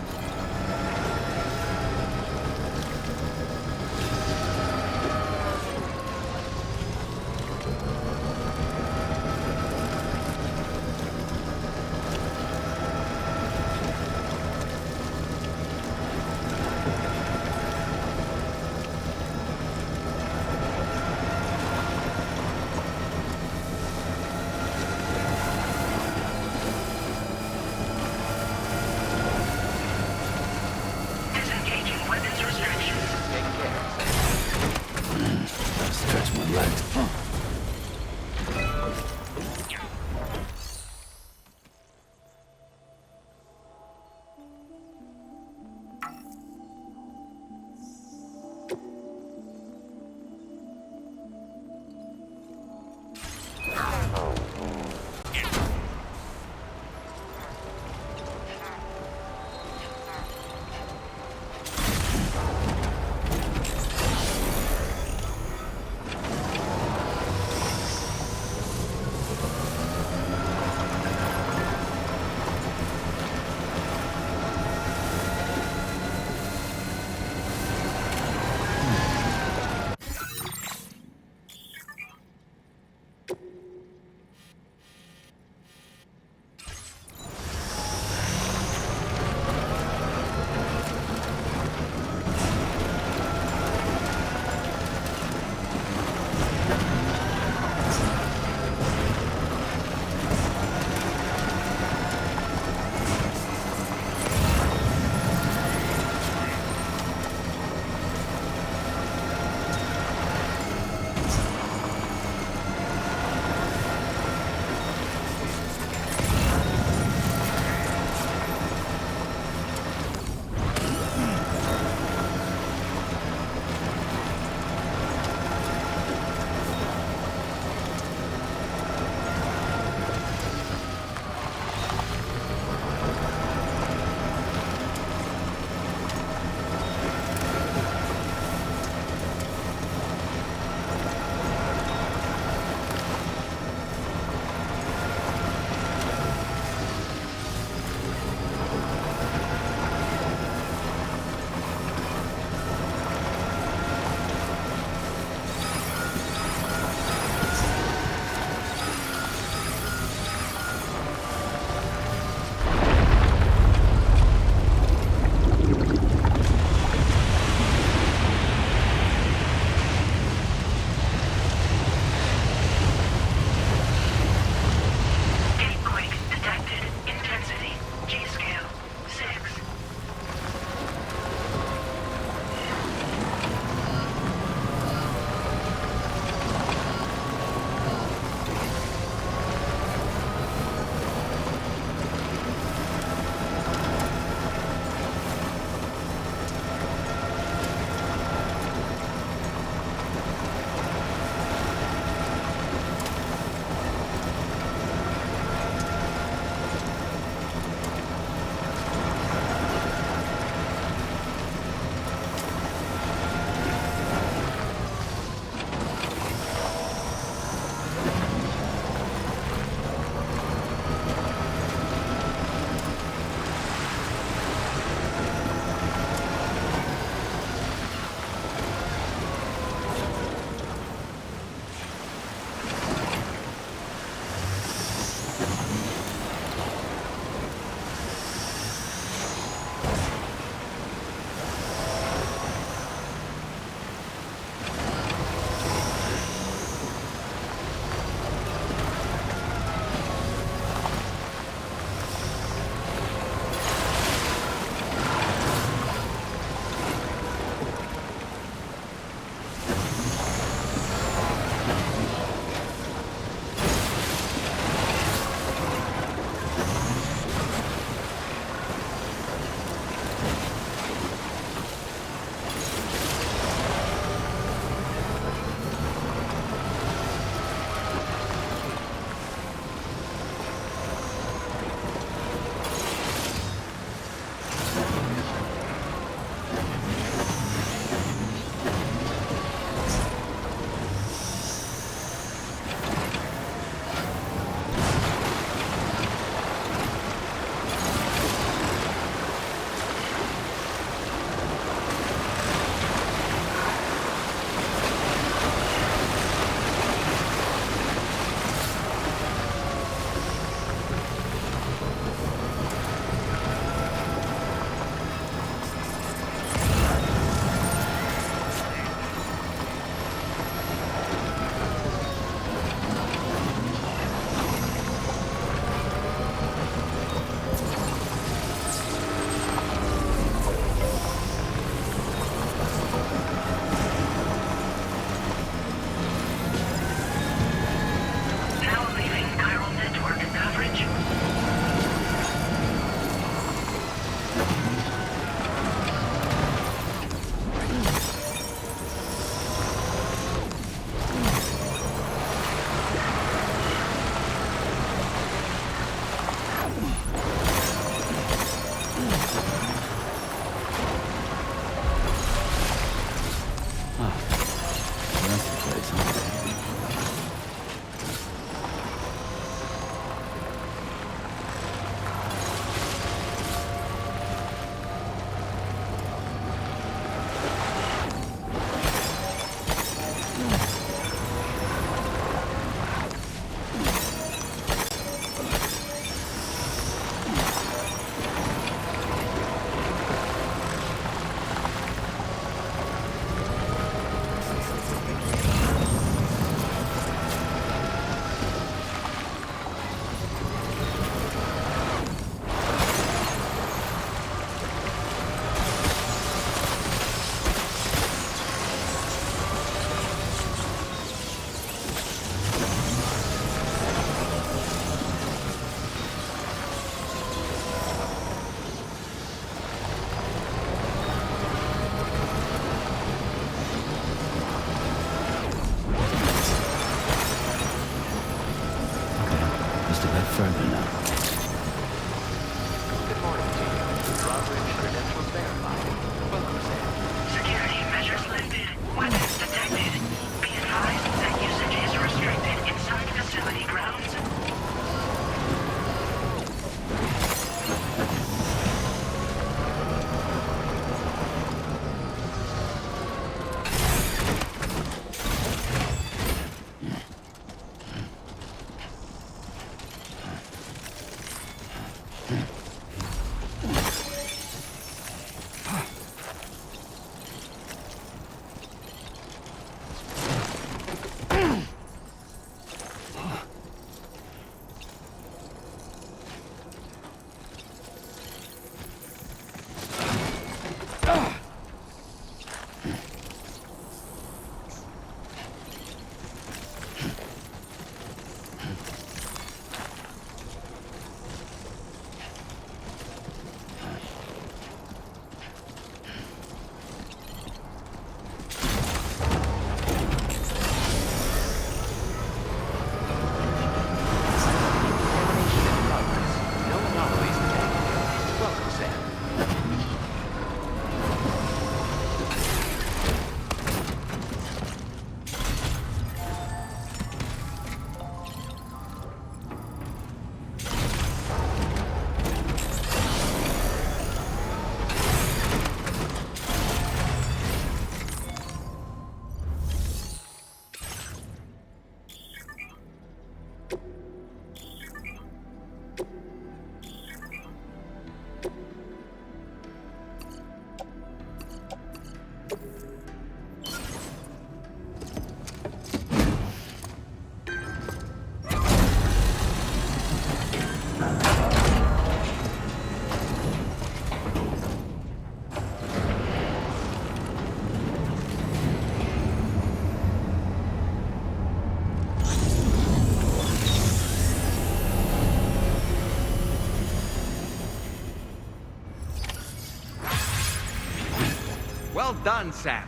Well done, Sam.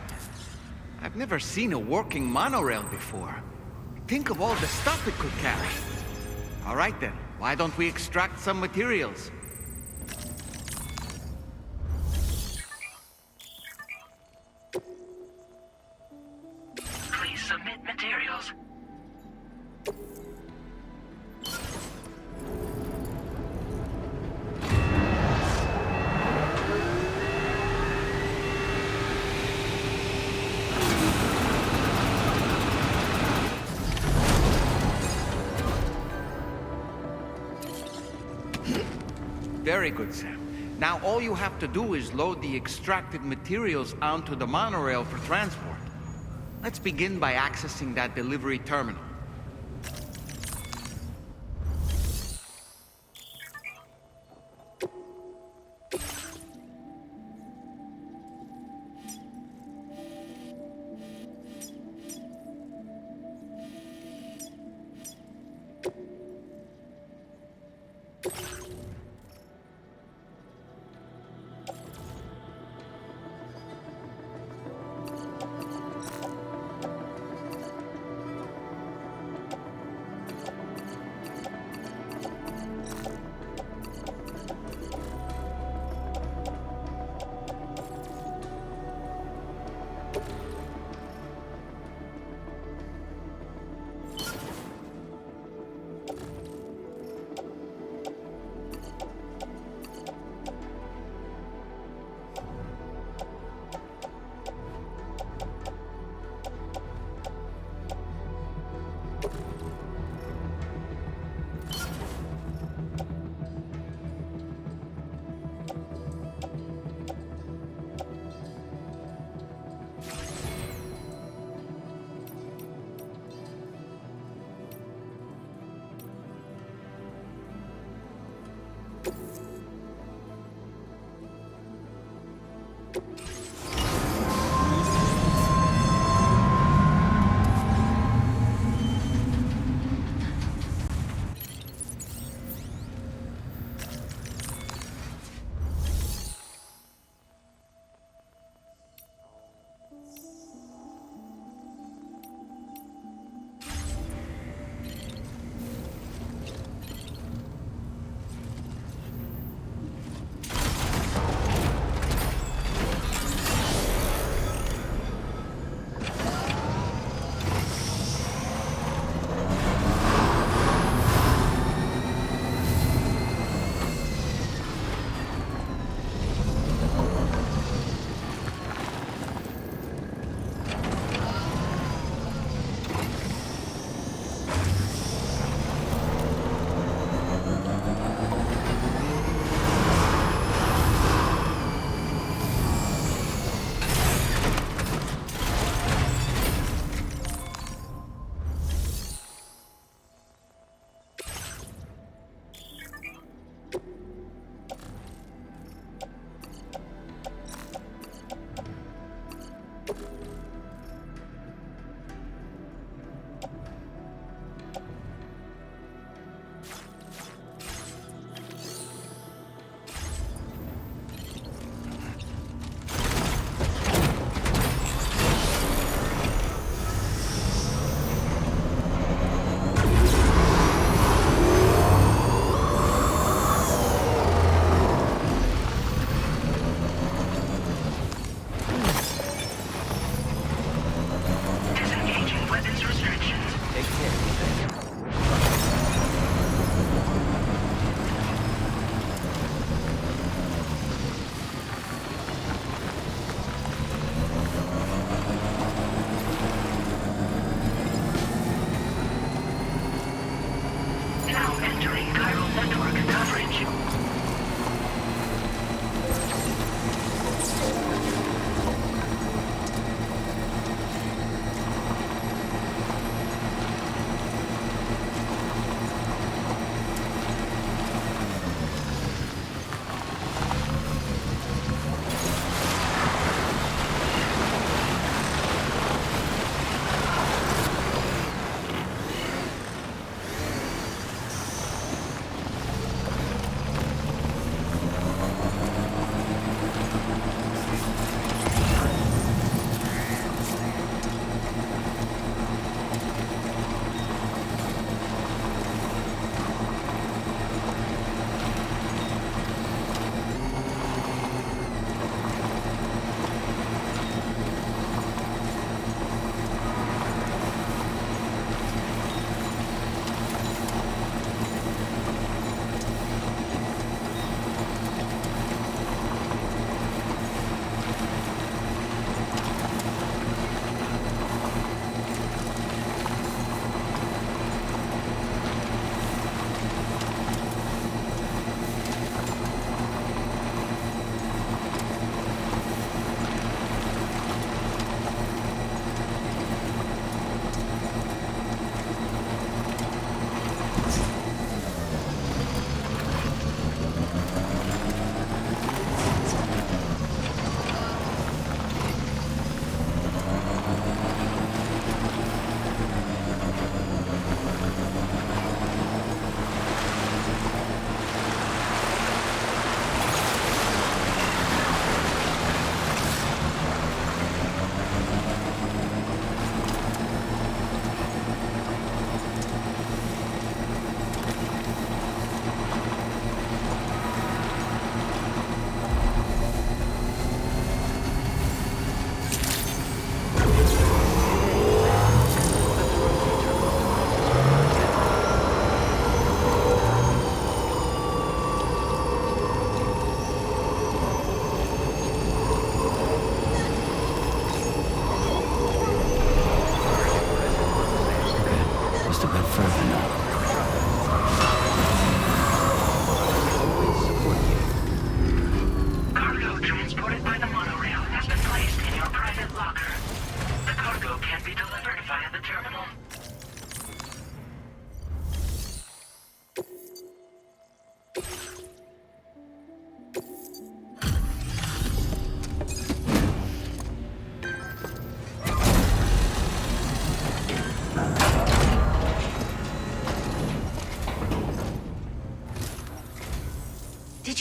I've never seen a working monorail before. Think of all the stuff it could carry. All right then, why don't we extract some materials? Please submit materials. Very good, Sam. Now all you have to do is load the extracted materials onto the monorail for transport. Let's begin by accessing that delivery terminal.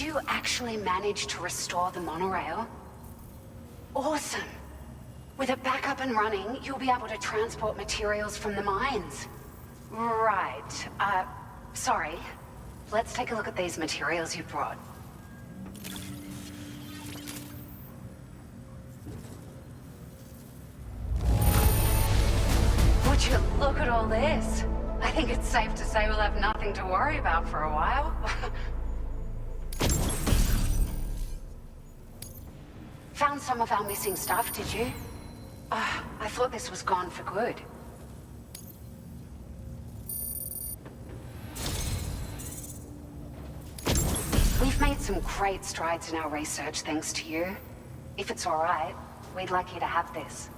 you actually manage to restore the monorail? Awesome. With it back up and running, you'll be able to transport materials from the mines. Right. Sorry. Let's take a look at these materials you brought. Would you look at all this? I think it's safe to say we'll have nothing to worry about for a while. Found some of our missing stuff, did you? I thought this was gone for good. We've made some great strides in our research thanks to you. If it's all right, we'd like you to have this.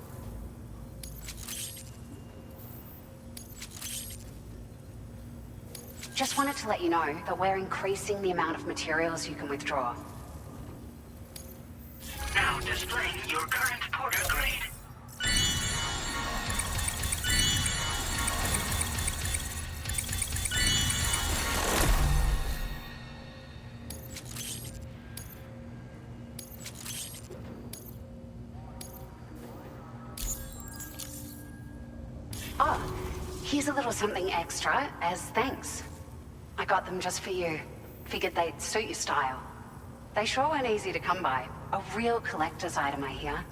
Just wanted to let you know that we're increasing the amount of materials you can withdraw. Now displaying your current porter grade. Oh, here's a little something extra as thanks. I got them just for you. Figured they'd suit your style. They sure weren't easy to come by. A real collector's item, I hear.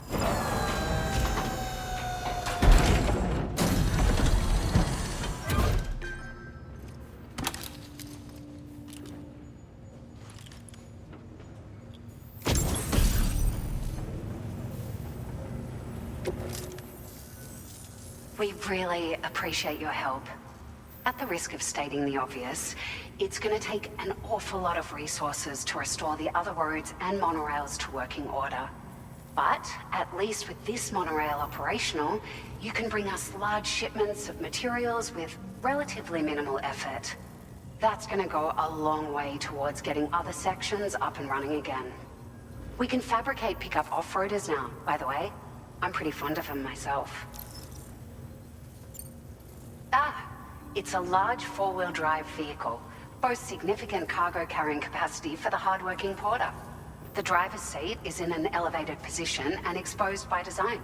We really appreciate your help. At the risk of stating the obvious, it's going to take an awful lot of resources to restore the other roads and monorails to working order. But at least with this monorail operational, you can bring us large shipments of materials with relatively minimal effort. That's going to go a long way towards getting other sections up and running again. We can fabricate pickup off-roaders now, by the way. I'm pretty fond of them myself. It's a large four-wheel drive vehicle, boasts significant cargo carrying capacity for the hard-working porter. The driver's seat is in an elevated position and exposed by design.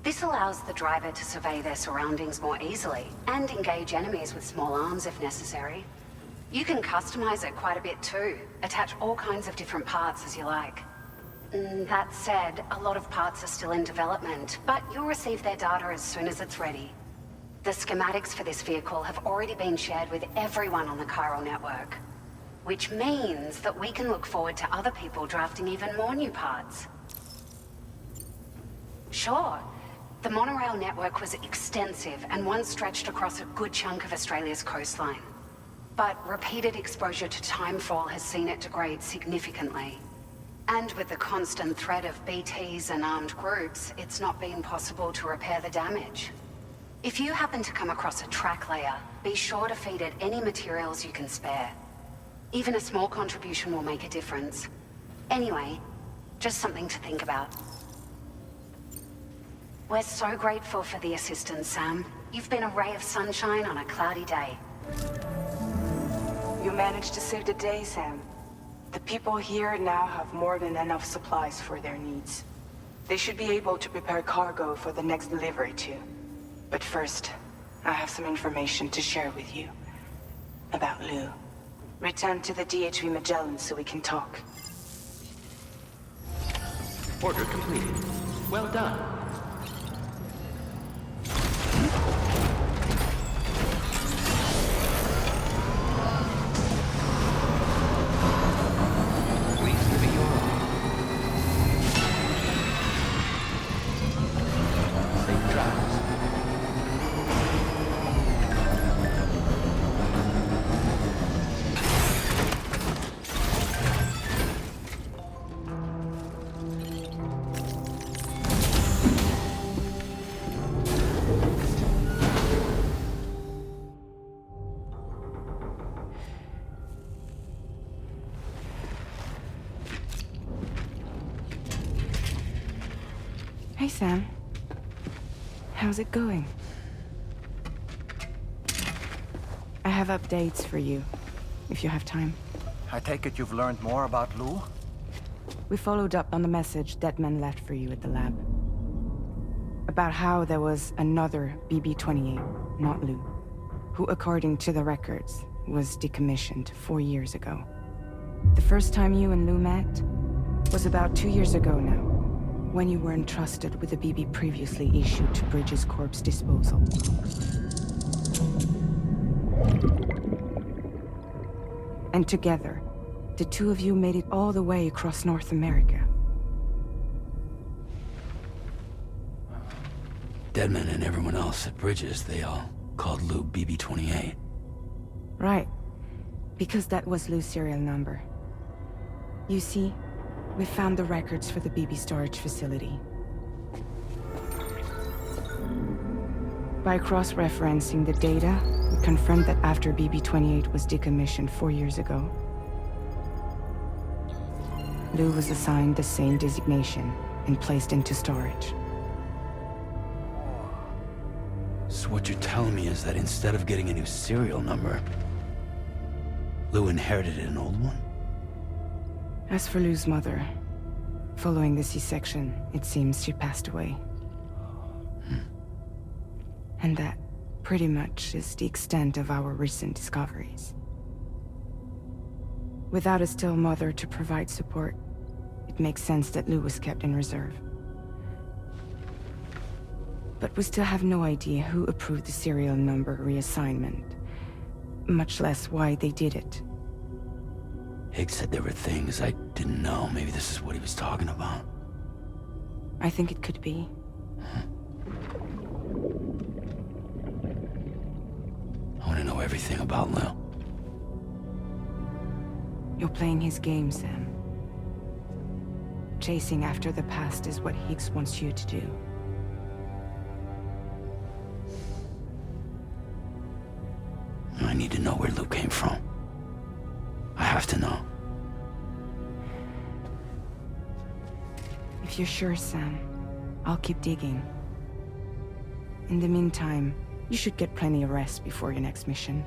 This allows the driver to survey their surroundings more easily and engage enemies with small arms if necessary. You can customize it quite a bit too, attach all kinds of different parts as you like. That said, a lot of parts are still in development, but you'll receive their data as soon as it's ready. The schematics for this vehicle have already been shared with everyone on the chiral network, which means that we can look forward to other people drafting even more new parts. Sure, the monorail network was extensive and once stretched across a good chunk of Australia's coastline. But repeated exposure to timefall has seen it degrade significantly. And with the constant threat of BTs and armed groups, it's not been possible to repair the damage. If you happen to come across a track layer, be sure to feed it any materials you can spare. Even a small contribution will make a difference. Anyway, just something to think about. We're so grateful for the assistance, Sam. You've been a ray of sunshine on a cloudy day. You managed to save the day, Sam. The people here now have more than enough supplies for their needs. They should be able to prepare cargo for the next delivery too. But first, I have some information to share with you. About Lou. Return to the DHV Magellan so we can talk. Order completed. Well done. Please give me your all. Safe travels. Hey, Sam. How's it going? I have updates for you, if you have time. I take it you've learned more about Lou? We followed up on the message Deadman left for you at the lab. About how there was another BB-28, not Lou, who, according to the records, was decommissioned 4 years ago. The first time you and Lou met was about 2 years ago now, when you were entrusted with a BB previously issued to Bridges Corp's disposal. And together, the two of you made it all the way across North America. Deadman and everyone else at Bridges, they all called Lou BB-28. Right. Because that was Lou's serial number. You see, we found the records for the BB storage facility. By cross-referencing the data, we confirmed that after BB-28 was decommissioned 4 years ago, Lou was assigned the same designation and placed into storage. So what you're telling me is that instead of getting a new serial number, Lou inherited an old one? As for Lou's mother, following the C-section, it seems she passed away. And that, pretty much, is the extent of our recent discoveries. Without a still mother to provide support, it makes sense that Lou was kept in reserve. But we still have no idea who approved the serial number reassignment, much less why they did it. Higgs said there were things I didn't know. Maybe this is what he was talking about. I think it could be. I want to know everything about Lou. You're playing his game, Sam. Chasing after the past is what Higgs wants you to do. I need to know where Lou came from. I have to know. If you're sure, Sam, I'll keep digging. In the meantime, you should get plenty of rest before your next mission.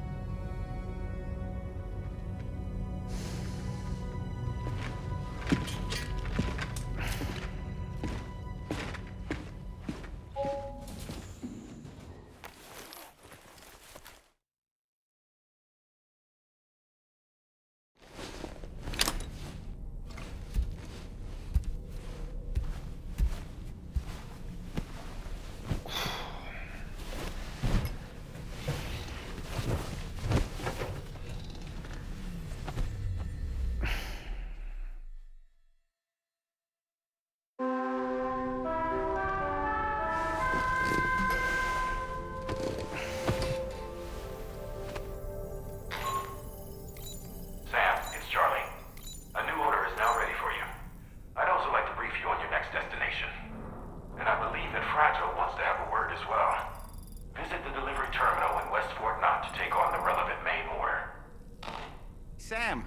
Sam,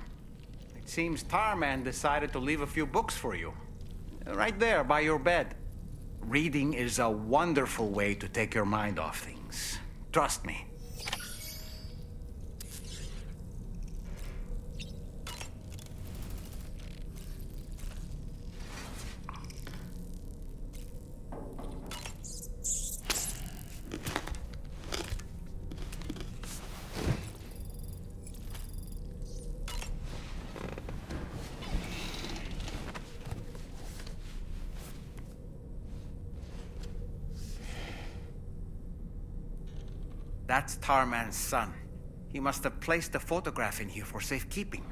it seems Tarman decided to leave a few books for you. Right there, by your bed. Reading is a wonderful way to take your mind off things. Trust me. That's Tarman's son. He must have placed a photograph in here for safekeeping.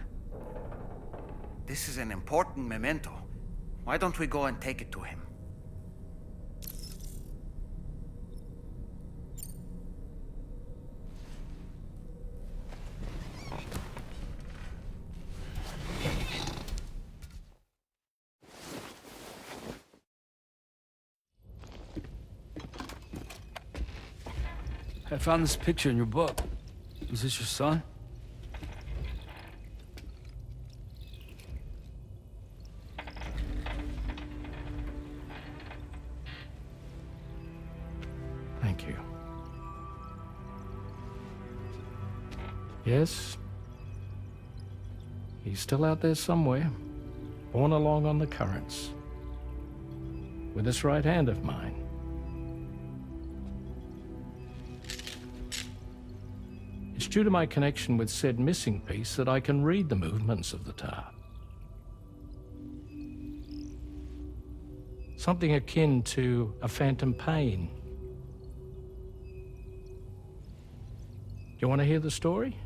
This is an important memento. Why don't we go and take it to him? I found this picture in your book. Is this your son? Thank you. Yes, he He's still out there somewhere, borne along on the currents, with this right hand of mine. It's due to my connection with said missing piece that I can read the movements of the tar. Something akin to a phantom pain. You want to hear the story?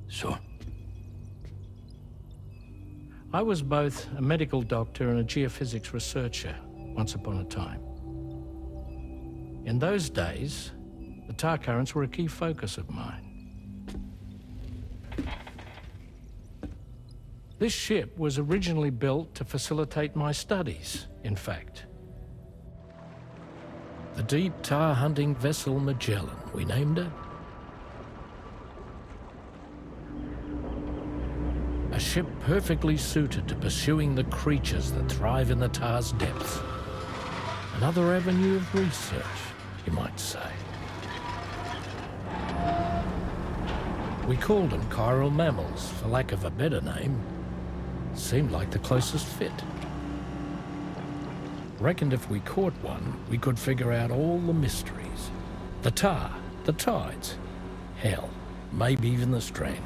Sure. I was both a medical doctor and a geophysics researcher once upon a time. In those days, the tar currents were a key focus of mine. This ship was originally built to facilitate my studies, in fact. The deep tar hunting vessel Magellan, we named it. A ship perfectly suited to pursuing the creatures that thrive in the tar's depths. Another avenue of research, you might say. We called them chiral mammals, for lack of a better name. Seemed like the closest fit. Reckoned if we caught one, we could figure out all the mysteries. The tar, the tides, hell, maybe even the stranding.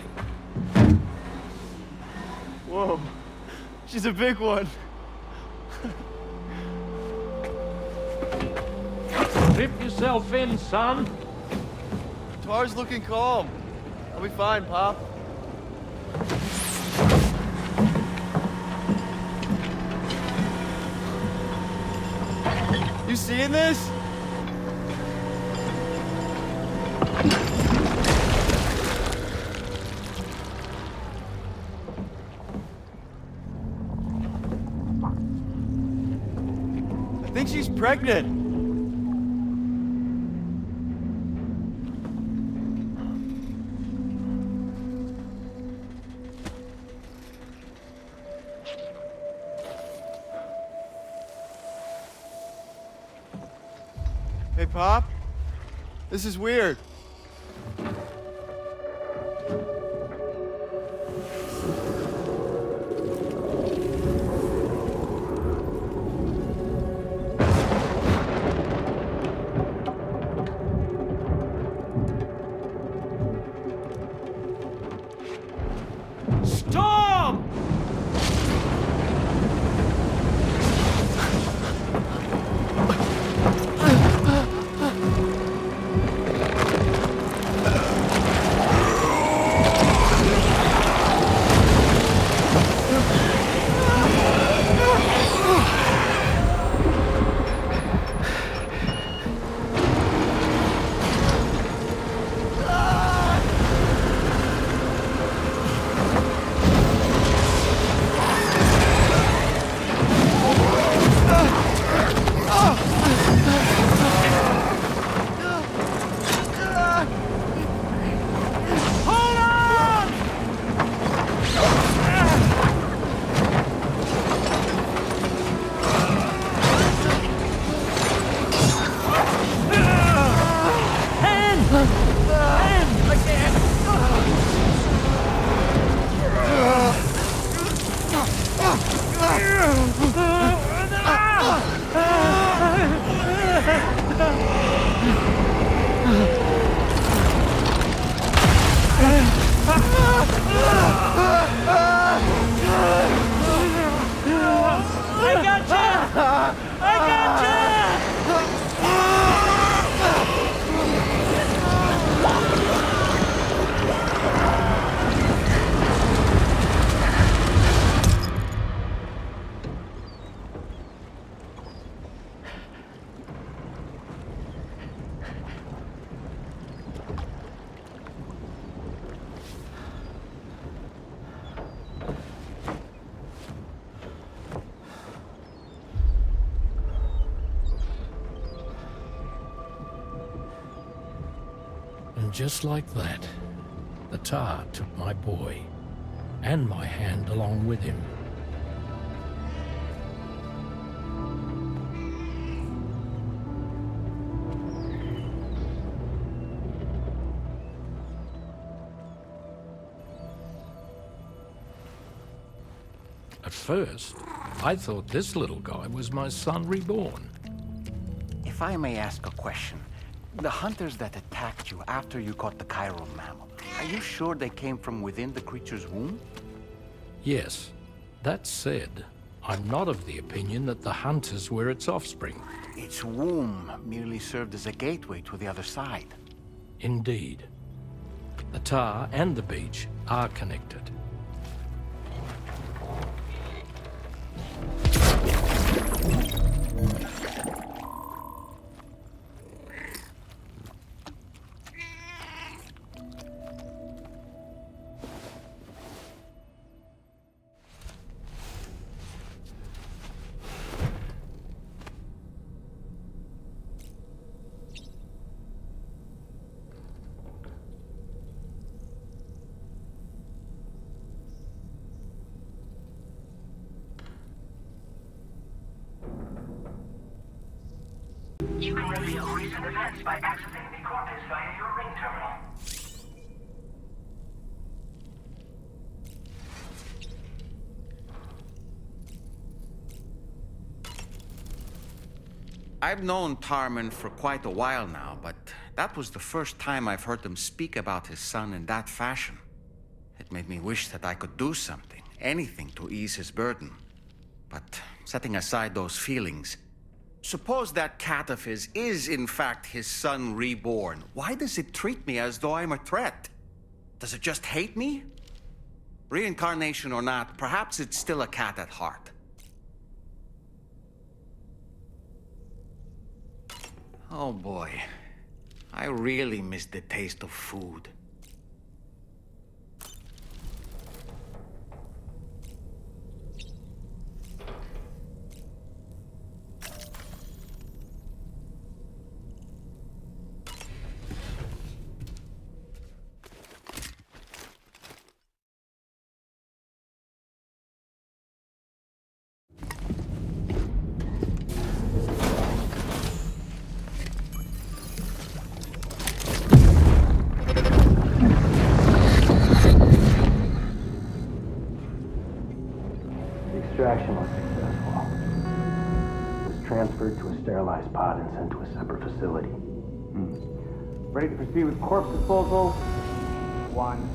Whoa, she's a big one. Dip yourself in, son. Tar's looking calm. I'll be fine, Pop. You seeing this? I think she's pregnant. Hey, Pop. This is weird. Storm! And just like that, the tar took my boy, and my hand along with him. first, I thought this little guy was my son reborn. If I may ask a question, the hunters that attacked you after you caught the chiral mammal, are you sure they came from within the creature's womb? Yes. That said, I'm not of the opinion that the hunters were its offspring. Its womb merely served as a gateway to the other side. Indeed. The tar and the beach are connected. You can reveal recent events by accessing the corpus via your ring terminal. I've known Tarman for quite a while now, but that was the first time I've heard him speak about his son in that fashion. It made me wish that I could do something, anything to ease his burden. But setting aside those feelings, suppose that cat of his is in fact his son reborn. Why does it treat me as though I'm a threat? Does it just hate me? Reincarnation or not, perhaps it's still a cat at heart. Oh boy, I really miss the taste of food. Extraction was successful. It was transferred to a sterilized pod and sent to a separate facility. Ready to proceed with corpse disposal? 1.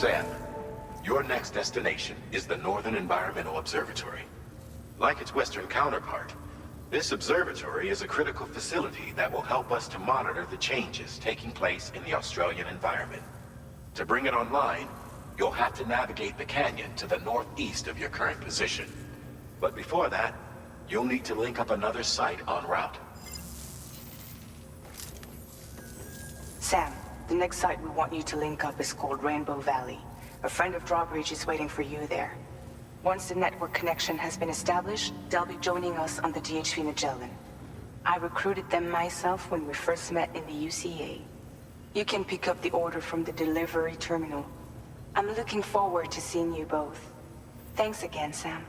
Sam, your next destination is the Northern Environmental Observatory. Like its Western counterpart, this observatory is a critical facility that will help us to monitor the changes taking place in the Australian environment. To bring it online, you'll have to navigate the canyon to the northeast of your current position. But before that, you'll need to link up another site en route. Sam, the next site we want you to link up is called Rainbow Valley. A friend of Drawbridge is waiting for you there. Once the network connection has been established, they'll be joining us on the DHV Magellan. I recruited them myself when we first met in the UCA. You can pick up the order from the delivery terminal. I'm looking forward to seeing you both. Thanks again, Sam.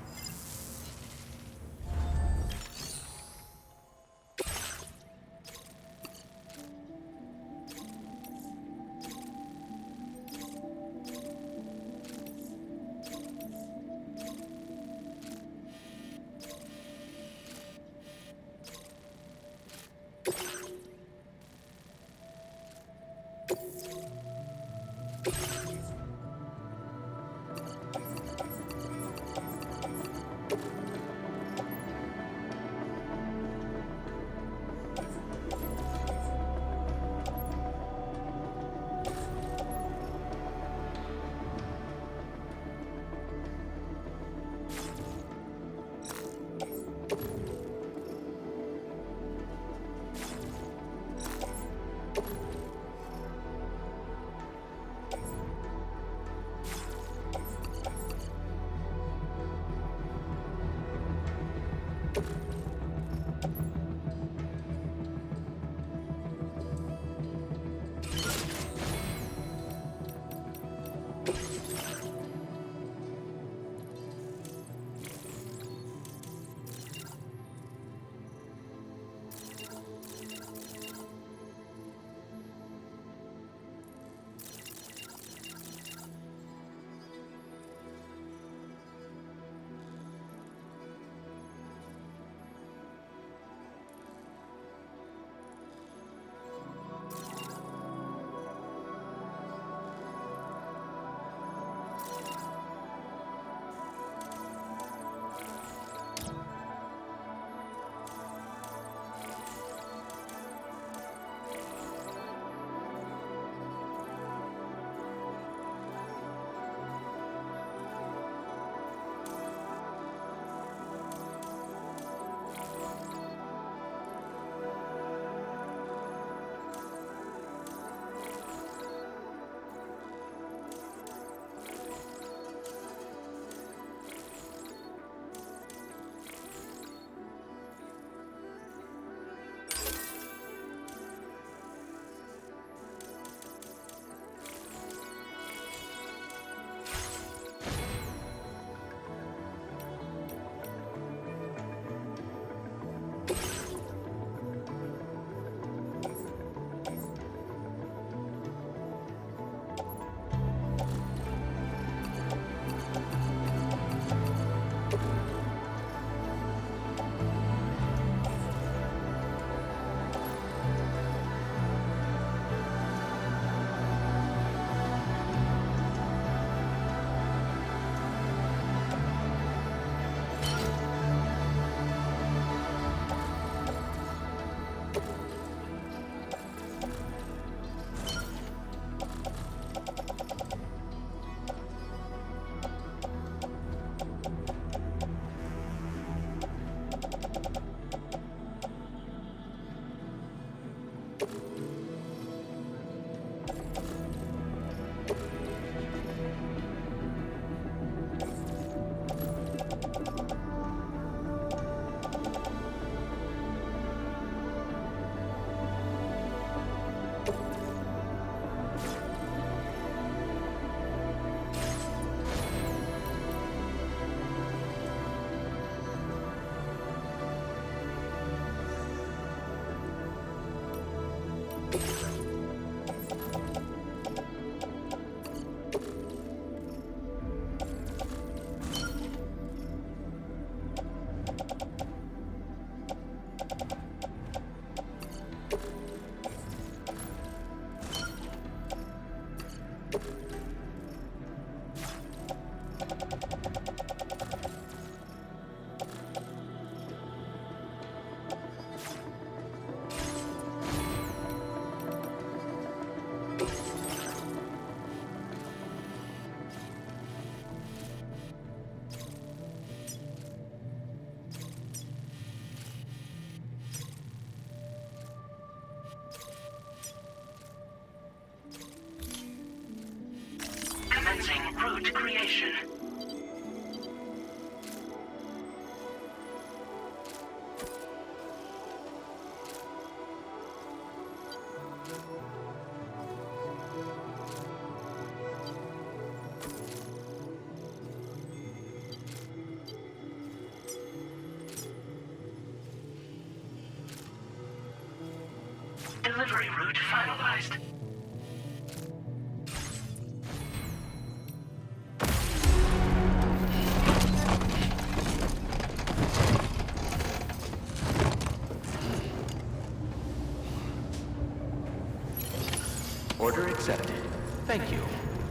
Route creation. Delivery route finalized. Order accepted. Thank you.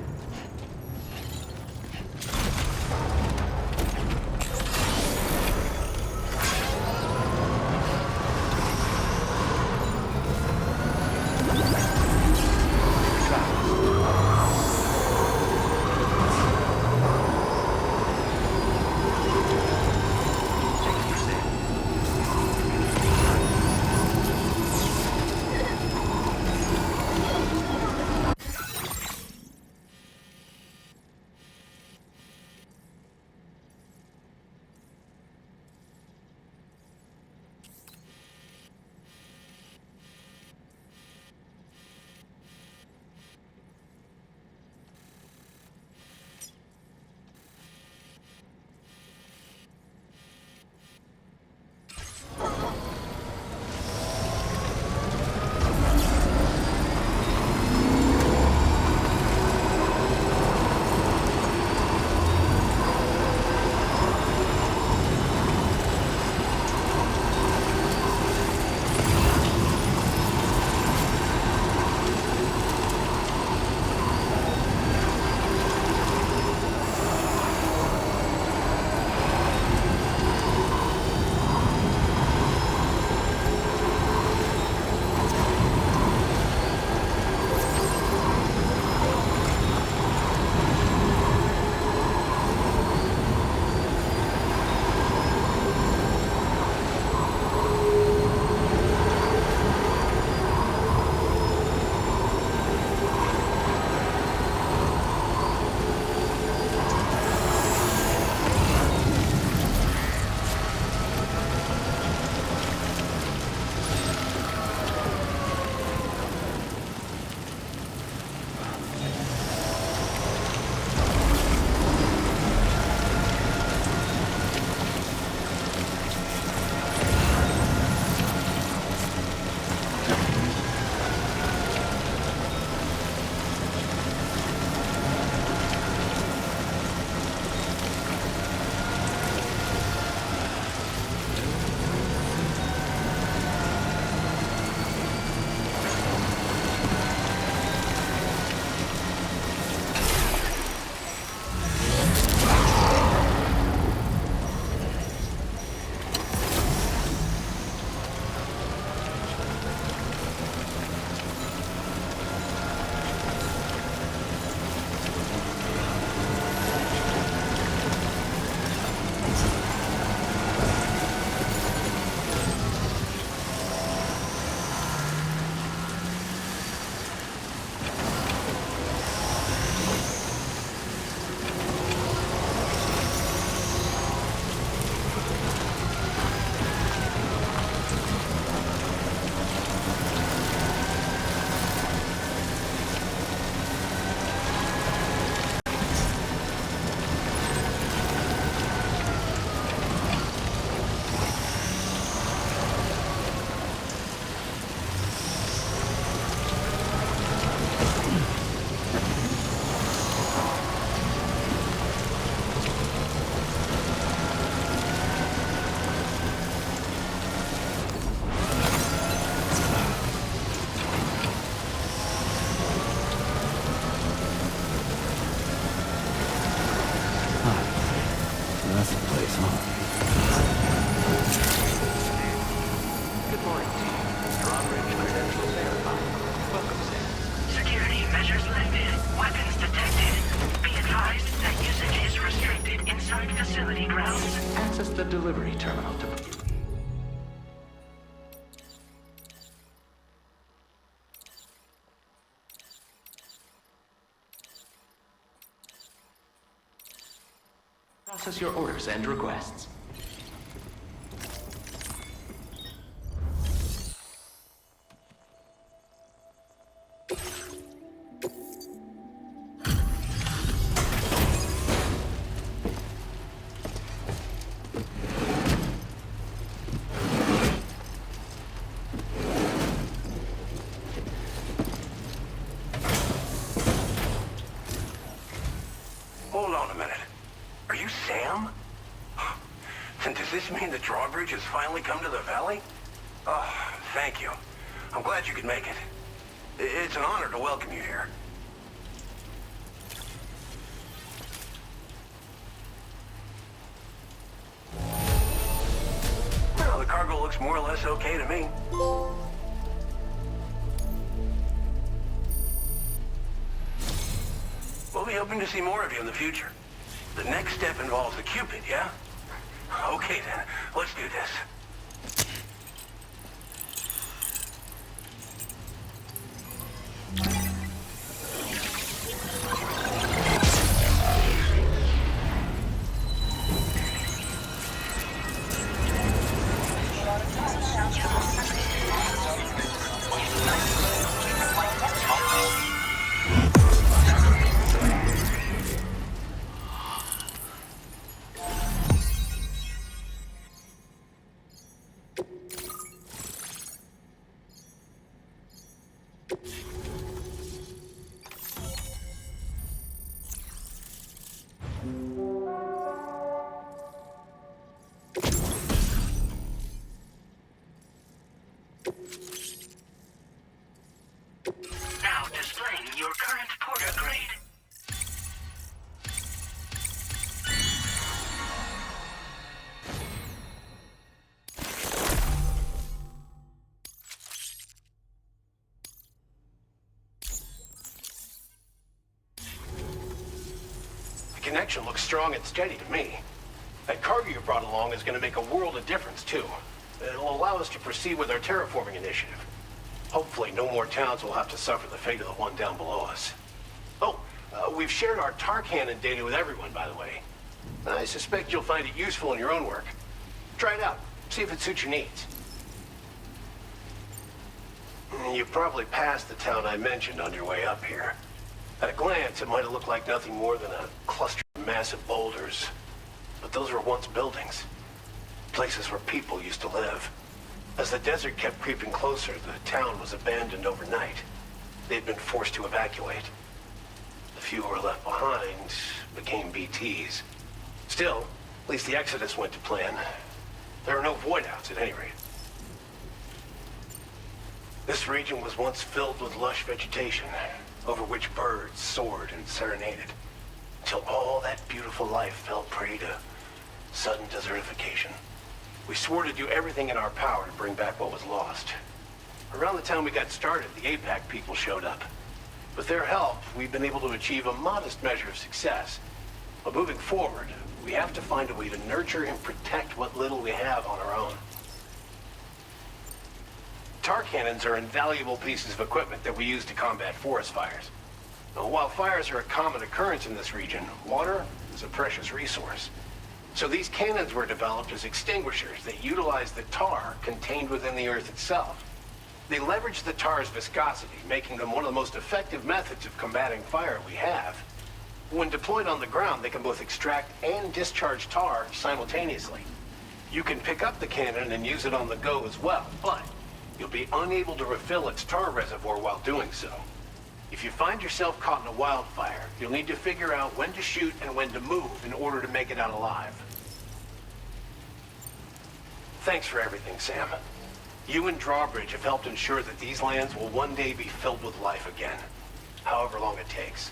decent place, huh? Good morning to you. Drawbridge credentials verified. Welcome, Sam. Security measures lifted. Weapons detected. Be advised that usage is restricted inside facility grounds. Access the delivery terminal to... Process your orders and requests. Hold on a minute. Are you Sam? And does this mean the drawbridge has finally come to the valley? Oh, thank you. I'm glad you could make it. It's an honor to welcome you here. Well, the cargo looks more or less okay to me. We'll be hoping to see more of you in the future. The next step involves the Cupid, yeah? Okay then, let's do this. Now displaying your current porter grade. The connection looks strong and steady to me. That cargo you brought along is going to make a world of difference, too. It'll allow us to proceed with our terraforming initiative. Hopefully, no more towns will have to suffer the fate of the one down below us. Oh, we've shared our tar cannon data with everyone, by the way. I suspect you'll find it useful in your own work. Try it out. See if it suits your needs. You probably passed the town I mentioned on your way up here. At a glance, it might have looked like nothing more than a cluster of massive boulders. But those were once buildings. Places where people used to live. As the desert kept creeping closer, the town was abandoned overnight. They'd been forced to evacuate. The few who were left behind became BTs. Still, at least the exodus went to plan. There are no void-outs at any rate. This region was once filled with lush vegetation, over which birds soared and serenaded, until all that beautiful life fell prey to sudden desertification. We swore to do everything in our power to bring back what was lost. Around the time we got started, the APAC people showed up. With their help, we've been able to achieve a modest measure of success. But moving forward, we have to find a way to nurture and protect what little we have on our own. Tar cannons are invaluable pieces of equipment that we use to combat forest fires. Now, while fires are a common occurrence in this region, water is a precious resource. So these cannons were developed as extinguishers that utilize the tar contained within the earth itself. They leverage the tar's viscosity, making them one of the most effective methods of combating fire we have. When deployed on the ground, they can both extract and discharge tar simultaneously. You can pick up the cannon and use it on the go as well, but you'll be unable to refill its tar reservoir while doing so. If you find yourself caught in a wildfire, you'll need to figure out when to shoot and when to move in order to make it out alive. Thanks for everything, Sam. You and Drawbridge have helped ensure that these lands will one day be filled with life again, however long it takes.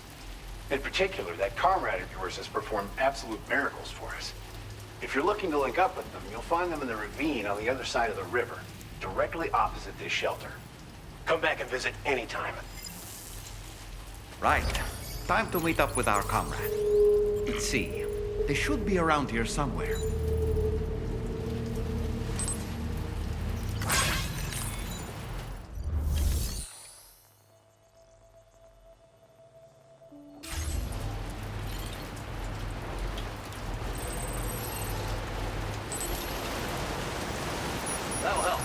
In particular, that comrade of yours has performed absolute miracles for us. If you're looking to link up with them, you'll find them in the ravine on the other side of the river, directly opposite this shelter. Come back and visit anytime. Right. Time to meet up with our comrade. Let's see. They should be around here somewhere. That'll help.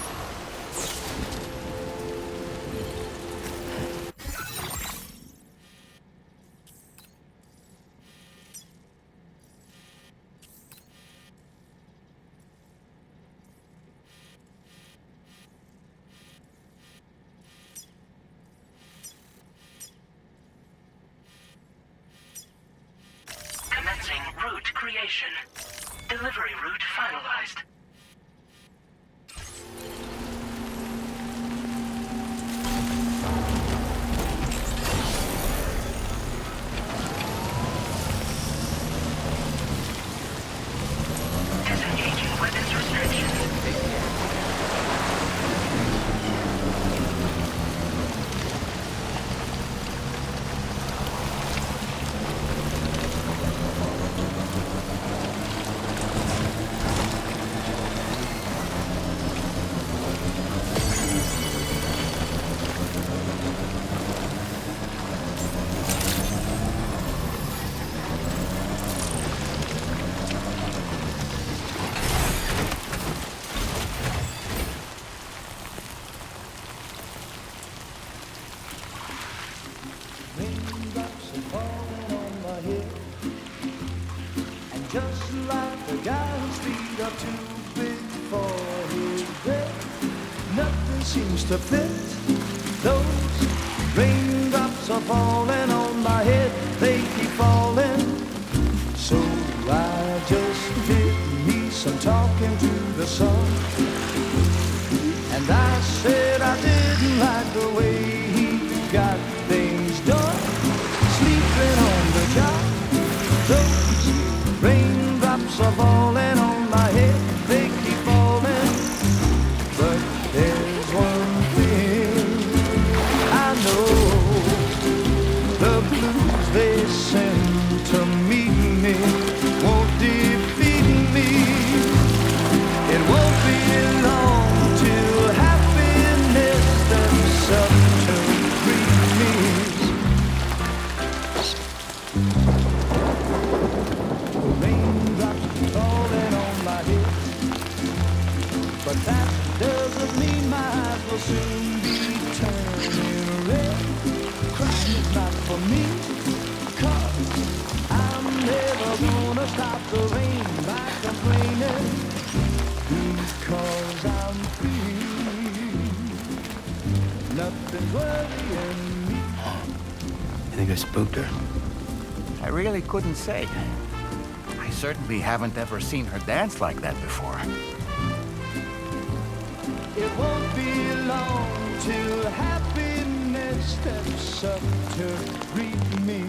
Commencing route creation. Delivery route finalized. Disengaging weapons restriction. Raindrops are falling on my head, and just like the guy whose feet are too big for his bed, nothing seems to fit. Those raindrops are falling on my head, they keep falling. So I just did me some talking to the sun, and I said I didn't like the way he got things done, sleeping on the job. Those raindrops are falling on my head, they keep falling. But there's one thing I know, the blues they send to meet me won't defeat me. It won't be long till happiness steps up to greet me. The raindrops falling on my head, but that doesn't mean my eyes will soon be turning red. Crying is not for me, 'cause I'm never gonna stop the rain by complaining, because I'm free. Nothing's worrying me. You think I spooked her? I really couldn't say. I certainly haven't ever seen her dance like that before. It won't be long till happiness steps up to greet me.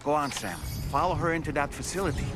Go on, Sam. Follow her into that facility.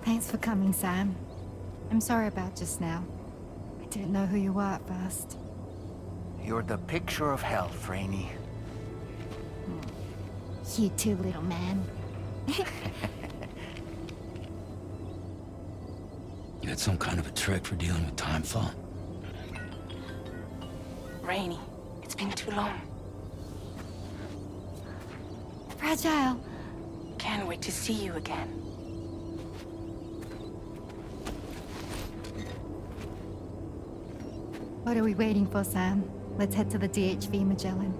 Thanks for coming, Sam. I'm sorry about just now. I didn't know who you were at first. You're the picture of health, Rainey. You too, little man. You had some kind of a trick for dealing with timefall? Rainey, it's been too long. Fragile. Can't wait to see you again. What are we waiting for, Sam? Let's head to the DHV Magellan.